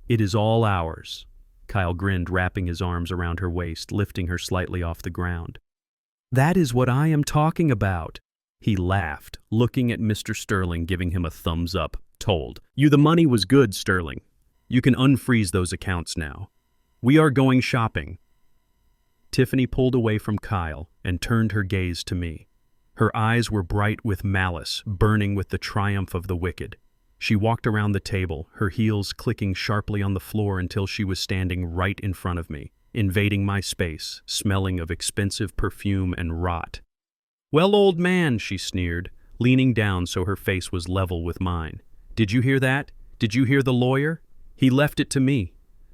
It is all ours. Kyle grinned, wrapping his arms around her waist, lifting her slightly off the ground. That is what I am talking about. He laughed, looking at Mr. Sterling, giving him a thumbs up. Told. You, the money was good, Sterling. You can unfreeze those accounts now. We are going shopping. Tiffany pulled away from Kyle and turned her gaze to me. Her eyes were bright with malice, burning with the triumph of the wicked. She walked around the table, her heels clicking sharply on the floor, until she was standing right in front of me, invading my space, smelling of expensive perfume and rot. Well, old man, she sneered, leaning down so her face was level with mine. Did you hear that? Did you hear the lawyer? He left it to me.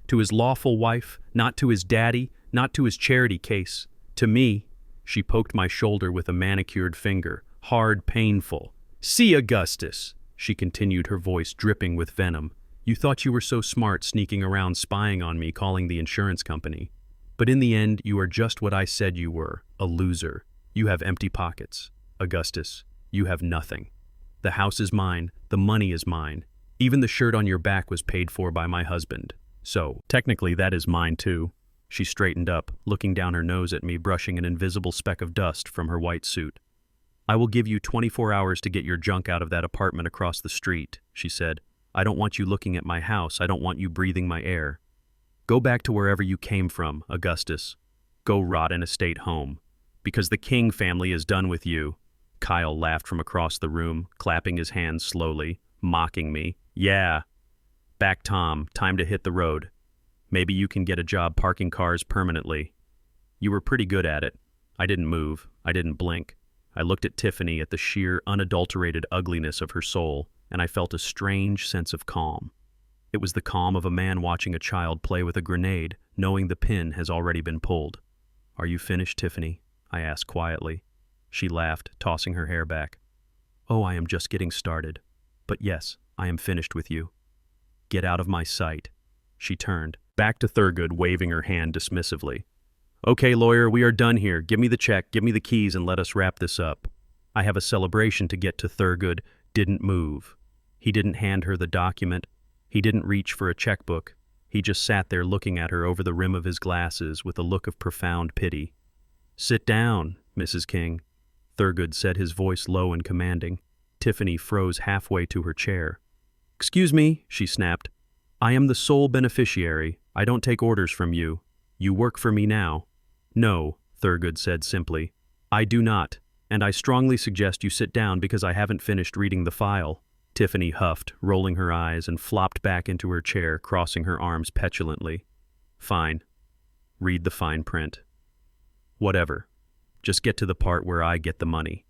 To his lawful wife, not to his daddy, not to his charity case. To me. She poked my shoulder with a manicured finger, hard, painful. See, Augustus, she continued, her voice dripping with venom. You thought you were so smart, sneaking around, spying on me, calling the insurance company. But in the end, you are just what I said you were, a loser. You have empty pockets. Augustus, you have nothing. The house is mine, the money is mine. Even the shirt on your back was paid for by my husband. So, technically, that is mine too. She straightened up, looking down her nose at me, brushing an invisible speck of dust from her white suit. I will give you 24 hours to get your junk out of that apartment across the street, she said. I don't want you looking at my house. I don't want you breathing my air. Go back to wherever you came from, Augustus. Go rot in a state home. Because the King family is done with you. Kyle laughed from across the room, clapping his hands slowly, mocking me. Yeah. Back, Tom. Time to hit the road. Maybe you can get a job parking cars permanently. You were pretty good at it. I didn't move. I didn't blink. I looked at Tiffany, at the sheer, unadulterated ugliness of her soul, and I felt a strange sense of calm. It was the calm of a man watching a child play with a grenade, knowing the pin has already been pulled. Are you finished, Tiffany? I asked quietly. She laughed, tossing her hair back. Oh, I am just getting started. But yes, I am finished with you. Get out of my sight. She turned, back to Thurgood, waving her hand dismissively. Okay, lawyer, we are done here. Give me the check, give me the keys, and let us wrap this up. I have a celebration to get to. Thurgood didn't move. He didn't hand her the document. He didn't reach for a checkbook. He just sat there looking at her over the rim of his glasses with a look of profound pity. "Sit down, Mrs. King," Thurgood said, his voice low and commanding. Tiffany froze halfway to her chair. "Excuse me," she snapped. "I am the sole beneficiary. I don't take orders from you. You work for me now." "No," Thurgood said simply. "I do not, and I strongly suggest you sit down because I haven't finished reading the file." Tiffany huffed, rolling her eyes, and flopped back into her chair, crossing her arms petulantly. "Fine. Read the fine print." "Whatever. Just get to the part where I get the money."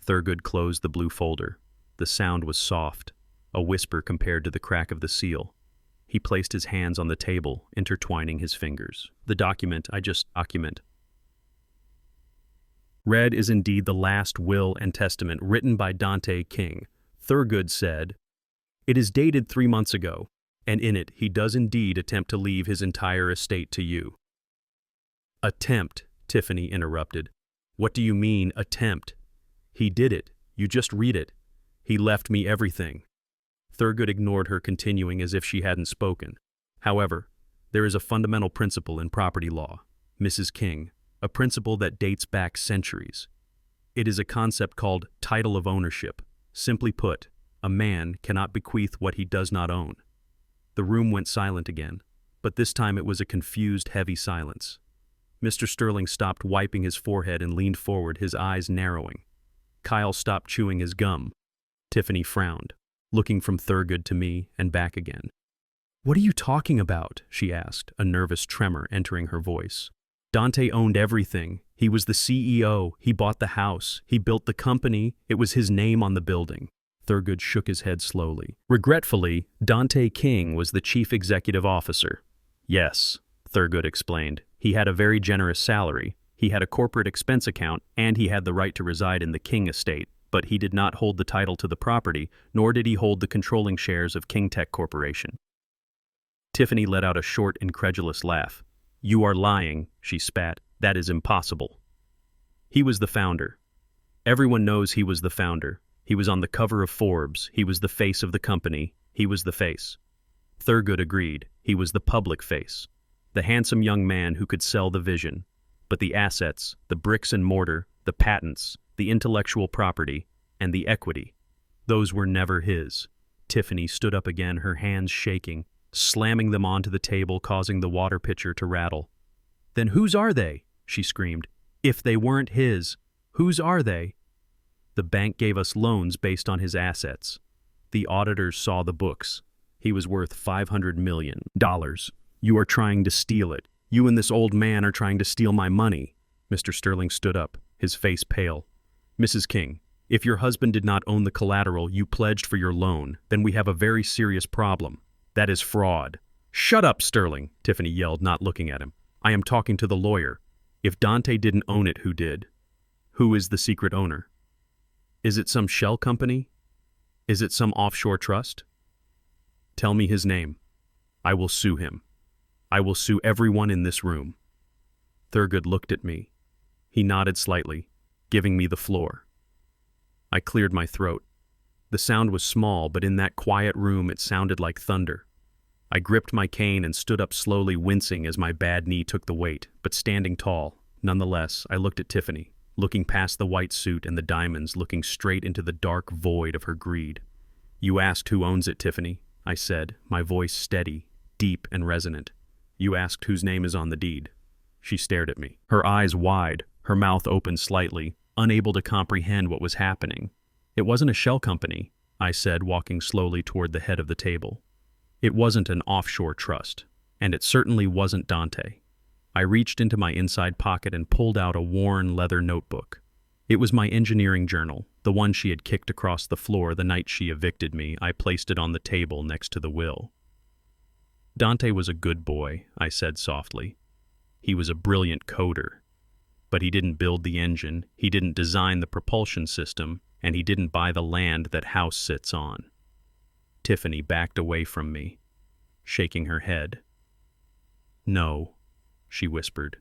Thurgood closed the blue folder. The sound was soft, a whisper compared to the crack of the seal. He placed his hands on the table, intertwining his fingers. "The document, document. Read is indeed the last will and testament written by Dante King," Thurgood said. "It is dated 3 months ago, and in it he does indeed attempt to leave his entire estate to you." "Attempt," Tiffany interrupted. "What do you mean, attempt?" "He did it. You just read it. He left me everything." Thurgood ignored her, continuing as if she hadn't spoken. "However, there is a fundamental principle in property law, Mrs. King, a principle that dates back centuries. It is a concept called title of ownership. Simply put, a man cannot bequeath what he does not own." The room went silent again, but this time it was a confused, heavy silence. Mr. Sterling stopped wiping his forehead and leaned forward, his eyes narrowing. Kyle stopped chewing his gum. Tiffany frowned, looking from Thurgood to me and back again. "What are you talking about?" she asked, a nervous tremor entering her voice. "Dante owned everything. He was the CEO. He bought the house. He built the company. It was his name on the building." Thurgood shook his head slowly. "Regretfully, Dante King was the chief executive officer." "Yes," Thurgood explained. "He had a very generous salary. He had a corporate expense account, and he had the right to reside in the King estate, but he did not hold the title to the property, nor did he hold the controlling shares of King Tech Corporation." Tiffany let out a short, incredulous laugh. "You are lying," she spat. "That is impossible." "He was the founder. Everyone knows he was the founder. He was on the cover of Forbes. He was the face of the company. He was the face." Thurgood agreed. He was the public face. The handsome young man who could sell the vision. But the assets, the bricks and mortar, the patents, the intellectual property, and the equity, those were never his. Tiffany stood up again, her hands shaking, slamming them onto the table, causing the water pitcher to rattle. "Then whose are they?" she screamed. "If they weren't his, whose are they?" "The bank gave us loans based on his assets. The auditors saw the books. He was worth $500 million. You are trying to steal it. You and this old man are trying to steal my money." Mr. Sterling stood up, his face pale. "Mrs. King, if your husband did not own the collateral you pledged for your loan, then we have a very serious problem. That is fraud." "Shut up, Sterling," Tiffany yelled, not looking at him. "I am talking to the lawyer. If Dante didn't own it, who did? Who is the secret owner? Is it some shell company? Is it some offshore trust? Tell me his name. I will sue him. I will sue everyone in this room." Thurgood looked at me. He nodded slightly, giving me the floor. I cleared my throat. The sound was small, but in that quiet room it sounded like thunder. I gripped my cane and stood up slowly, wincing as my bad knee took the weight, but standing tall. Nonetheless, I looked at Tiffany, looking past the white suit and the diamonds, looking straight into the dark void of her greed. "You asked who owns it, Tiffany," I said, my voice steady, deep and resonant. "You asked whose name is on the deed." She stared at me, her eyes wide, her mouth open slightly, unable to comprehend what was happening. "It wasn't a shell company," I said, walking slowly toward the head of the table. "It wasn't an offshore trust, and it certainly wasn't Dante." I reached into my inside pocket and pulled out a worn leather notebook. It was my engineering journal, the one she had kicked across the floor the night she evicted me. I placed it on the table next to the will. "Dante was a good boy," I said softly. "He was a brilliant coder. But he didn't build the engine, he didn't design the propulsion system, and he didn't buy the land that house sits on." Tiffany backed away from me, shaking her head. "No," she whispered.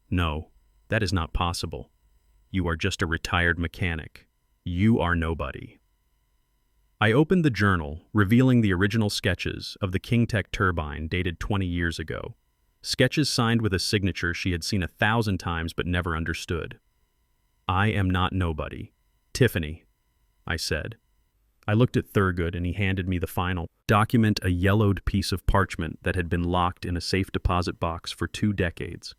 No, that is not possible. You are just a retired mechanic. You are nobody. I opened the journal, revealing the original sketches of the KingTech turbine dated 20 years ago. Sketches signed with a signature she had seen 1,000 times but never understood. I am not nobody. Tiffany, I said. I looked at Thurgood and he handed me the final document, a yellowed piece of parchment that had been locked in a safe deposit box for 2 decades.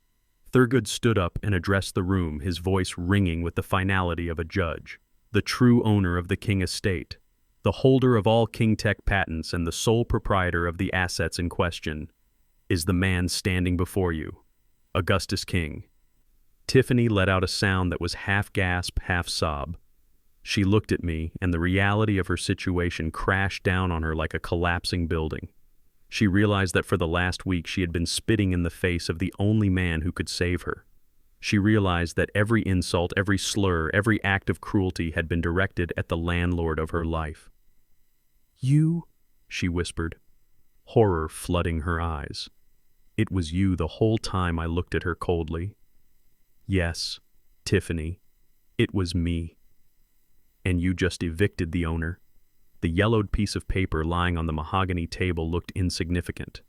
Thurgood stood up and addressed the room, his voice ringing with the finality of a judge. The true owner of the King estate, the holder of all KingTech patents and the sole proprietor of the assets in question, is the man standing before you, Augustus King. Tiffany let out a sound that was half gasp, half sob. She looked at me, and the reality of her situation crashed down on her like a collapsing building. She realized that for the last week she had been spitting in the face of the only man who could save her. She realized that every insult, every slur, every act of cruelty had been directed at the landlord of her life. "You," she whispered, horror flooding her eyes. "It was you the whole time." I looked at her coldly. "Yes, Tiffany, it was me. And you just evicted the owner." The yellowed piece of paper lying on the mahogany table looked insignificant.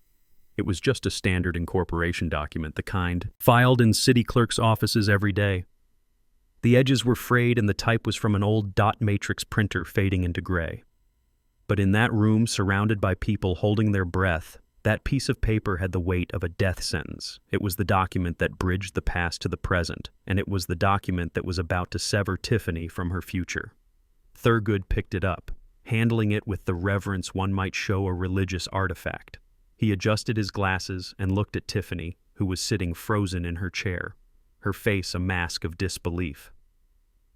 It was just a standard incorporation document, the kind filed in city clerks' offices every day. The edges were frayed and the type was from an old dot matrix printer fading into gray. But in that room, surrounded by people holding their breath, that piece of paper had the weight of a death sentence. It was the document that bridged the past to the present, and it was the document that was about to sever Tiffany from her future. Thurgood picked it up, handling it with the reverence one might show a religious artifact. He adjusted his glasses and looked at Tiffany, who was sitting frozen in her chair, her face a mask of disbelief.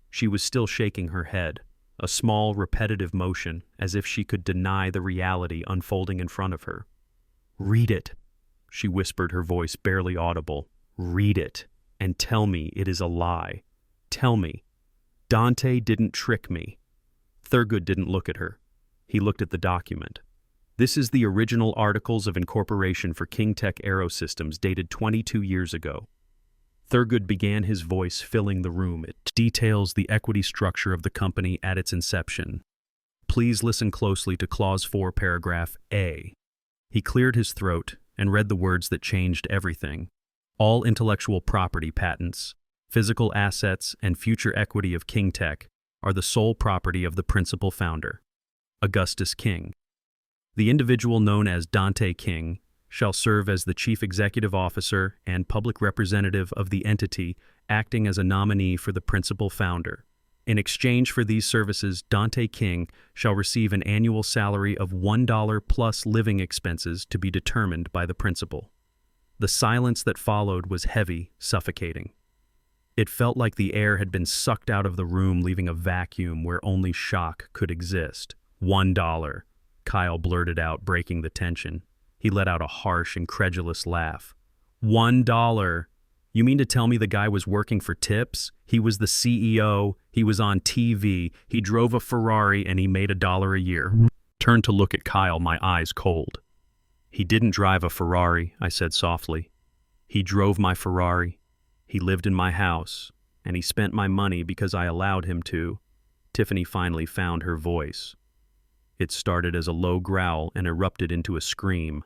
She was still shaking her head, a small, repetitive motion, as if she could deny the reality unfolding in front of her. "Read it," she whispered, her voice barely audible. "Read it, and tell me it is a lie. Tell me. Dante didn't trick me." Thurgood didn't look at her. He looked at the document. "This is the original Articles of Incorporation for KingTech Aerosystems dated 22 years ago." Thurgood began, his voice filling the room. "It details the equity structure of the company at its inception. Please listen closely to Clause 4, Paragraph A." He cleared his throat and read the words that changed everything. "All intellectual property patents, physical assets, and future equity of KingTech are the sole property of the principal founder, Augustus King. The individual known as Dante King shall serve as the chief executive officer and public representative of the entity, acting as a nominee for the principal founder. In exchange for these services, Dante King shall receive an annual salary of $1 plus living expenses to be determined by the principal." The silence that followed was heavy, suffocating. It felt like the air had been sucked out of the room, leaving a vacuum where only shock could exist. $1, Kyle blurted out, breaking the tension. He let out a harsh, incredulous laugh. $1? You mean to tell me the guy was working for tips? He was the CEO, he was on TV, he drove a Ferrari, and he made $1 a year. Turned to look at Kyle, my eyes cold. "He didn't drive a Ferrari," I said softly. "He drove my Ferrari. He lived in my house, and he spent my money because I allowed him to." Tiffany finally found her voice. It started as a low growl and erupted into a scream.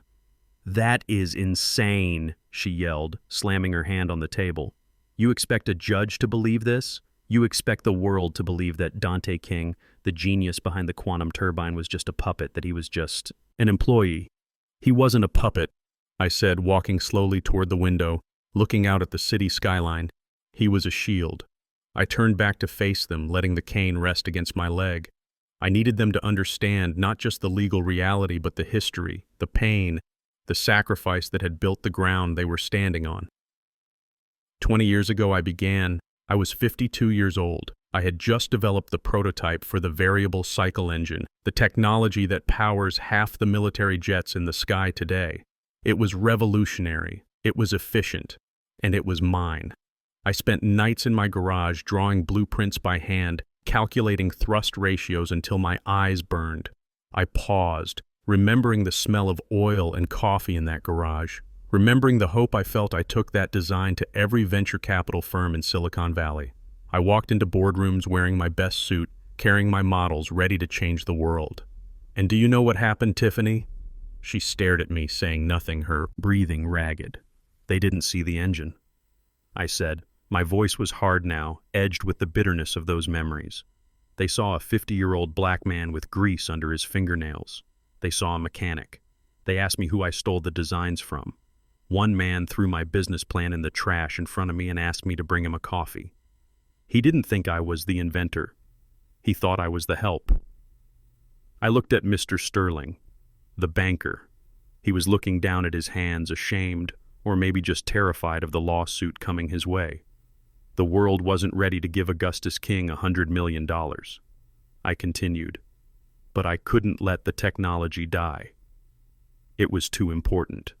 "That is insane," she yelled, slamming her hand on the table. "You expect a judge to believe this? You expect the world to believe that Dante King, the genius behind the quantum turbine, was just a puppet, that he was just an employee?" "He wasn't a puppet," I said, walking slowly toward the window, looking out at the city skyline. "He was a shield." I turned back to face them, letting the cane rest against my leg. I needed them to understand not just the legal reality, but the history, the pain, the sacrifice that had built the ground they were standing on. 20 years ago I began. I was 52 years old. I had just developed the prototype for the variable cycle engine, the technology that powers half the military jets in the sky today. It was revolutionary, it was efficient, and it was mine. I spent nights in my garage drawing blueprints by hand, calculating thrust ratios until my eyes burned. I paused, remembering the smell of oil and coffee in that garage. Remembering the hope I felt, I took that design to every venture capital firm in Silicon Valley. I walked into boardrooms wearing my best suit, carrying my models, ready to change the world. And do you know what happened, Tiffany? She stared at me, saying nothing, her breathing ragged. They didn't see the engine. I said. My voice was hard now, edged with the bitterness of those memories. They saw a 50-year-old black man with grease under his fingernails. They saw a mechanic. They asked me who I stole the designs from. One man threw my business plan in the trash in front of me and asked me to bring him a coffee. He didn't think I was the inventor. He thought I was the help. I looked at Mr. Sterling, the banker. He was looking down at his hands, ashamed, or maybe just terrified of the lawsuit coming his way. The world wasn't ready to give Augustus King $100 million. I continued, but I couldn't let the technology die. It was too important.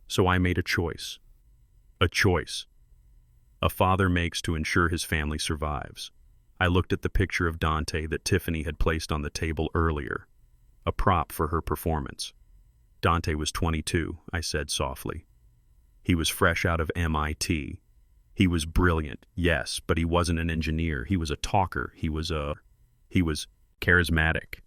So I made a choice. A choice a father makes to ensure his family survives. I looked at the picture of Dante that Tiffany had placed on the table earlier, a prop for her performance. Dante was 22, I said softly. He was fresh out of MIT. He was brilliant, yes, but he wasn't an engineer. He was a talker. He was charismatic.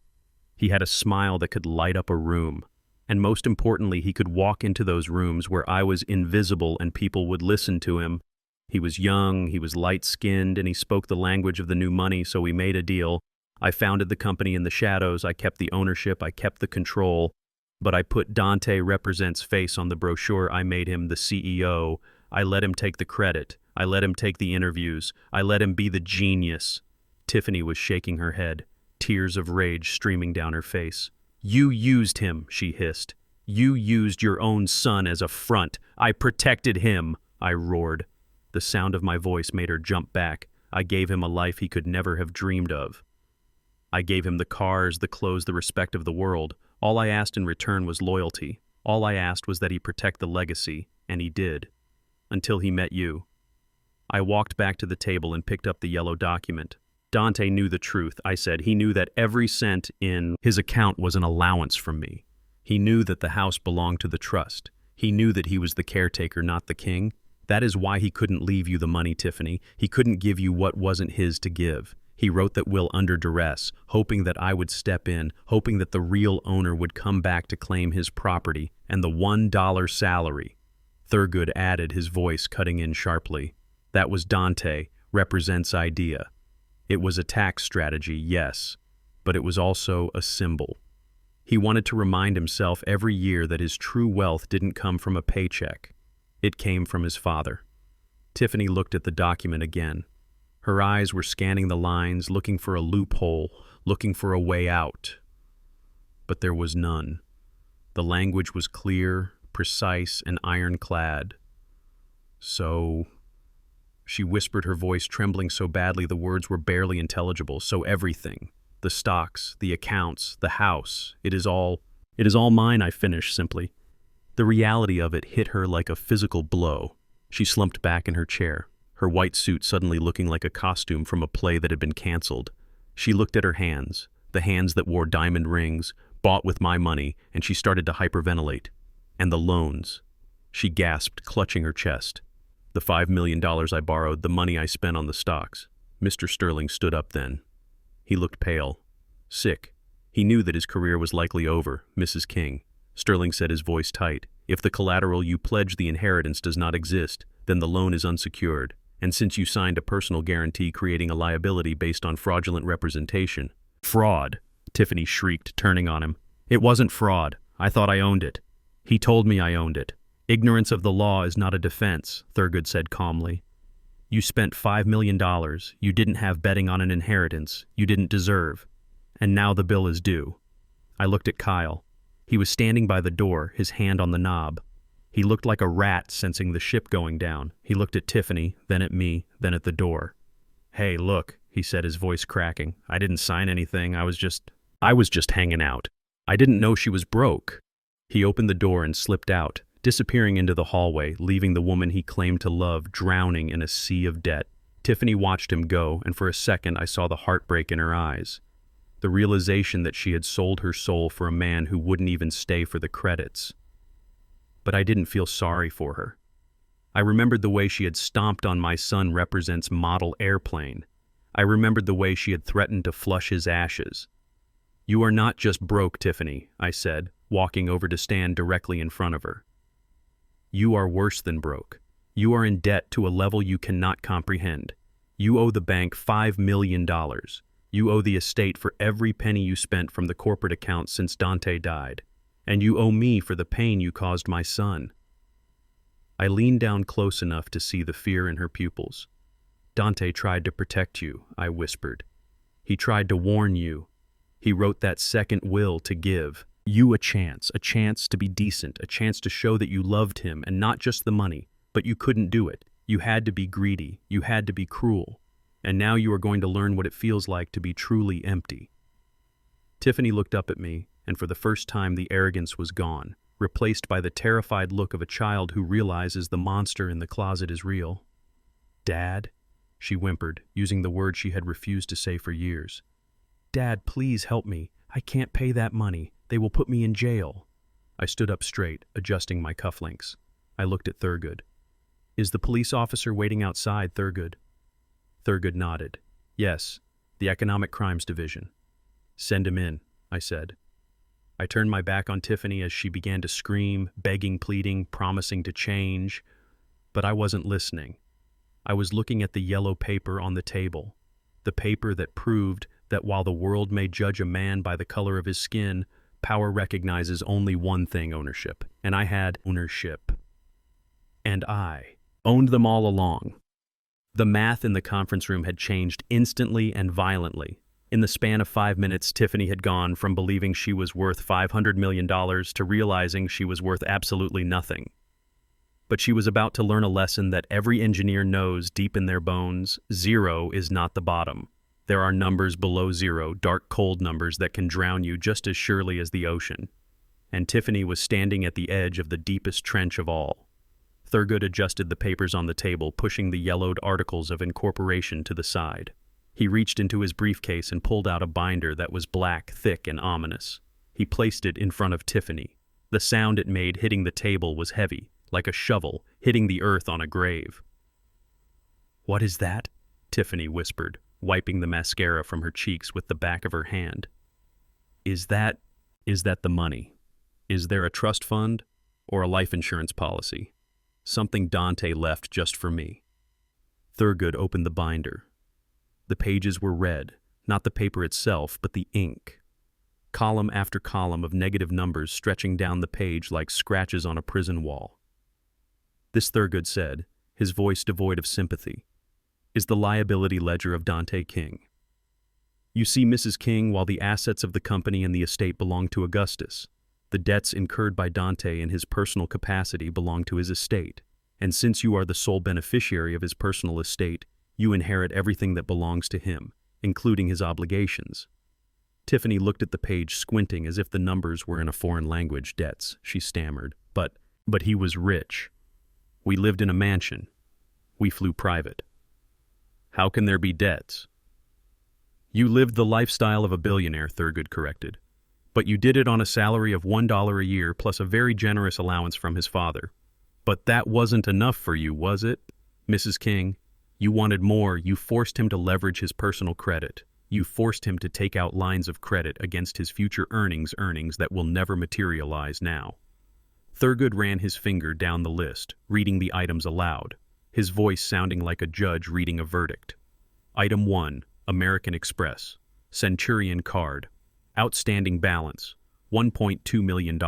He had a smile that could light up a room. And most importantly, he could walk into those rooms where I was invisible and people would listen to him. He was young, he was light-skinned, and he spoke the language of the new money, so we made a deal. I founded the company in the shadows, I kept the ownership, I kept the control, but I put Dante Represents face on the brochure. I made him the CEO. I let him take the credit. I let him take the interviews. I let him be the genius. Tiffany was shaking her head, tears of rage streaming down her face. You used him, she hissed. You used your own son as a front. I protected him, I roared. The sound of my voice made her jump back. I gave him a life he could never have dreamed of. I gave him the cars, the clothes, the respect of the world. All I asked in return was loyalty. All I asked was that he protect the legacy, and he did. Until he met you. I walked back to the table and picked up the yellow document. Dante knew the truth, I said. He knew that every cent in his account was an allowance from me. He knew that the house belonged to the trust. He knew that he was the caretaker, not the king. That is why he couldn't leave you the money, Tiffany. He couldn't give you what wasn't his to give. He wrote that will under duress, hoping that I would step in, hoping that the real owner would come back to claim his property and the $1 salary. Thurgood added, his voice cutting in sharply. That was Dante Represents idea. It was a tax strategy, yes, but it was also a symbol. He wanted to remind himself every year that his true wealth didn't come from a paycheck. It came from his father. Tiffany looked at the document again. Her eyes were scanning the lines, looking for a loophole, looking for a way out. But there was none. The language was clear, precise, and ironclad. So... She whispered, her voice trembling so badly the words were barely intelligible. So everything, the stocks, the accounts, the house, it is all mine, I finished simply. The reality of it hit her like a physical blow. She slumped back in her chair, her white suit suddenly looking like a costume from a play that had been canceled. She looked at her hands, the hands that wore diamond rings, bought with my money, and she started to hyperventilate. And the loans. She gasped, clutching her chest. The $5 million I borrowed, the money I spent on the stocks. Mr. Sterling stood up then. He looked pale, sick. He knew that his career was likely over, Mrs. King. Sterling said, his voice tight. If the collateral you pledged the inheritance does not exist, then the loan is unsecured. And since you signed a personal guarantee creating a liability based on fraudulent representation. Fraud, Tiffany shrieked, turning on him. It wasn't fraud. I thought I owned it. He told me I owned it. Ignorance of the law is not a defense, Thurgood said calmly. You spent $5 million. You didn't have betting on an inheritance. You didn't deserve. And now the bill is due. I looked at Kyle. He was standing by the door, his hand on the knob. He looked like a rat sensing the ship going down. He looked at Tiffany, then at me, then at the door. Hey, look, he said, his voice cracking. I didn't sign anything. I was just hanging out. I didn't know she was broke. He opened the door and slipped out, disappearing into the hallway, leaving the woman he claimed to love drowning in a sea of debt. Tiffany watched him go, and for a second I saw the heartbreak in her eyes. The realization that she had sold her soul for a man who wouldn't even stay for the credits. but I didn't feel sorry for her. I remembered the way she had stomped on my son represents model airplane. I remembered the way she had threatened to flush his ashes. "You are not just broke, Tiffany," I said, walking over to stand directly in front of her. "You are worse than broke. You are in debt to a level you cannot comprehend. You owe the bank $5 million. You owe the estate for every penny you spent from the corporate account since Dante died. And you owe me for the pain you caused my son." I leaned down close enough to see the fear in her pupils. "Dante tried to protect you," I whispered. "He tried to warn you. He wrote that second will to give you a chance to be decent, a chance to show that you loved him and not just the money, but you couldn't do it. You had to be greedy. You had to be cruel. And now you are going to learn what it feels like to be truly empty." Tiffany looked up at me, and for the first time the arrogance was gone, replaced by the terrified look of a child who realizes the monster in the closet is real. "Dad," she whimpered, using the word she had refused to say for years. "Dad, please help me. I can't pay that money. They will put me in jail." I stood up straight, adjusting my cufflinks. I looked at Thurgood. "Is the police officer waiting outside, Thurgood?" Thurgood nodded. "Yes, the Economic Crimes Division." "Send him in," I said. I turned my back on Tiffany as she began to scream, begging, pleading, promising to change. But I wasn't listening. I was looking at the yellow paper on the table, the paper that proved that while the world may judge a man by the color of his skin, power recognizes only one thing: ownership. And I had ownership. And I owned them all along. The math in the conference room had changed instantly and violently. In the span of 5 minutes, Tiffany had gone from believing she was worth $500 million to realizing she was worth absolutely nothing. But she was about to learn a lesson that every engineer knows deep in their bones: zero is not the bottom. There are numbers below zero, dark, cold numbers that can drown you just as surely as the ocean. And Tiffany was standing at the edge of the deepest trench of all. Thurgood adjusted the papers on the table, pushing the yellowed articles of incorporation to the side. He reached into his briefcase and pulled out a binder that was black, thick, and ominous. He placed it in front of Tiffany. The sound it made hitting the table was heavy, like a shovel hitting the earth on a grave. "What is that?" Tiffany whispered, wiping the mascara from her cheeks with the back of her hand. Is that the money? Is there a trust fund or a life insurance policy? Something Dante left just for me." Thurgood opened the binder. The pages were red, not the paper itself, but the ink. Column after column of negative numbers stretching down the page like scratches on a prison wall. "This," Thurgood said, his voice devoid of sympathy, "is the liability ledger of Dante King. You see, Mrs. King, while the assets of the company and the estate belong to Augustus, the debts incurred by Dante in his personal capacity belong to his estate. And since you are the sole beneficiary of his personal estate, you inherit everything that belongs to him, including his obligations." Tiffany looked at the page, squinting as if the numbers were in a foreign language. "Debts," she stammered. But he was rich. We lived in a mansion. We flew private. How can there be debts?" "You lived the lifestyle of a billionaire," Thurgood corrected. "But you did it on a salary of $1 a year plus a very generous allowance from his father. But that wasn't enough for you, was it? Mrs. King, you wanted more. You forced him to leverage his personal credit. You forced him to take out lines of credit against his future earnings that will never materialize now." Thurgood ran his finger down the list, reading the items aloud, his voice sounding like a judge reading a verdict. "Item 1, American Express, Centurion card. Outstanding balance, $1.2 million.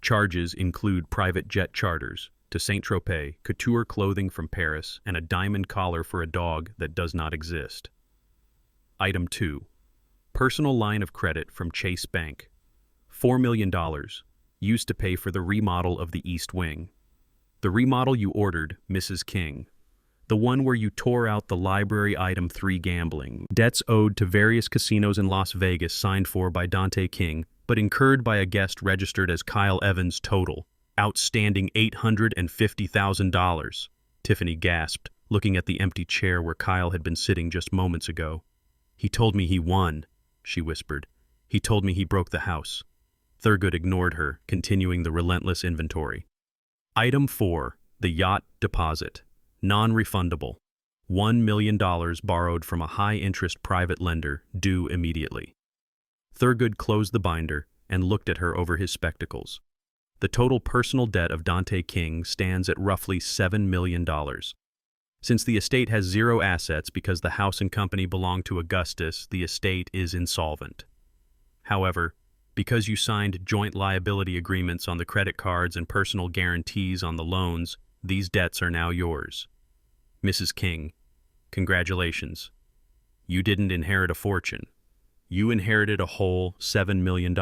Charges include private jet charters to Saint-Tropez, couture clothing from Paris, and a diamond collar for a dog that does not exist. Item 2. Personal line of credit from Chase Bank. $4 million, used to pay for the remodel of the East Wing. The remodel you ordered, Mrs. King. The one where you tore out the library. Item 3, gambling. Debts owed to various casinos in Las Vegas signed for by Dante King, but incurred by a guest registered as Kyle Evans. Total. Outstanding $850,000. Tiffany gasped, looking at the empty chair where Kyle had been sitting just moments ago. "He told me he won," she whispered. "He told me he broke the house." Thurgood ignored her, continuing the relentless inventory. Item 4. The yacht deposit. Non-refundable. $1 million borrowed from a high-interest private lender, due immediately. Thurgood closed the binder and looked at her over his spectacles. The total personal debt of Dante King stands at roughly $7 million. Since the estate has zero assets because the house and company belong to Augustus, the estate is insolvent. However, because you signed joint liability agreements on the credit cards and personal guarantees on the loans, these debts are now yours. Mrs. King, congratulations. You didn't inherit a fortune. You inherited a whole $7 million.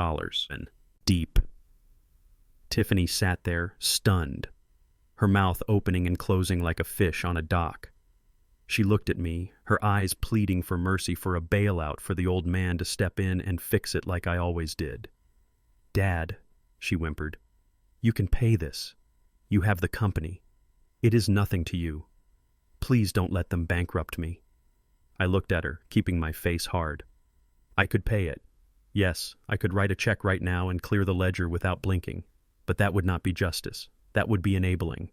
And deep. Tiffany sat there, stunned, her mouth opening and closing like a fish on a dock. She looked at me, her eyes pleading for mercy, for a bailout, for the old man to step in and fix it like I always did. Dad, she whimpered, you can pay this. You have the company. It is nothing to you. Please don't let them bankrupt me. I looked at her, keeping my face hard. I could pay it. Yes, I could write a check right now and clear the ledger without blinking. But that would not be justice. That would be enabling.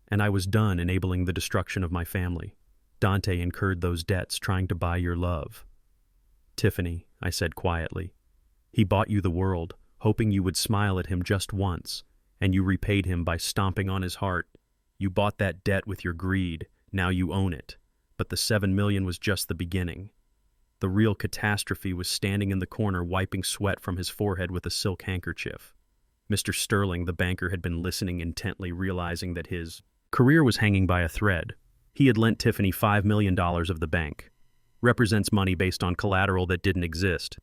And I was done enabling the destruction of my family. Dante incurred those debts trying to buy your love. Tiffany, I said quietly, he bought you the world, hoping you would smile at him just once, and you repaid him by stomping on his heart. You bought that debt with your greed. Now you own it. But the $7 million was just the beginning. The real catastrophe was standing in the corner, wiping sweat from his forehead with a silk handkerchief. Mr. Sterling, the banker, had been listening intently, realizing that his career was hanging by a thread. He had lent Tiffany $5 million of the bank. Represents money based on collateral that didn't exist.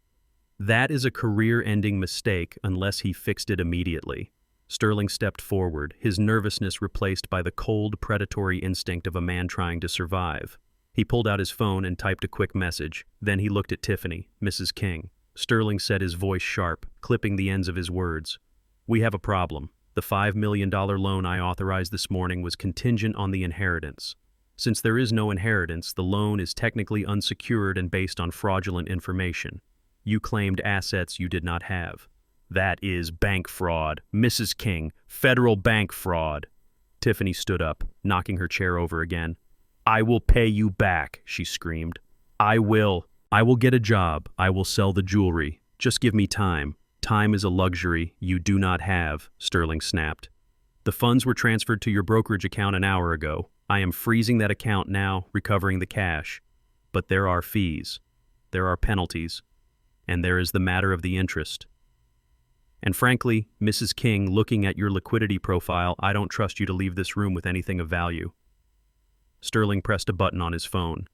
That is a career-ending mistake unless he fixed it immediately. Sterling stepped forward, his nervousness replaced by the cold, predatory instinct of a man trying to survive. He pulled out his phone and typed a quick message. Then he looked at Tiffany, Mrs. King. Sterling said, his voice sharp, clipping the ends of his words. We have a problem. The $5 million loan I authorized this morning was contingent on the inheritance. Since there is no inheritance, the loan is technically unsecured and based on fraudulent information. You claimed assets you did not have. That is bank fraud. Mrs. King, federal bank fraud. Tiffany stood up, knocking her chair over again. I will pay you back, she screamed. I will get a job. I will sell the jewelry. Just give me time. Time is a luxury you do not have, Sterling snapped. The funds were transferred to your brokerage account an hour ago. I am freezing that account now, recovering the cash. But there are fees. There are penalties. And there is the matter of the interest. And frankly, Mrs. King, looking at your liquidity profile, I don't trust you to leave this room with anything of value. Sterling pressed a button on his phone.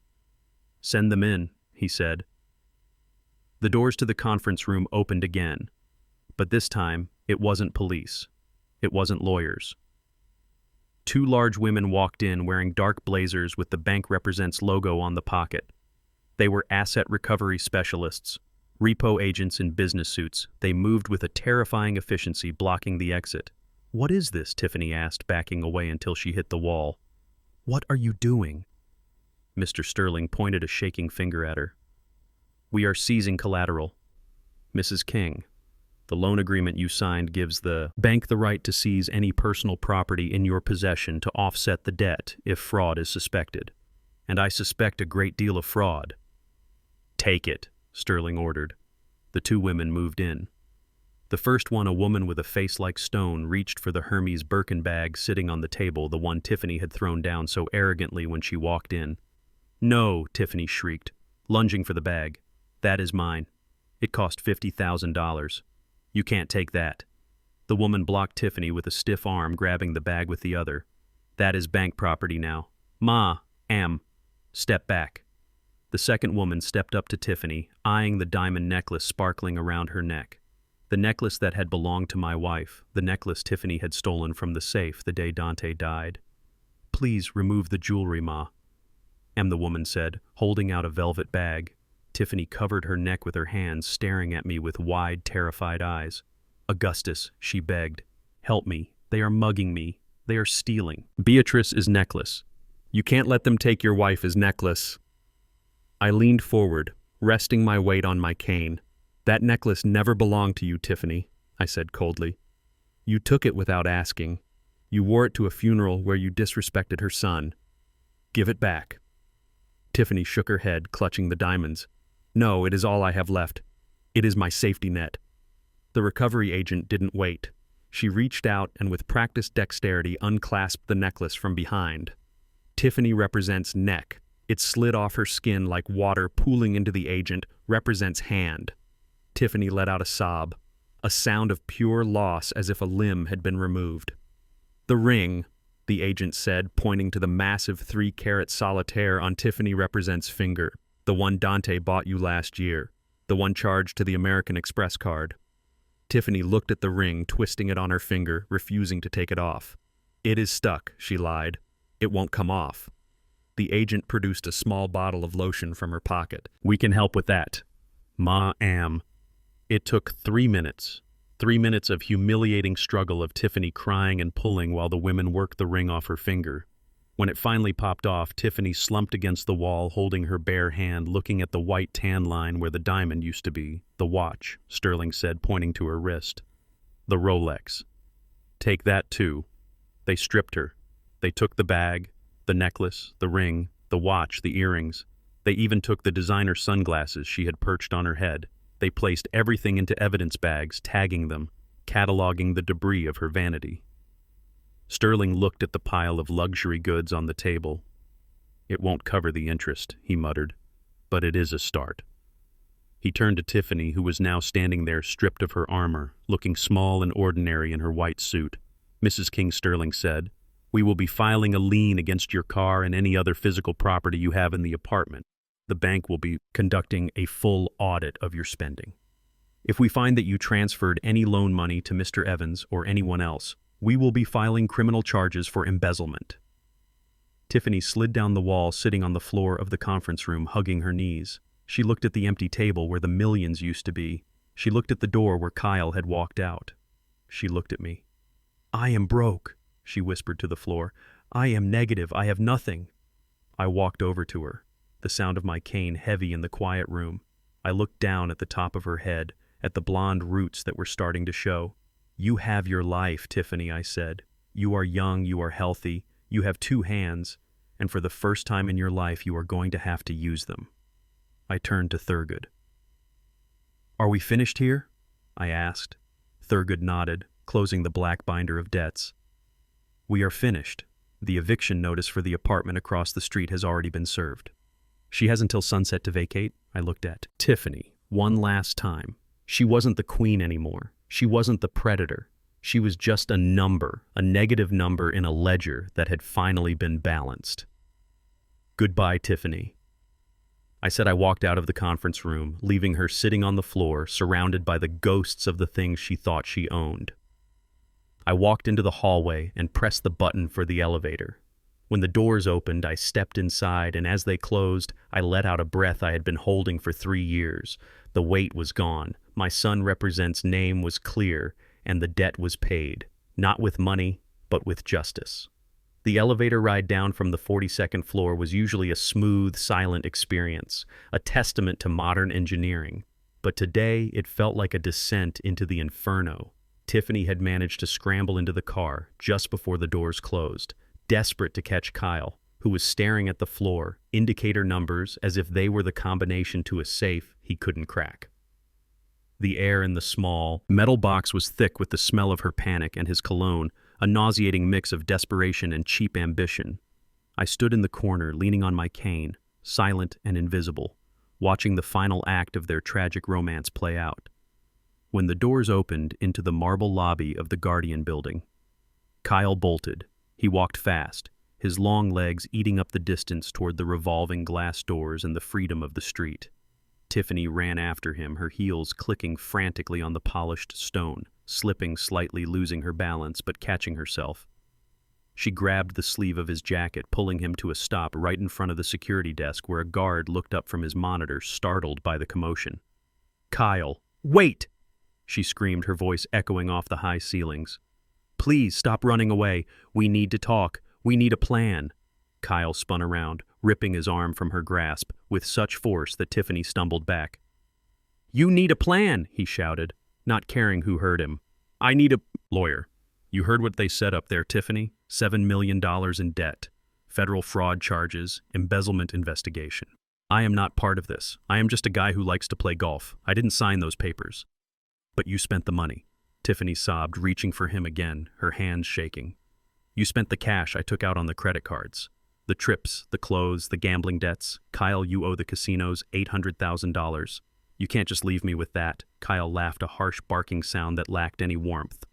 Send them in, he said. The doors to the conference room opened again. But this time, it wasn't police. It wasn't lawyers. Two large women walked in wearing dark blazers with the Bank Represents logo on the pocket. They were asset recovery specialists, repo agents in business suits. They moved with a terrifying efficiency, blocking the exit. What is this? Tiffany asked, backing away until she hit the wall. What are you doing? Mr. Sterling pointed a shaking finger at her. We are seizing collateral. Mrs. King, the loan agreement you signed gives the bank the right to seize any personal property in your possession to offset the debt if fraud is suspected. And I suspect a great deal of fraud. Take it, Sterling ordered. The two women moved in. The first one, a woman with a face like stone, reached for the Hermes Birkin bag sitting on the table, the one Tiffany had thrown down so arrogantly when she walked in. No, Tiffany shrieked, lunging for the bag. That is mine. It cost $50,000. You can't take that. The woman blocked Tiffany with a stiff arm, grabbing the bag with the other. That is bank property now. Step back. The second woman stepped up to Tiffany, eyeing the diamond necklace sparkling around her neck. The necklace that had belonged to my wife, the necklace Tiffany had stolen from the safe the day Dante died. Please remove the jewelry, Ma. The woman said, holding out a velvet bag. Tiffany covered her neck with her hands, staring at me with wide, terrified eyes. Augustus, she begged. Help me. They are mugging me. They are stealing. Beatrice's necklace. You can't let them take your wife's necklace. I leaned forward, resting my weight on my cane. That necklace never belonged to you, Tiffany, I said coldly. You took it without asking. You wore it to a funeral where you disrespected her son. Give it back." Tiffany shook her head, clutching the diamonds. "No, it is all I have left. It is my safety net." The recovery agent didn't wait. She reached out and with practiced dexterity unclasped the necklace from behind. Tiffany represents neck. It slid off her skin like water pooling into the agent, represents hand. Tiffany let out a sob, a sound of pure loss as if a limb had been removed. "The ring," the agent said, pointing to the massive 3-carat solitaire on Tiffany represents finger, the one Dante bought you last year, the one charged to the American Express card. Tiffany looked at the ring, twisting it on her finger, refusing to take it off. "It is stuck," she lied. "It won't come off." The agent produced a small bottle of lotion from her pocket. "We can help with that." "Ma-am." It took 3 minutes. 3 minutes of humiliating struggle of Tiffany crying and pulling while the women worked the ring off her finger. When it finally popped off, Tiffany slumped against the wall, holding her bare hand, looking at the white tan line where the diamond used to be. "The watch," Sterling said, pointing to her wrist. "The Rolex." "Take that too." They stripped her. They took the bag, the necklace, the ring, the watch, the earrings. They even took the designer sunglasses she had perched on her head. They placed everything into evidence bags, tagging them, cataloging the debris of her vanity. Sterling looked at the pile of luxury goods on the table. "It won't cover the interest," he muttered, "but it is a start." He turned to Tiffany, who was now standing there stripped of her armor, looking small and ordinary in her white suit. "Mrs. King," Sterling said, "we will be filing a lien against your car and any other physical property you have in the apartment. The bank will be conducting a full audit of your spending. If we find that you transferred any loan money to Mr. Evans or anyone else, we will be filing criminal charges for embezzlement." Tiffany slid down the wall, sitting on the floor of the conference room, hugging her knees. She looked at the empty table where the millions used to be. She looked at the door where Kyle had walked out. She looked at me. "I am broke," she whispered to the floor. "I am negative. I have nothing." I walked over to her, the sound of my cane heavy in the quiet room. I looked down at the top of her head, at the blonde roots that were starting to show. "You have your life, Tiffany," I said. "You are young, you are healthy, you have 2 hands, and for the first time in your life you are going to have to use them." I turned to Thurgood. "Are we finished here?" I asked. Thurgood nodded, closing the black binder of debts. "We are finished. The eviction notice for the apartment across the street has already been served." "She has until sunset to vacate?" I looked at Tiffany one last time. She wasn't the queen anymore. She wasn't the predator. She was just a number, a negative number in a ledger that had finally been balanced. "Goodbye, Tiffany." I said I walked out of the conference room, leaving her sitting on the floor, surrounded by the ghosts of the things she thought she owned. I walked into the hallway and pressed the button for the elevator. When the doors opened, I stepped inside, and as they closed, I let out a breath I had been holding for 3 years. The weight was gone. My son represents name was clear, and the debt was paid, not with money, but with justice. The elevator ride down from the 42nd floor was usually a smooth, silent experience, a testament to modern engineering. But today, it felt like a descent into the inferno. Tiffany had managed to scramble into the car just before the doors closed, desperate to catch Kyle, who was staring at the floor, indicator numbers as if they were the combination to a safe he couldn't crack. The air in the small, metal box was thick with the smell of her panic and his cologne, a nauseating mix of desperation and cheap ambition. I stood in the corner, leaning on my cane, silent and invisible, watching the final act of their tragic romance play out. When the doors opened into the marble lobby of the Guardian building, Kyle bolted. He walked fast, his long legs eating up the distance toward the revolving glass doors and the freedom of the street. Tiffany ran after him, her heels clicking frantically on the polished stone, slipping slightly, losing her balance, but catching herself. She grabbed the sleeve of his jacket, pulling him to a stop right in front of the security desk where a guard looked up from his monitor, startled by the commotion. "Kyle, wait!" she screamed, her voice echoing off the high ceilings. "Please stop running away. We need to talk. We need a plan." Kyle spun around, ripping his arm from her grasp with such force that Tiffany stumbled back. "You need a plan," he shouted, not caring who heard him. "I need a lawyer." You heard what they said up there, Tiffany? $7 million in debt, federal fraud charges, embezzlement investigation. I am not part of this. I am just a guy who likes to play golf. I didn't sign those papers. But you spent the money. Tiffany sobbed, reaching for him again, her hands shaking. You spent the cash I took out on the credit cards. The trips, the clothes, the gambling debts. Kyle, you owe the casinos $800,000. You can't just leave me with that. Kyle laughed, a harsh barking sound that lacked any warmth.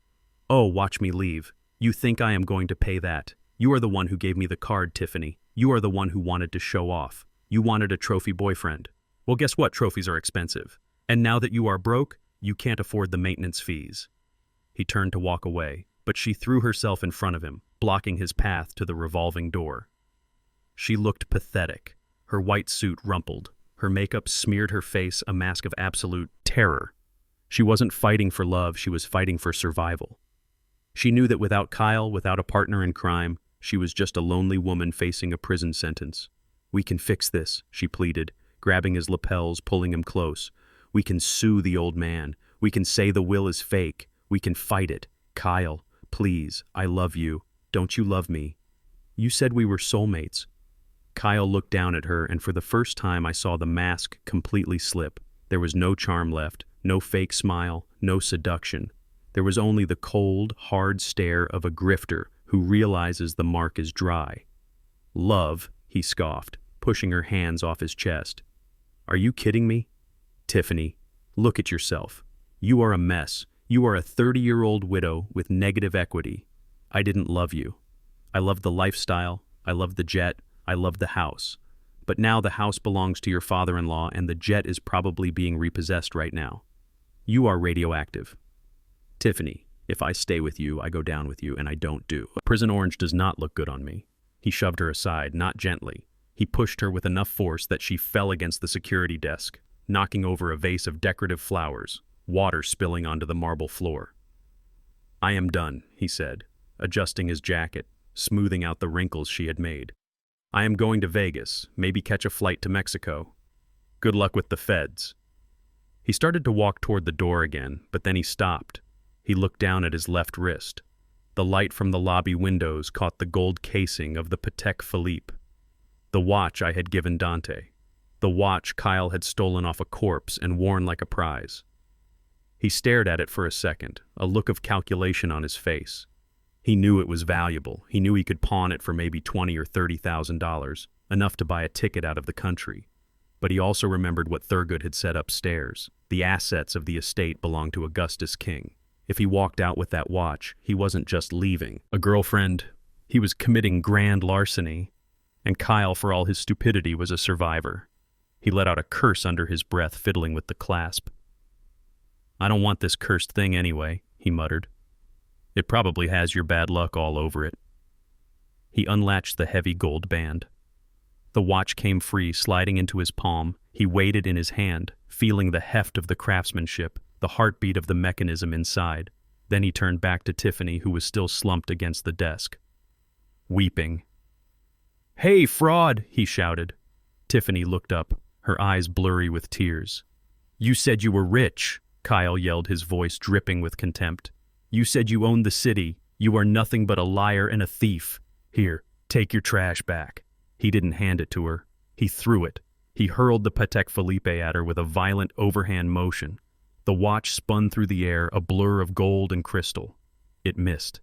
Oh, watch me leave. You think I am going to pay that? You are the one who gave me the card, Tiffany. You are the one who wanted to show off. You wanted a trophy boyfriend. Well, guess what? Trophies are expensive. And now that you are broke, you can't afford the maintenance fees. He turned to walk away, but she threw herself in front of him, blocking his path to the revolving door. She looked pathetic, her white suit rumpled, her makeup smeared her face, a mask of absolute terror. She wasn't fighting for love, she was fighting for survival. She knew that without Kyle, without a partner in crime, she was just a lonely woman facing a prison sentence. We can fix this, she pleaded, grabbing his lapels, pulling him close. We can sue the old man. We can say the will is fake. We can fight it. Kyle, please, I love you. Don't you love me? You said we were soulmates. Kyle looked down at her, and for the first time I saw the mask completely slip. There was no charm left, no fake smile, no seduction. There was only the cold, hard stare of a grifter who realizes the mark is dry. Love, he scoffed, pushing her hands off his chest. Are you kidding me? Tiffany, look at yourself. You are a mess. You are a 30-year-old widow with negative equity. I didn't love you. I loved the lifestyle. I loved the jet. I loved the house. But now the house belongs to your father-in-law and the jet is probably being repossessed right now. You are radioactive. Tiffany, if I stay with you, I go down with you, and I don't do. Prison Orange does not look good on me. He shoved her aside, not gently. He pushed her with enough force that she fell against the security desk, knocking over a vase of decorative flowers, water spilling onto the marble floor. I am done, he said, adjusting his jacket, smoothing out the wrinkles she had made. I am going to Vegas, maybe catch a flight to Mexico. Good luck with the feds. He started to walk toward the door again, but then he stopped. He looked down at his left wrist. The light from the lobby windows caught the gold casing of the Patek Philippe. The watch I had given Dante. The watch Kyle had stolen off a corpse and worn like a prize. He stared at it for a second, a look of calculation on his face. He knew it was valuable. He knew he could pawn it for maybe $20,000 or $30,000, enough to buy a ticket out of the country. But he also remembered what Thurgood had said upstairs. The assets of the estate belonged to Augustus King. If he walked out with that watch, he wasn't just leaving a girlfriend. He was committing grand larceny. And Kyle, for all his stupidity, was a survivor. He let out a curse under his breath, fiddling with the clasp. I don't want this cursed thing anyway, he muttered. It probably has your bad luck all over it. He unlatched the heavy gold band. The watch came free, sliding into his palm. He weighed it in his hand, feeling the heft of the craftsmanship, the heartbeat of the mechanism inside. Then he turned back to Tiffany, who was still slumped against the desk, weeping. Hey, fraud, he shouted. Tiffany looked up, her eyes blurry with tears. You said you were rich, Kyle yelled, his voice dripping with contempt. You said you owned the city. You are nothing but a liar and a thief. Here, take your trash back. He didn't hand it to her. He threw it. He hurled the Patek Philippe at her with a violent overhand motion. The watch spun through the air, a blur of gold and crystal. It missed.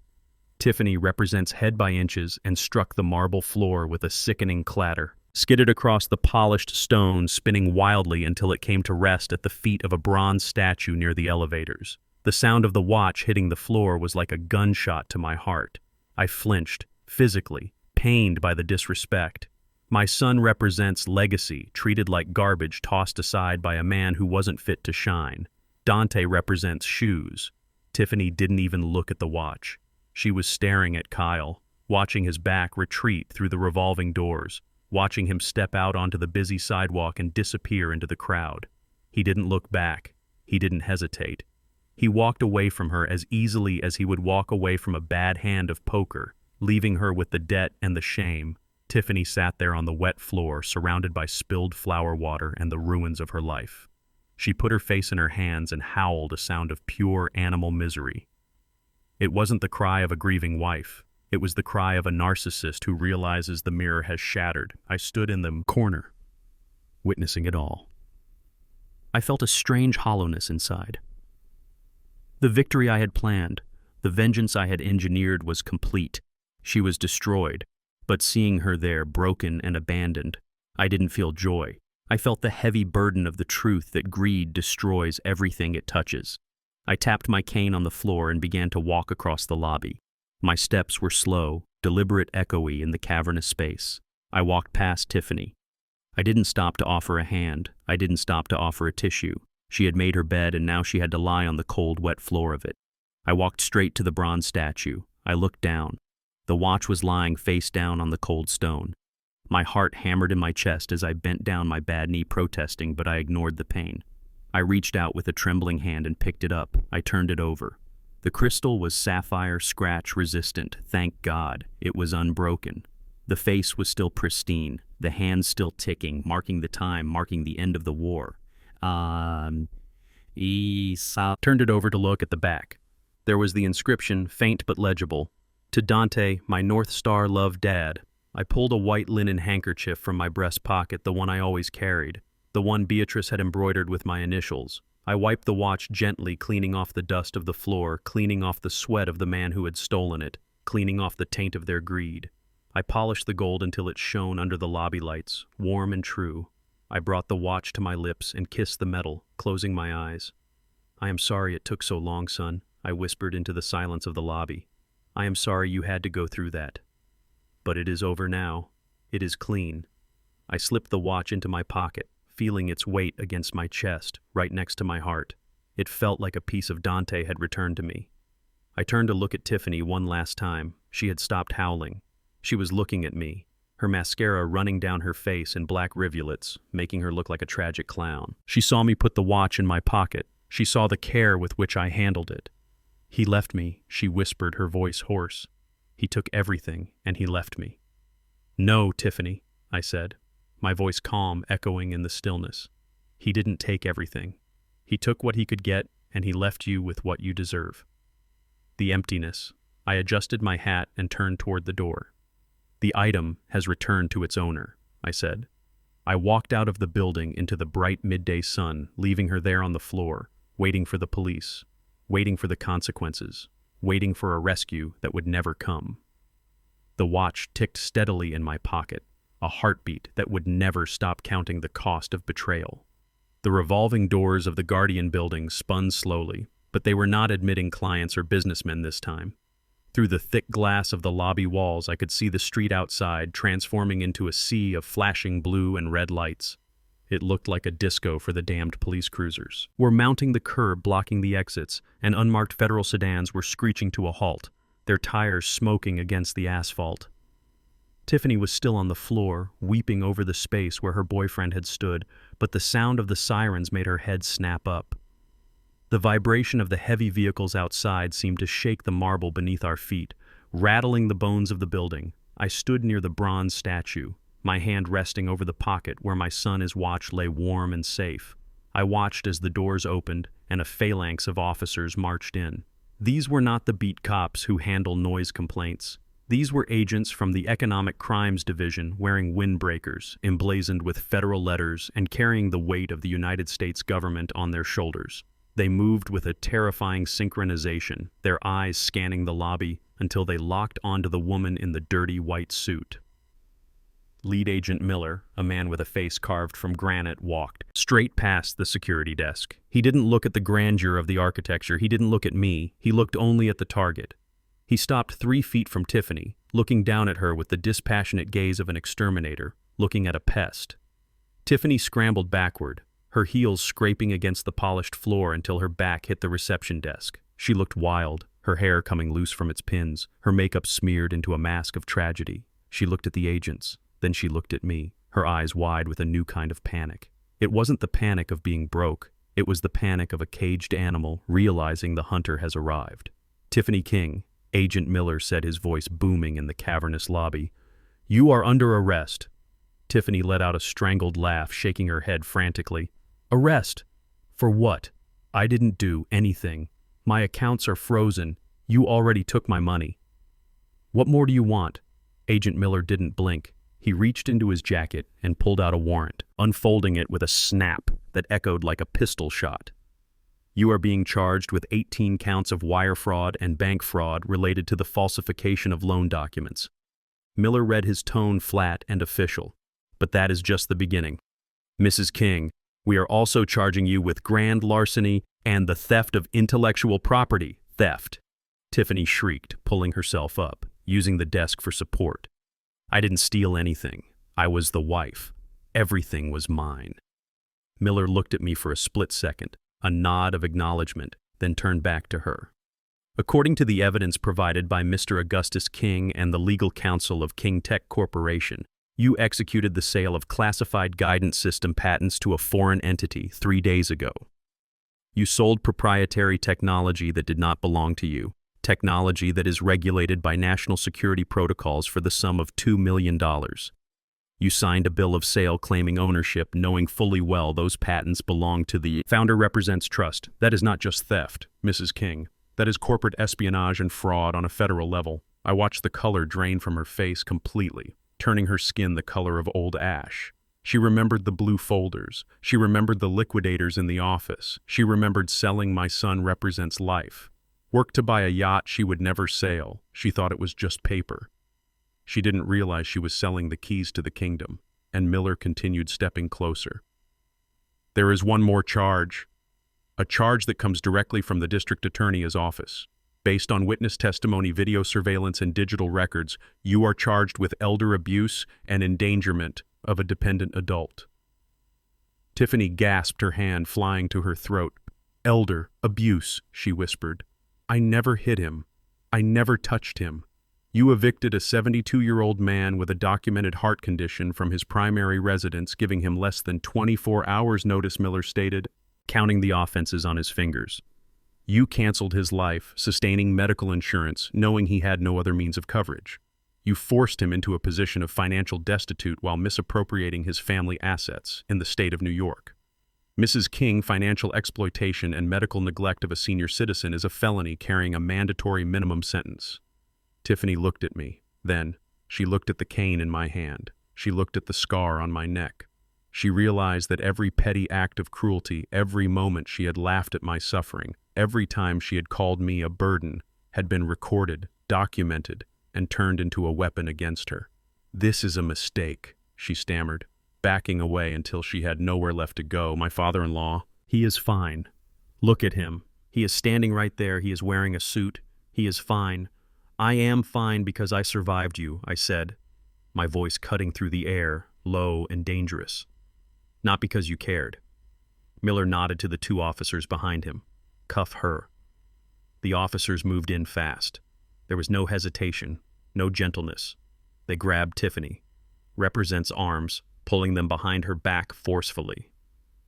Tiffany represents head by inches and struck the marble floor with a sickening clatter, skidded across the polished stone, spinning wildly until it came to rest at the feet of a bronze statue near the elevators. The sound of the watch hitting the floor was like a gunshot to my heart. I flinched, physically, pained by the disrespect. My son represents legacy, treated like garbage tossed aside by a man who wasn't fit to shine. Dante represents shoes. Tiffany didn't even look at the watch. She was staring at Kyle, watching his back retreat through the revolving doors, watching him step out onto the busy sidewalk and disappear into the crowd. He didn't look back. He didn't hesitate. He walked away from her as easily as he would walk away from a bad hand of poker, leaving her with the debt and the shame. Tiffany sat there on the wet floor, surrounded by spilled flower water and the ruins of her life. She put her face in her hands and howled a sound of pure animal misery. It wasn't the cry of a grieving wife. It was the cry of a narcissist who realizes the mirror has shattered. I stood in the corner, witnessing it all. I felt a strange hollowness inside. The victory I had planned, the vengeance I had engineered was complete. She was destroyed, but seeing her there broken and abandoned, I didn't feel joy. I felt the heavy burden of the truth that greed destroys everything it touches. I tapped my cane on the floor and began to walk across the lobby. My steps were slow, deliberate, echoey in the cavernous space. I walked past Tiffany. I didn't stop to offer a hand. I didn't stop to offer a tissue. She had made her bed and now she had to lie on the cold, wet floor of it. I walked straight to the bronze statue. I looked down. The watch was lying face down on the cold stone. My heart hammered in my chest as I bent down my bad knee protesting, but I ignored the pain. I reached out with a trembling hand and picked it up. I turned it over. The crystal was sapphire scratch resistant, thank God. It was unbroken. The face was still pristine, the hands still ticking, marking the time, marking the end of the war. Turned it over to look at the back. There was the inscription, faint but legible. To Dante, my North Star loved Dad. I pulled a white linen handkerchief from my breast pocket, the one I always carried, the one Beatrice had embroidered with my initials. I wiped the watch gently, cleaning off the dust of the floor, cleaning off the sweat of the man who had stolen it, cleaning off the taint of their greed. I polished the gold until it shone under the lobby lights, warm and true. I brought the watch to my lips and kissed the metal, closing my eyes. I am sorry it took so long, son, I whispered into the silence of the lobby. I am sorry you had to go through that. But it is over now. It is clean. I slipped the watch into my pocket, feeling its weight against my chest, right next to my heart. It felt like a piece of Dante had returned to me. I turned to look at Tiffany one last time. She had stopped howling. She was looking at me, her mascara running down her face in black rivulets, making her look like a tragic clown. She saw me put the watch in my pocket. She saw the care with which I handled it. He left me, she whispered, her voice hoarse. He took everything, and he left me. No, Tiffany, I said, my voice calm, echoing in the stillness. He didn't take everything. He took what he could get, and he left you with what you deserve. The emptiness. I adjusted my hat and turned toward the door. The item has returned to its owner, I said. I walked out of the building into the bright midday sun, leaving her there on the floor, waiting for the police, waiting for the consequences, waiting for a rescue that would never come. The watch ticked steadily in my pocket, a heartbeat that would never stop counting the cost of betrayal. The revolving doors of the Guardian building spun slowly, but they were not admitting clients or businessmen this time. Through the thick glass of the lobby walls, I could see the street outside transforming into a sea of flashing blue and red lights. It looked like a disco for the damned police cruisers. Were mounting the curb, blocking the exits, and unmarked federal sedans were screeching to a halt, their tires smoking against the asphalt. Tiffany was still on the floor, weeping over the space where her boyfriend had stood, but the sound of the sirens made her head snap up. The vibration of the heavy vehicles outside seemed to shake the marble beneath our feet, rattling the bones of the building. I stood near the bronze statue, my hand resting over the pocket where my son's watch lay warm and safe. I watched as the doors opened and a phalanx of officers marched in. These were not the beat cops who handle noise complaints. These were agents from the Economic Crimes Division wearing windbreakers, emblazoned with federal letters and carrying the weight of the United States government on their shoulders. They moved with a terrifying synchronization, their eyes scanning the lobby until they locked onto the woman in the dirty white suit. Lead Agent Miller, a man with a face carved from granite, walked straight past the security desk. He didn't look at the grandeur of the architecture. He didn't look at me. He looked only at the target. He stopped 3 feet from Tiffany, looking down at her with the dispassionate gaze of an exterminator, looking at a pest. Tiffany scrambled backward, her heels scraping against the polished floor until her back hit the reception desk. She looked wild, her hair coming loose from its pins, her makeup smeared into a mask of tragedy. She looked at the agents. Then she looked at me, her eyes wide with a new kind of panic. It wasn't the panic of being broke. It was the panic of a caged animal realizing the hunter has arrived. Tiffany King, Agent Miller said, his voice booming in the cavernous lobby. You are under arrest. Tiffany let out a strangled laugh, shaking her head frantically. Arrest? For what? I didn't do anything. My accounts are frozen. You already took my money. What more do you want? Agent Miller didn't blink. He reached into his jacket and pulled out a warrant, unfolding it with a snap that echoed like a pistol shot. You are being charged with 18 counts of wire fraud and bank fraud related to the falsification of loan documents. Miller read his tone flat and official. But that is just the beginning. Mrs. King, we are also charging you with grand larceny and the theft of intellectual property. Theft. Tiffany shrieked, pulling herself up, using the desk for support. I didn't steal anything. I was the wife. Everything was mine. Miller looked at me for a split second, a nod of acknowledgement, then turned back to her. According to the evidence provided by Mr. Augustus King and the legal counsel of King Tech Corporation, you executed the sale of classified guidance system patents to a foreign entity 3 days ago. You sold proprietary technology that did not belong to you, technology that is regulated by national security protocols for the sum of $2 million. You signed a bill of sale claiming ownership, knowing fully well those patents belong to the founder represents trust. That is not just theft, Mrs. King. That is corporate espionage and fraud on a federal level. I watched the color drain from her face completely, turning her skin the color of old ash. She remembered the blue folders. She remembered the liquidators in the office. She remembered selling my son represents life. Work to buy a yacht she would never sail. She thought it was just paper. She didn't realize she was selling the keys to the kingdom, and Miller continued stepping closer. There is one more charge. A charge that comes directly from the district attorney's office. Based on witness testimony, video surveillance, and digital records, you are charged with elder abuse and endangerment of a dependent adult. Tiffany gasped, her hand flying to her throat. Elder abuse, she whispered. I never hit him. I never touched him. You evicted a 72-year-old man with a documented heart condition from his primary residence, giving him less than 24 hours notice, Miller stated, counting the offenses on his fingers. You canceled his life, sustaining medical insurance, knowing he had no other means of coverage. You forced him into a position of financial destitute while misappropriating his family assets in the state of New York. Mrs. King, financial exploitation and medical neglect of a senior citizen is a felony carrying a mandatory minimum sentence. Tiffany looked at me. Then, she looked at the cane in my hand. She looked at the scar on my neck. She realized that every petty act of cruelty, every moment she had laughed at my suffering, every time she had called me a burden, had been recorded, documented, and turned into a weapon against her. This is a mistake, she stammered, backing away until she had nowhere left to go. My father-in-law, he is fine. Look at him. He is standing right there. He is wearing a suit. He is fine. I am fine because I survived you, I said, my voice cutting through the air, low and dangerous. Not because you cared. Miller nodded to the 2 officers behind him. Cuff her. The officers moved in fast. There was no hesitation, no gentleness. They grabbed Tiffany, represents arms, pulling them behind her back forcefully.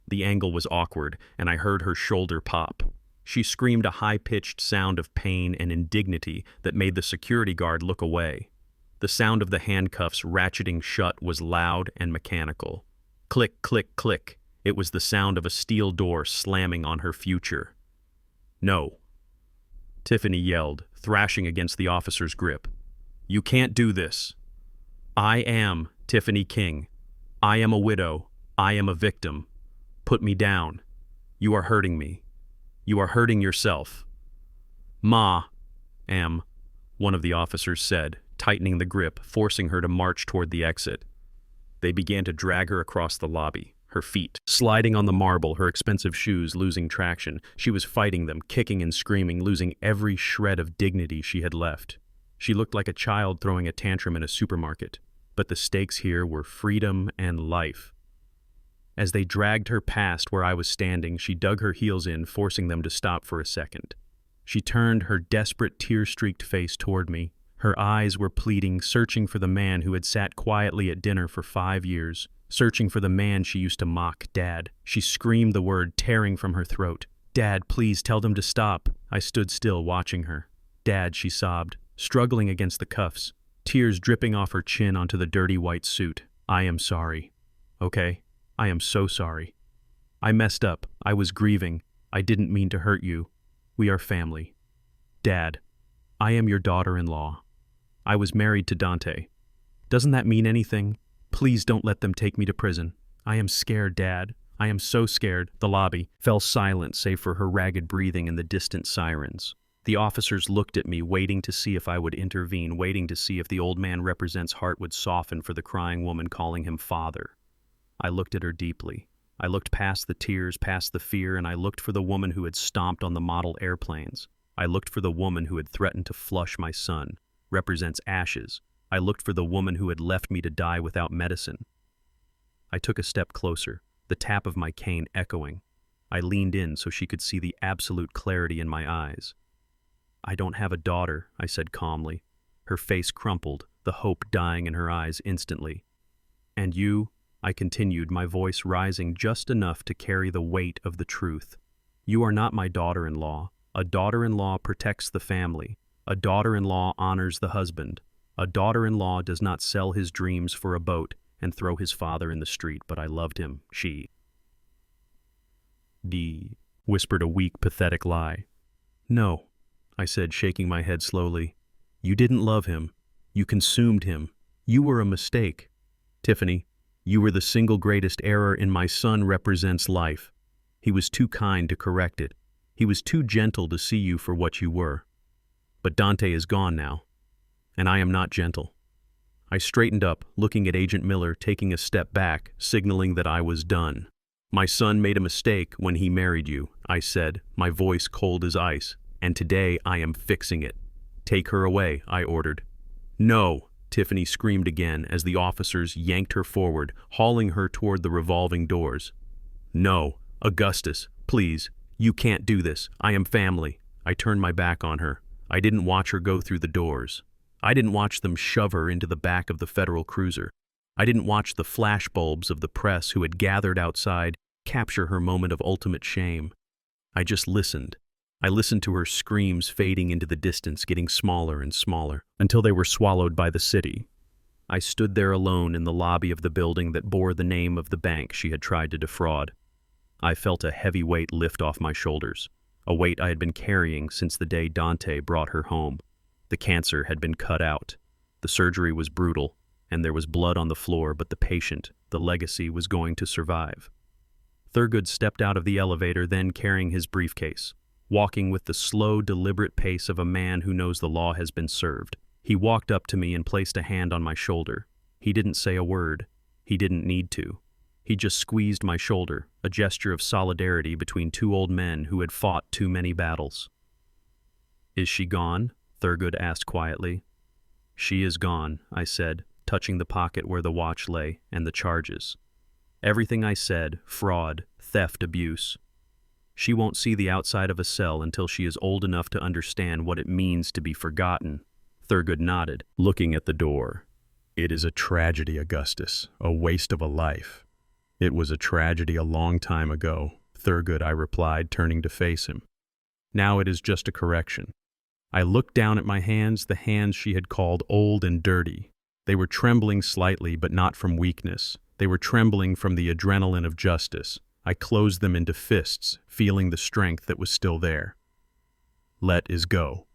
The angle was awkward, and I heard her shoulder pop. She screamed a high-pitched sound of pain and indignity that made the security guard look away. The sound of the handcuffs ratcheting shut was loud and mechanical. Click, click, click. It was the sound of a steel door slamming on her future. No. Tiffany yelled, thrashing against the officer's grip. You can't do this. I am Tiffany King. I am a widow. I am a victim. Put me down. You are hurting me. You are hurting yourself. Ma, one of the officers said, tightening the grip, forcing her to march toward the exit. They began to drag her across the lobby, her feet sliding on the marble, her expensive shoes losing traction. She was fighting them, kicking and screaming, losing every shred of dignity she had left. She looked like a child throwing a tantrum in a supermarket, but the stakes here were freedom and life. As they dragged her past where I was standing, she dug her heels in, forcing them to stop for a second. She turned her desperate, tear-streaked face toward me. Her eyes were pleading, searching for the man who had sat quietly at dinner for 5 years, searching for the man she used to mock, Dad. She screamed the word, tearing from her throat. Dad, please tell them to stop. I stood still, watching her. Dad, she sobbed, struggling against the cuffs, tears dripping off her chin onto the dirty white suit. I am sorry. Okay? I am so sorry. I messed up. I was grieving. I didn't mean to hurt you. We are family. Dad. I am your daughter-in-law. I was married to Dante. Doesn't that mean anything? Please don't let them take me to prison. I am scared, Dad. I am so scared." The lobby fell silent save for her ragged breathing and the distant sirens. The officers looked at me, waiting to see if I would intervene, waiting to see if the old man represents heart would soften for the crying woman calling him father. I looked at her deeply. I looked past the tears, past the fear, and I looked for the woman who had stomped on the model airplanes. I looked for the woman who had threatened to flush my son, represents ashes. I looked for the woman who had left me to die without medicine. I took a step closer, the tap of my cane echoing. I leaned in so she could see the absolute clarity in my eyes. "I don't have a daughter," I said calmly. Her face crumpled, the hope dying in her eyes instantly. "And you," I continued, my voice rising just enough to carry the weight of the truth. "You are not my daughter-in-law. A daughter-in-law protects the family. A daughter-in-law honors the husband. A daughter-in-law does not sell his dreams for a boat and throw his father in the street, but I loved him, she." "D," whispered a weak, pathetic lie. "No," I said, shaking my head slowly. "You didn't love him. You consumed him. You were a mistake. Tiffany, you were the single greatest error in my son represents life. He was too kind to correct it. He was too gentle to see you for what you were. But Dante is gone now, and I am not gentle." I straightened up, looking at Agent Miller, taking a step back, signaling that I was done. "My son made a mistake when he married you," I said, my voice cold as ice, "and today I am fixing it. Take her away," I ordered. "No!" Tiffany screamed again as the officers yanked her forward, hauling her toward the revolving doors. "No, Augustus, please, you can't do this. I am family." I turned my back on her. I didn't watch her go through the doors. I didn't watch them shove her into the back of the federal cruiser. I didn't watch the flashbulbs of the press who had gathered outside capture her moment of ultimate shame. I just listened. I listened to her screams fading into the distance, getting smaller and smaller, until they were swallowed by the city. I stood there alone in the lobby of the building that bore the name of the bank she had tried to defraud. I felt a heavy weight lift off my shoulders, a weight I had been carrying since the day Dante brought her home. The cancer had been cut out. The surgery was brutal, and there was blood on the floor, but the patient, the legacy, was going to survive. Thurgood stepped out of the elevator, then carrying his briefcase, walking with the slow, deliberate pace of a man who knows the law has been served. He walked up to me and placed a hand on my shoulder. He didn't say a word. He didn't need to. He just squeezed my shoulder, a gesture of solidarity between two old men who had fought too many battles. "Is she gone?" Thurgood asked quietly. "She is gone," I said, touching the pocket where the watch lay and the charges. Everything I said, fraud, theft, abuse. She won't see the outside of a cell until she is old enough to understand what it means to be forgotten. Thurgood nodded, looking at the door. "It is a tragedy, Augustus, a waste of a life." "It was a tragedy a long time ago," Thurgood, I replied, turning to face him. "Now it is just a correction." I looked down at my hands, the hands she had called old and dirty. They were trembling slightly, but not from weakness. They were trembling from the adrenaline of justice. I closed them into fists, feeling the strength that was still there. "Let is go."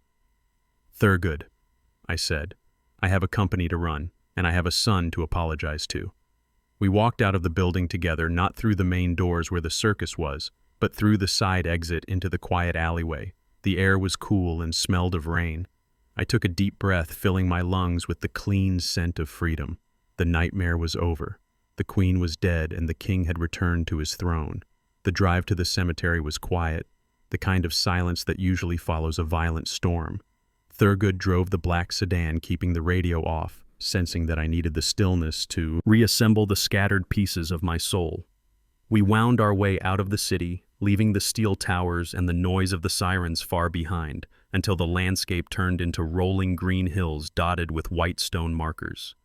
"Thurgood," I said, "I have a company to run, and I have a son to apologize to." We walked out of the building together, not through the main doors where the circus was, but through the side exit into the quiet alleyway. The air was cool and smelled of rain. I took a deep breath, filling my lungs with the clean scent of freedom. The nightmare was over. The queen was dead and the king had returned to his throne. The drive to the cemetery was quiet, the kind of silence that usually follows a violent storm. Thurgood drove the black sedan, keeping the radio off, sensing that I needed the stillness to reassemble the scattered pieces of my soul. We wound our way out of the city, leaving the steel towers and the noise of the sirens far behind, until the landscape turned into rolling green hills dotted with white stone markers.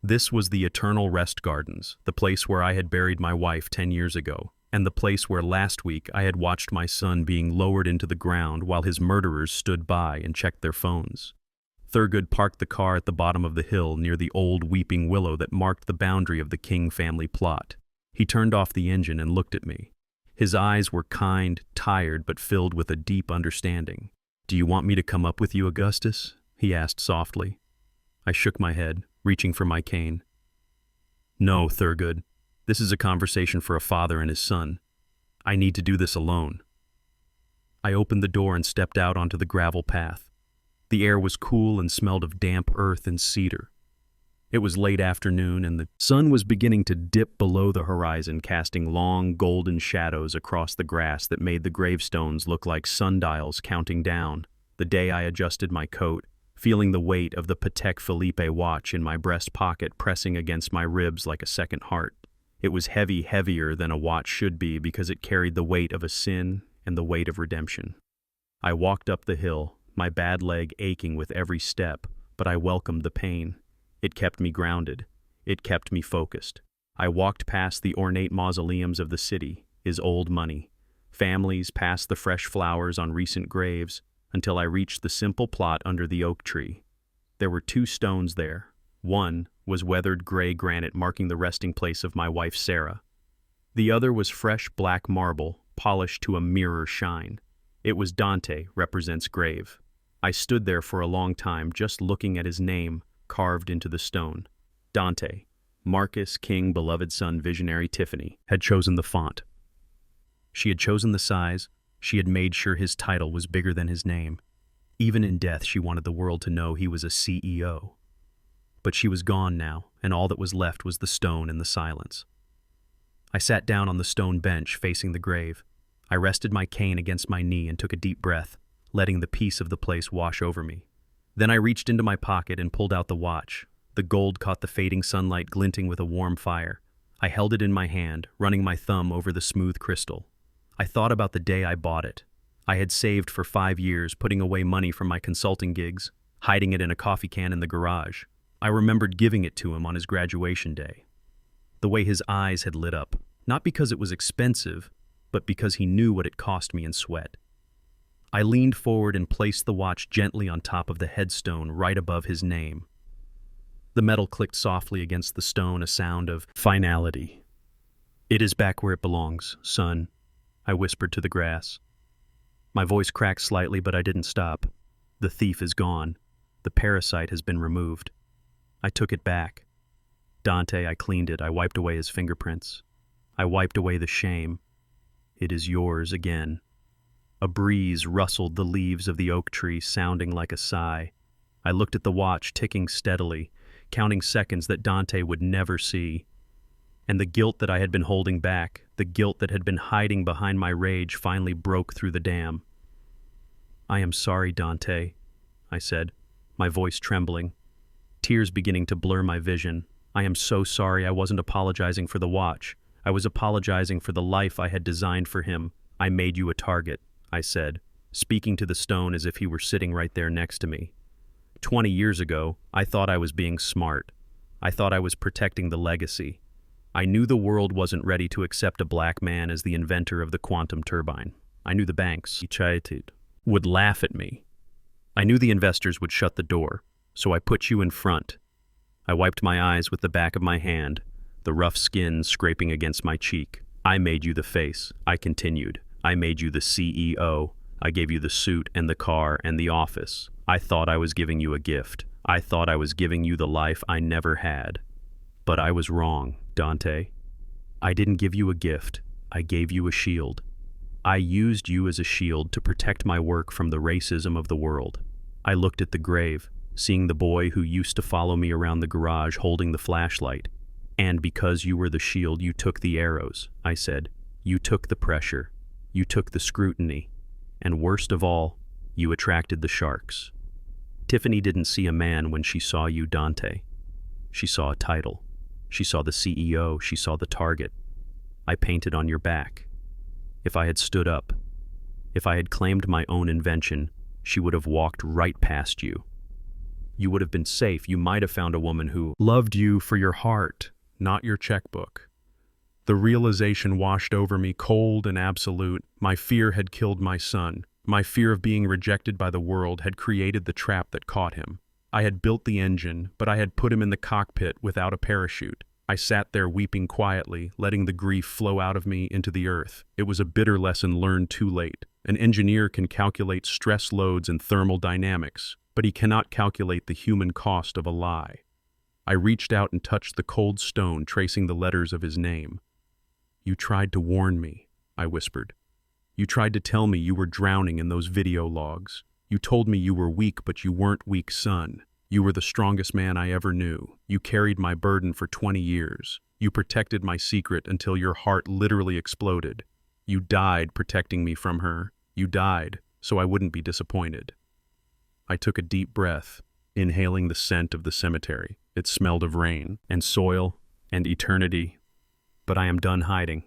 This was the Eternal Rest Gardens, the place where I had buried my wife 10 years ago, and the place where last week I had watched my son being lowered into the ground while his murderers stood by and checked their phones. Thurgood parked the car at the bottom of the hill near the old weeping willow that marked the boundary of the King family plot. He turned off the engine and looked at me. His eyes were kind, tired, but filled with a deep understanding. "Do you want me to come up with you, Augustus?" he asked softly. I shook my head, reaching for my cane. "No, Thurgood. This is a conversation for a father and his son. I need to do this alone." I opened the door and stepped out onto the gravel path. The air was cool and smelled of damp earth and cedar. It was late afternoon, and the sun was beginning to dip below the horizon, casting long, golden shadows across the grass that made the gravestones look like sundials counting down. The day I adjusted my coat, feeling the weight of the Patek Philippe watch in my breast pocket pressing against my ribs like a second heart. It was heavy, heavier than a watch should be because it carried the weight of a sin and the weight of redemption. I walked up the hill, my bad leg aching with every step, but I welcomed the pain. It kept me grounded. It kept me focused. I walked past the ornate mausoleums of the city, his old money, families past the fresh flowers on recent graves, until I reached the simple plot under the oak tree. There were 2 stones there. One was weathered gray granite marking the resting place of my wife Sarah. The other was fresh black marble, polished to a mirror shine. It was Dante, represents grave. I stood there for a long time just looking at his name carved into the stone. Dante, Marcus, King, beloved son, visionary Tiffany, had chosen the font. She had chosen the size. She had made sure his title was bigger than his name. Even in death, she wanted the world to know he was a CEO. But she was gone now, and all that was left was the stone and the silence. I sat down on the stone bench facing the grave. I rested my cane against my knee and took a deep breath, letting the peace of the place wash over me. Then I reached into my pocket and pulled out the watch. The gold caught the fading sunlight glinting with a warm fire. I held it in my hand, running my thumb over the smooth crystal. I thought about the day I bought it. I had saved for 5 years, putting away money from my consulting gigs, hiding it in a coffee can in the garage. I remembered giving it to him on his graduation day. The way his eyes had lit up, not because it was expensive, but because he knew what it cost me in sweat. I leaned forward and placed the watch gently on top of the headstone right above his name. The metal clicked softly against the stone, a sound of finality. "It is back where it belongs, son," I whispered to the grass. My voice cracked slightly, but I didn't stop. The thief is gone. The parasite has been removed. I took it back. Dante, I cleaned it. I wiped away his fingerprints. I wiped away the shame. It is yours again. A breeze rustled the leaves of the oak tree, sounding like a sigh. I looked at the watch, ticking steadily, counting seconds that Dante would never see. And the guilt that I had been holding back, the guilt that had been hiding behind my rage, finally broke through the dam. "I am sorry, Dante," I said, my voice trembling, tears beginning to blur my vision. "I am so sorry. I wasn't apologizing for the watch. I was apologizing for the life I had designed for him. I made you a target," I said, speaking to the stone as if he were sitting right there next to me. 20 years ago, I thought I was being smart. I thought I was protecting the legacy. I knew the world wasn't ready to accept a black man as the inventor of the quantum turbine. I knew the banks would laugh at me. I knew the investors would shut the door, so I put you in front. I wiped my eyes with the back of my hand, the rough skin scraping against my cheek. "I made you the face," I continued. "I made you the CEO. I gave you the suit and the car and the office. I thought I was giving you a gift. I thought I was giving you the life I never had. But I was wrong, Dante. I didn't give you a gift. I gave you a shield. I used you as a shield to protect my work from the racism of the world." I looked at the grave, seeing the boy who used to follow me around the garage holding the flashlight. "And because you were the shield, you took the arrows," I said. "You took the pressure. You took the scrutiny. And worst of all, you attracted the sharks." Tiffany didn't see a man when she saw you, Dante. She saw a title. She saw the CEO. She saw the target. I painted on your back. If I had stood up, if I had claimed my own invention, she would have walked right past you. You would have been safe. You might have found a woman who loved you for your heart, not your checkbook. The realization washed over me, cold and absolute. My fear had killed my son. My fear of being rejected by the world had created the trap that caught him. I had built the engine, but I had put him in the cockpit without a parachute. I sat there weeping quietly, letting the grief flow out of me into the earth. It was a bitter lesson learned too late. An engineer can calculate stress loads and thermal dynamics, but he cannot calculate the human cost of a lie. I reached out and touched the cold stone, tracing the letters of his name. "You tried to warn me," I whispered. "You tried to tell me you were drowning in those video logs. You told me you were weak, but you weren't weak, son. You were the strongest man I ever knew. You carried my burden for 20 years. You protected my secret until your heart literally exploded. You died protecting me from her. You died so I wouldn't be disappointed." I took a deep breath, inhaling the scent of the cemetery. It smelled of rain and soil and eternity. "But I am done hiding.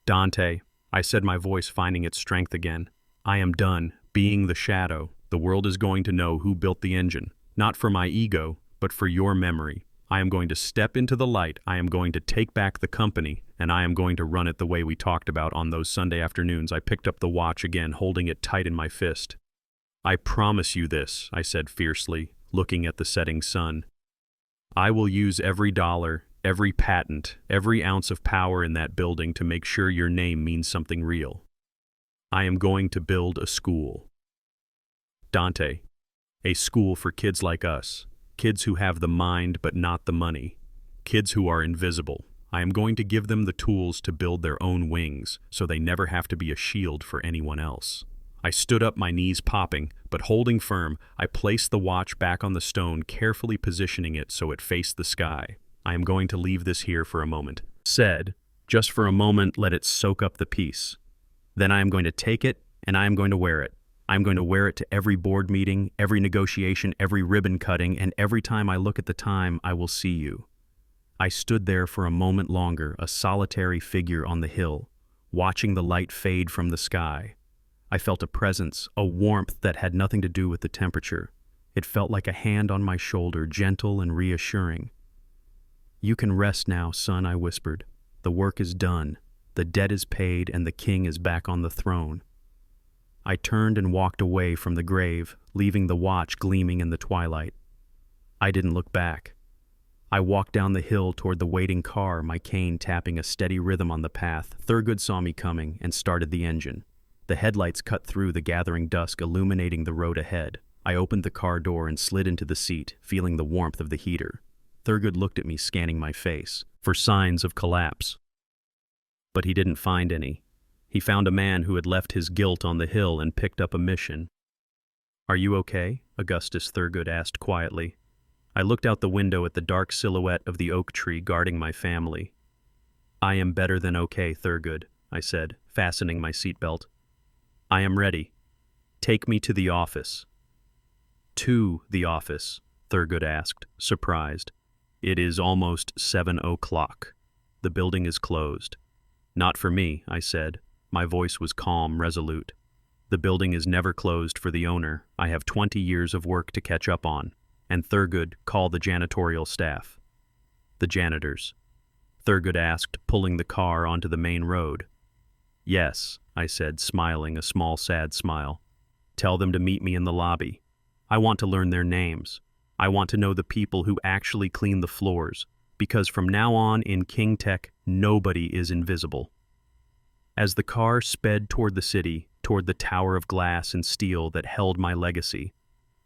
Dante," I said, my voice finding its strength again. "I am done being the shadow. The world is going to know who built the engine. Not for my ego, but for your memory. I am going to step into the light. I am going to take back the company, and I am going to run it the way we talked about on those Sunday afternoons." I picked up the watch again, holding it tight in my fist. "I promise you this," I said fiercely, looking at the setting sun. "I will use every dollar, every patent, every ounce of power in that building to make sure your name means something real. I am going to build a school. Dante, a school for kids like us, kids who have the mind but not the money, kids who are invisible. I am going to give them the tools to build their own wings so they never have to be a shield for anyone else." I stood up, my knees popping, but holding firm. I placed the watch back on the stone, carefully positioning it so it faced the sky. "I am going to leave this here for a moment," said. "Just for a moment, let it soak up the peace. Then I am going to take it, and I am going to wear it. I'm going to wear it to every board meeting, every negotiation, every ribbon cutting, and every time I look at the time, I will see you." I stood there for a moment longer, a solitary figure on the hill, watching the light fade from the sky. I felt a presence, a warmth that had nothing to do with the temperature. It felt like a hand on my shoulder, gentle and reassuring. "You can rest now, son," I whispered. "The work is done. The debt is paid, and the king is back on the throne." I turned and walked away from the grave, leaving the watch gleaming in the twilight. I didn't look back. I walked down the hill toward the waiting car, my cane tapping a steady rhythm on the path. Thurgood saw me coming and started the engine. The headlights cut through the gathering dusk, illuminating the road ahead. I opened the car door and slid into the seat, feeling the warmth of the heater. Thurgood looked at me, scanning my face for signs of collapse. But he didn't find any. He found a man who had left his guilt on the hill and picked up a mission. "Are you okay?" Augustus Thurgood asked quietly. I looked out the window at the dark silhouette of the oak tree guarding my family. "I am better than okay, Thurgood," I said, fastening my seatbelt. "I am ready. Take me to the office." "To the office?" Thurgood asked, surprised. "It is almost 7 o'clock. The building is closed." "Not for me," I said. My voice was calm, resolute. "The building is never closed for the owner. I have 20 years of work to catch up on." And Thurgood, "Call the janitorial staff." "The janitors?" Thurgood asked, pulling the car onto the main road. "Yes," I said, smiling a small, sad smile. "Tell them to meet me in the lobby. I want to learn their names. I want to know the people who actually clean the floors, because from now on in King Tech, nobody is invisible." As the car sped toward the city, toward the tower of glass and steel that held my legacy,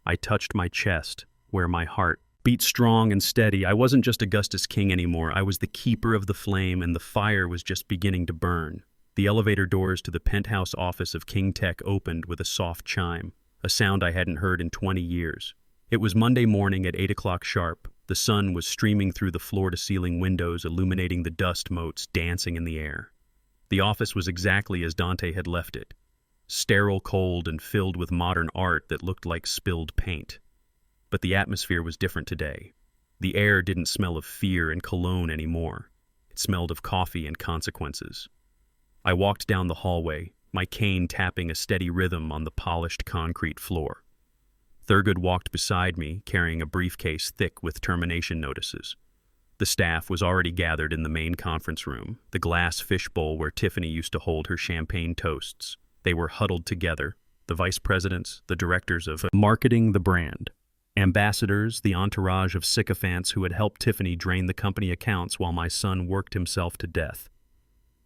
I touched my chest, where my heart beat strong and steady. I wasn't just Augustus King anymore. I was the keeper of the flame, and the fire was just beginning to burn. The elevator doors to the penthouse office of King Tech opened with a soft chime, a sound I hadn't heard in 20 years. It was Monday morning at 8 o'clock sharp. The sun was streaming through the floor-to-ceiling windows, illuminating the dust motes dancing in the air. The office was exactly as Dante had left it, sterile, cold, and filled with modern art that looked like spilled paint. But the atmosphere was different today. The air didn't smell of fear and cologne anymore. It smelled of coffee and consequences. I walked down the hallway, my cane tapping a steady rhythm on the polished concrete floor. Thurgood walked beside me, carrying a briefcase thick with termination notices. The staff was already gathered in the main conference room, the glass fishbowl where Tiffany used to hold her champagne toasts. They were huddled together, the vice presidents, the directors of marketing the brand, Ambassadors, the entourage of sycophants who had helped Tiffany drain the company accounts while my son worked himself to death.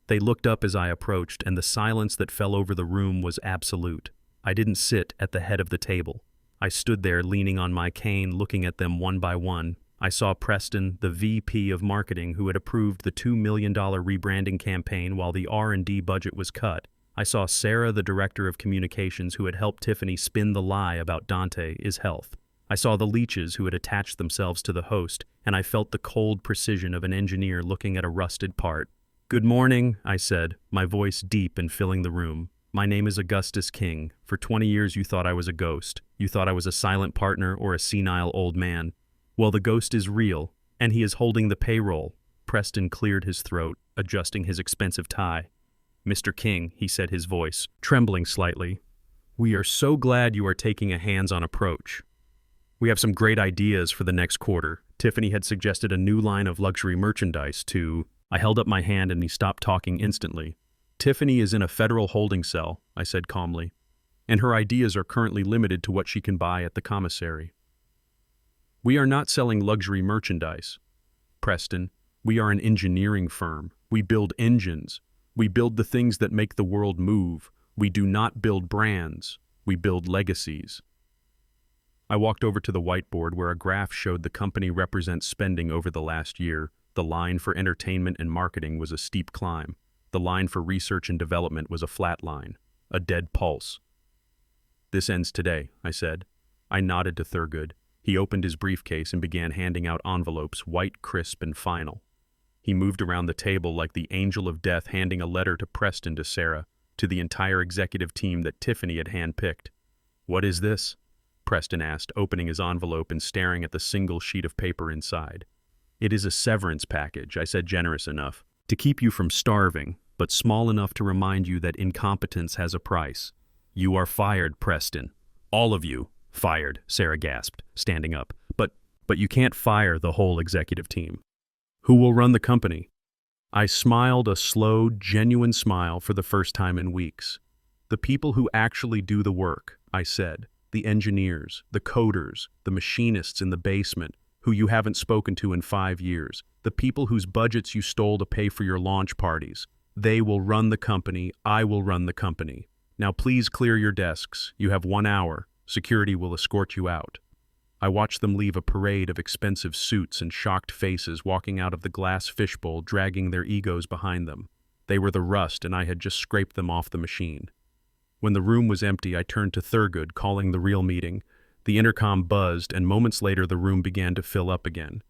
They looked up as I approached, and the silence that fell over the room was absolute. I didn't sit at the head of the table. I stood there leaning on my cane, looking at them one by one. I saw Preston, the VP of marketing who had approved the $2 million rebranding campaign while the R&D budget was cut. I saw Sarah, the director of communications who had helped Tiffany spin the lie about Dante's health. I saw the leeches who had attached themselves to the host, and I felt the cold precision of an engineer looking at a rusted part. "Good morning," I said, my voice deep and filling the room. "My name is Augustus King. For 20 years you thought I was a ghost. You thought I was a silent partner or a senile old man. Well, the ghost is real, and he is holding the payroll." Preston cleared his throat, adjusting his expensive tie. "Mr. King," he said, his voice trembling slightly, "we are so glad you are taking a hands-on approach. We have some great ideas for the next quarter." Tiffany had suggested a new line of luxury merchandise to... I held up my hand and he stopped talking instantly. "Tiffany is in a federal holding cell," I said calmly, "and her ideas are currently limited to what she can buy at the commissary. We are not selling luxury merchandise, Preston. We are an engineering firm. We build engines. We build the things that make the world move. We do not build brands. We build legacies." I walked over to the whiteboard where a graph showed the company represents spending over the last year. The line for entertainment and marketing was a steep climb. The line for research and development was a flat line, a dead pulse. "This ends today," I said. I nodded to Thurgood. He opened his briefcase and began handing out envelopes, white, crisp, and final. He moved around the table like the angel of death, handing a letter to Preston, to Sarah, to the entire executive team that Tiffany had handpicked. "What is this?" Preston asked, opening his envelope and staring at the single sheet of paper inside. "It is a severance package," I said, generous enough to keep you from starving, but small enough to remind you that incompetence has a price. "You are fired, Preston. All of you fired," Sarah gasped, standing up. But you can't fire the whole executive team. Who will run the company?" I smiled a slow, genuine smile for the first time in weeks. "The people who actually do the work," I said. "The engineers, the coders, the machinists in the basement, who you haven't spoken to in 5 years, the people whose budgets you stole to pay for your launch parties. They will run the company. I will run the company. Now please clear your desks. You have 1 hour. Security will escort you out." I watched them leave a parade of expensive suits and shocked faces walking out of the glass fishbowl, dragging their egos behind them. They were the rust, and I had just scraped them off the machine. When the room was empty, I turned to Thurgood, calling the real meeting. The intercom buzzed, and moments later the room began to fill up again.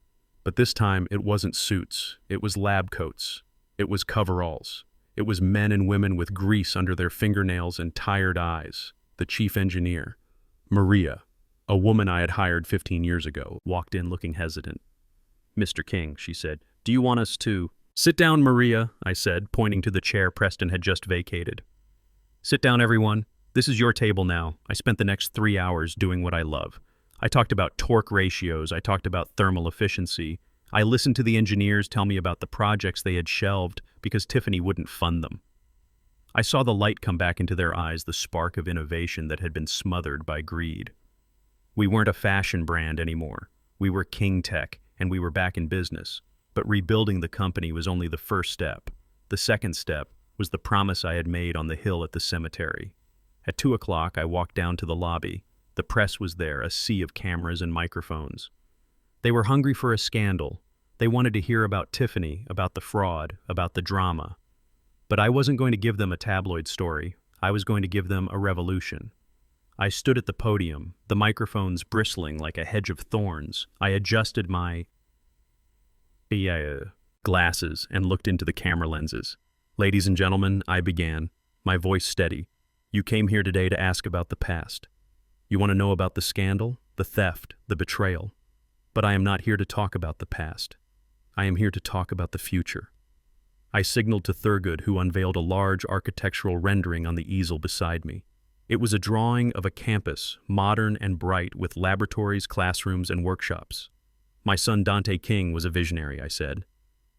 But this time it wasn't suits. It was lab coats. It was coveralls. It was men and women with grease under their fingernails and tired eyes. The chief engineer, Maria, a woman I had hired 15 years ago, walked in looking hesitant. "Mr. King," she said, "do you want us to—" "Sit down, Maria," I said, pointing to the chair Preston had just vacated. "Sit down, everyone. This is your table now. I spent the next 3 hours doing what I love. I talked about torque ratios. I talked about thermal efficiency. I listened to the engineers tell me about the projects they had shelved because Tiffany wouldn't fund them. I saw the light come back into their eyes, the spark of innovation that had been smothered by greed. We weren't a fashion brand anymore. We were King Tech, and we were back in business. But rebuilding the company was only the first step. The second step was the promise I had made on the hill at the cemetery. At 2 o'clock, I walked down to the lobby. The press was there, a sea of cameras and microphones. They were hungry for a scandal. They wanted to hear about Tiffany, about the fraud, about the drama. But I wasn't going to give them a tabloid story. I was going to give them a revolution. I stood at the podium, the microphones bristling like a hedge of thorns. I adjusted my glasses and looked into the camera lenses. "Ladies and gentlemen," I began, my voice steady. "You came here today to ask about the past. You want to know about the scandal, the theft, the betrayal. But I am not here to talk about the past. I am here to talk about the future." I signaled to Thurgood, who unveiled a large architectural rendering on the easel beside me. It was a drawing of a campus, modern and bright, with laboratories, classrooms, and workshops. "My son Dante King was a visionary," I said.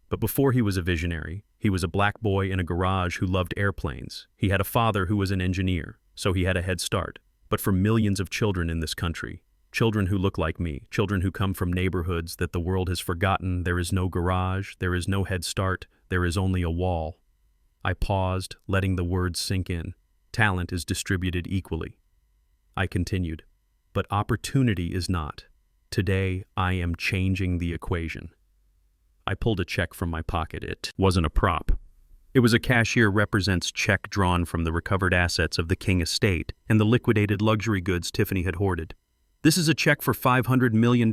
"But before he was a visionary, he was a black boy in a garage who loved airplanes. He had a father who was an engineer, so he had a head start. But for millions of children in this country, Children who look like me, children who come from neighborhoods that the world has forgotten. There is no garage, there is no head start, there is only a wall. I paused, letting the words sink in. Talent is distributed equally. I continued, but opportunity is not. Today, I am changing the equation. I pulled a check from my pocket. It wasn't a prop. It was a cashier represents check drawn from the recovered assets of the King estate and the liquidated luxury goods Tiffany had hoarded. "This is a check for $500 million,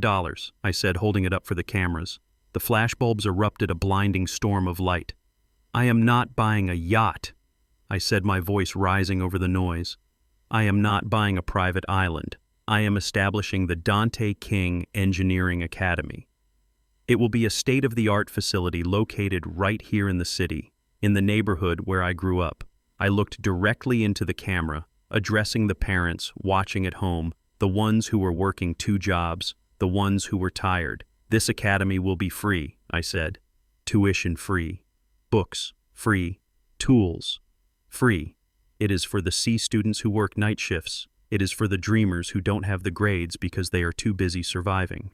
I said, holding it up for the cameras. The flashbulbs erupted a blinding storm of light. "I am not buying a yacht," I said, my voice rising over the noise. "I am not buying a private island. I am establishing the Dante King Engineering Academy. It will be a state-of-the-art facility located right here in the city, in the neighborhood where I grew up." I looked directly into the camera, addressing the parents watching at home, the ones who were working 2 jobs, the ones who were tired. "This academy will be free," I said. "Tuition free. Books free. Tools free. It is for the C students who work night shifts. It is for the dreamers who don't have the grades because they are too busy surviving.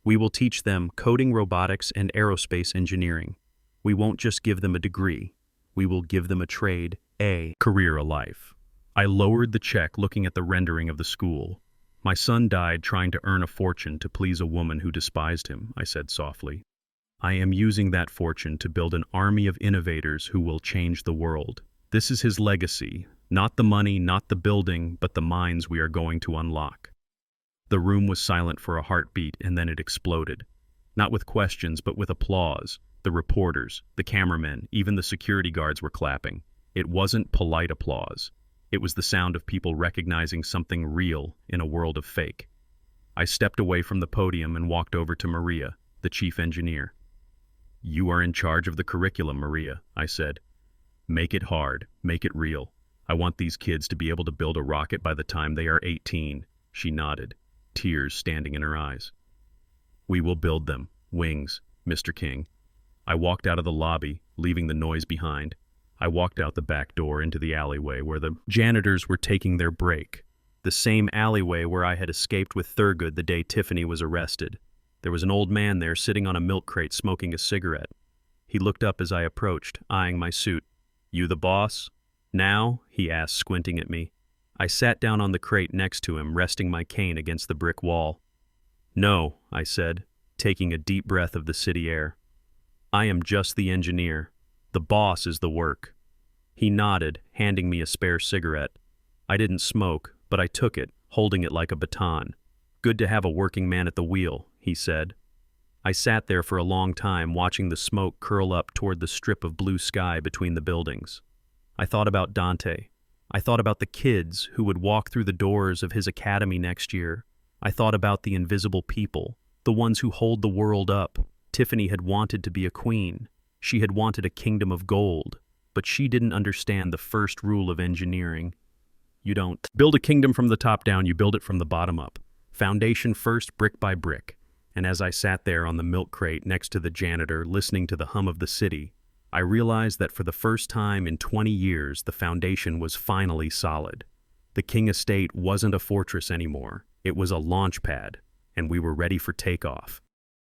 We will teach them coding, robotics, and aerospace engineering. We won't just give them a degree. We will give them a trade, a career, a life." I lowered the check, looking at the rendering of the school. "My son died trying to earn a fortune to please a woman who despised him," I said softly. "I am using that fortune to build an army of innovators who will change the world. This is his legacy, not the money, not the building, but the minds we are going to unlock." The room was silent for a heartbeat, and then it exploded. Not with questions, but with applause. The reporters, the cameramen, even the security guards were clapping. It wasn't polite applause. It was the sound of people recognizing something real in a world of fake. I stepped away from the podium and walked over to Maria, the chief engineer. "You are in charge of the curriculum, Maria," I said. "Make it hard, make it real. I want these kids to be able to build a rocket by the time they are 18. She nodded, tears standing in her eyes. "We will build them. Wings, Mr. King." I walked out of the lobby, leaving the noise behind. I walked out the back door into the alleyway where the janitors were taking their break. The same alleyway where I had escaped with Thurgood the day Tiffany was arrested. There was an old man there sitting on a milk crate smoking a cigarette. He looked up as I approached, eyeing my suit. "You the boss?" "Now?" he asked, squinting at me. I sat down on the crate next to him, resting my cane against the brick wall. "No," I said, taking a deep breath of the city air. "I am just the engineer. The boss is the work." He nodded, handing me a spare cigarette. I didn't smoke, but I took it, holding it like a baton. "Good to have a working man at the wheel," he said. I sat there for a long time, watching the smoke curl up toward the strip of blue sky between the buildings. I thought about Dante. I thought about the kids who would walk through the doors of his academy next year. I thought about the invisible people, the ones who hold the world up. Tiffany had wanted to be a queen. She had wanted a kingdom of gold, but she didn't understand the first rule of engineering. You don't build a kingdom from the top down, you build it from the bottom up. Foundation first, brick by brick. And as I sat there on the milk crate next to the janitor, listening to the hum of the city, I realized that for the first time in 20 years, the foundation was finally solid. The King estate wasn't a fortress anymore. It was a launch pad, and we were ready for takeoff.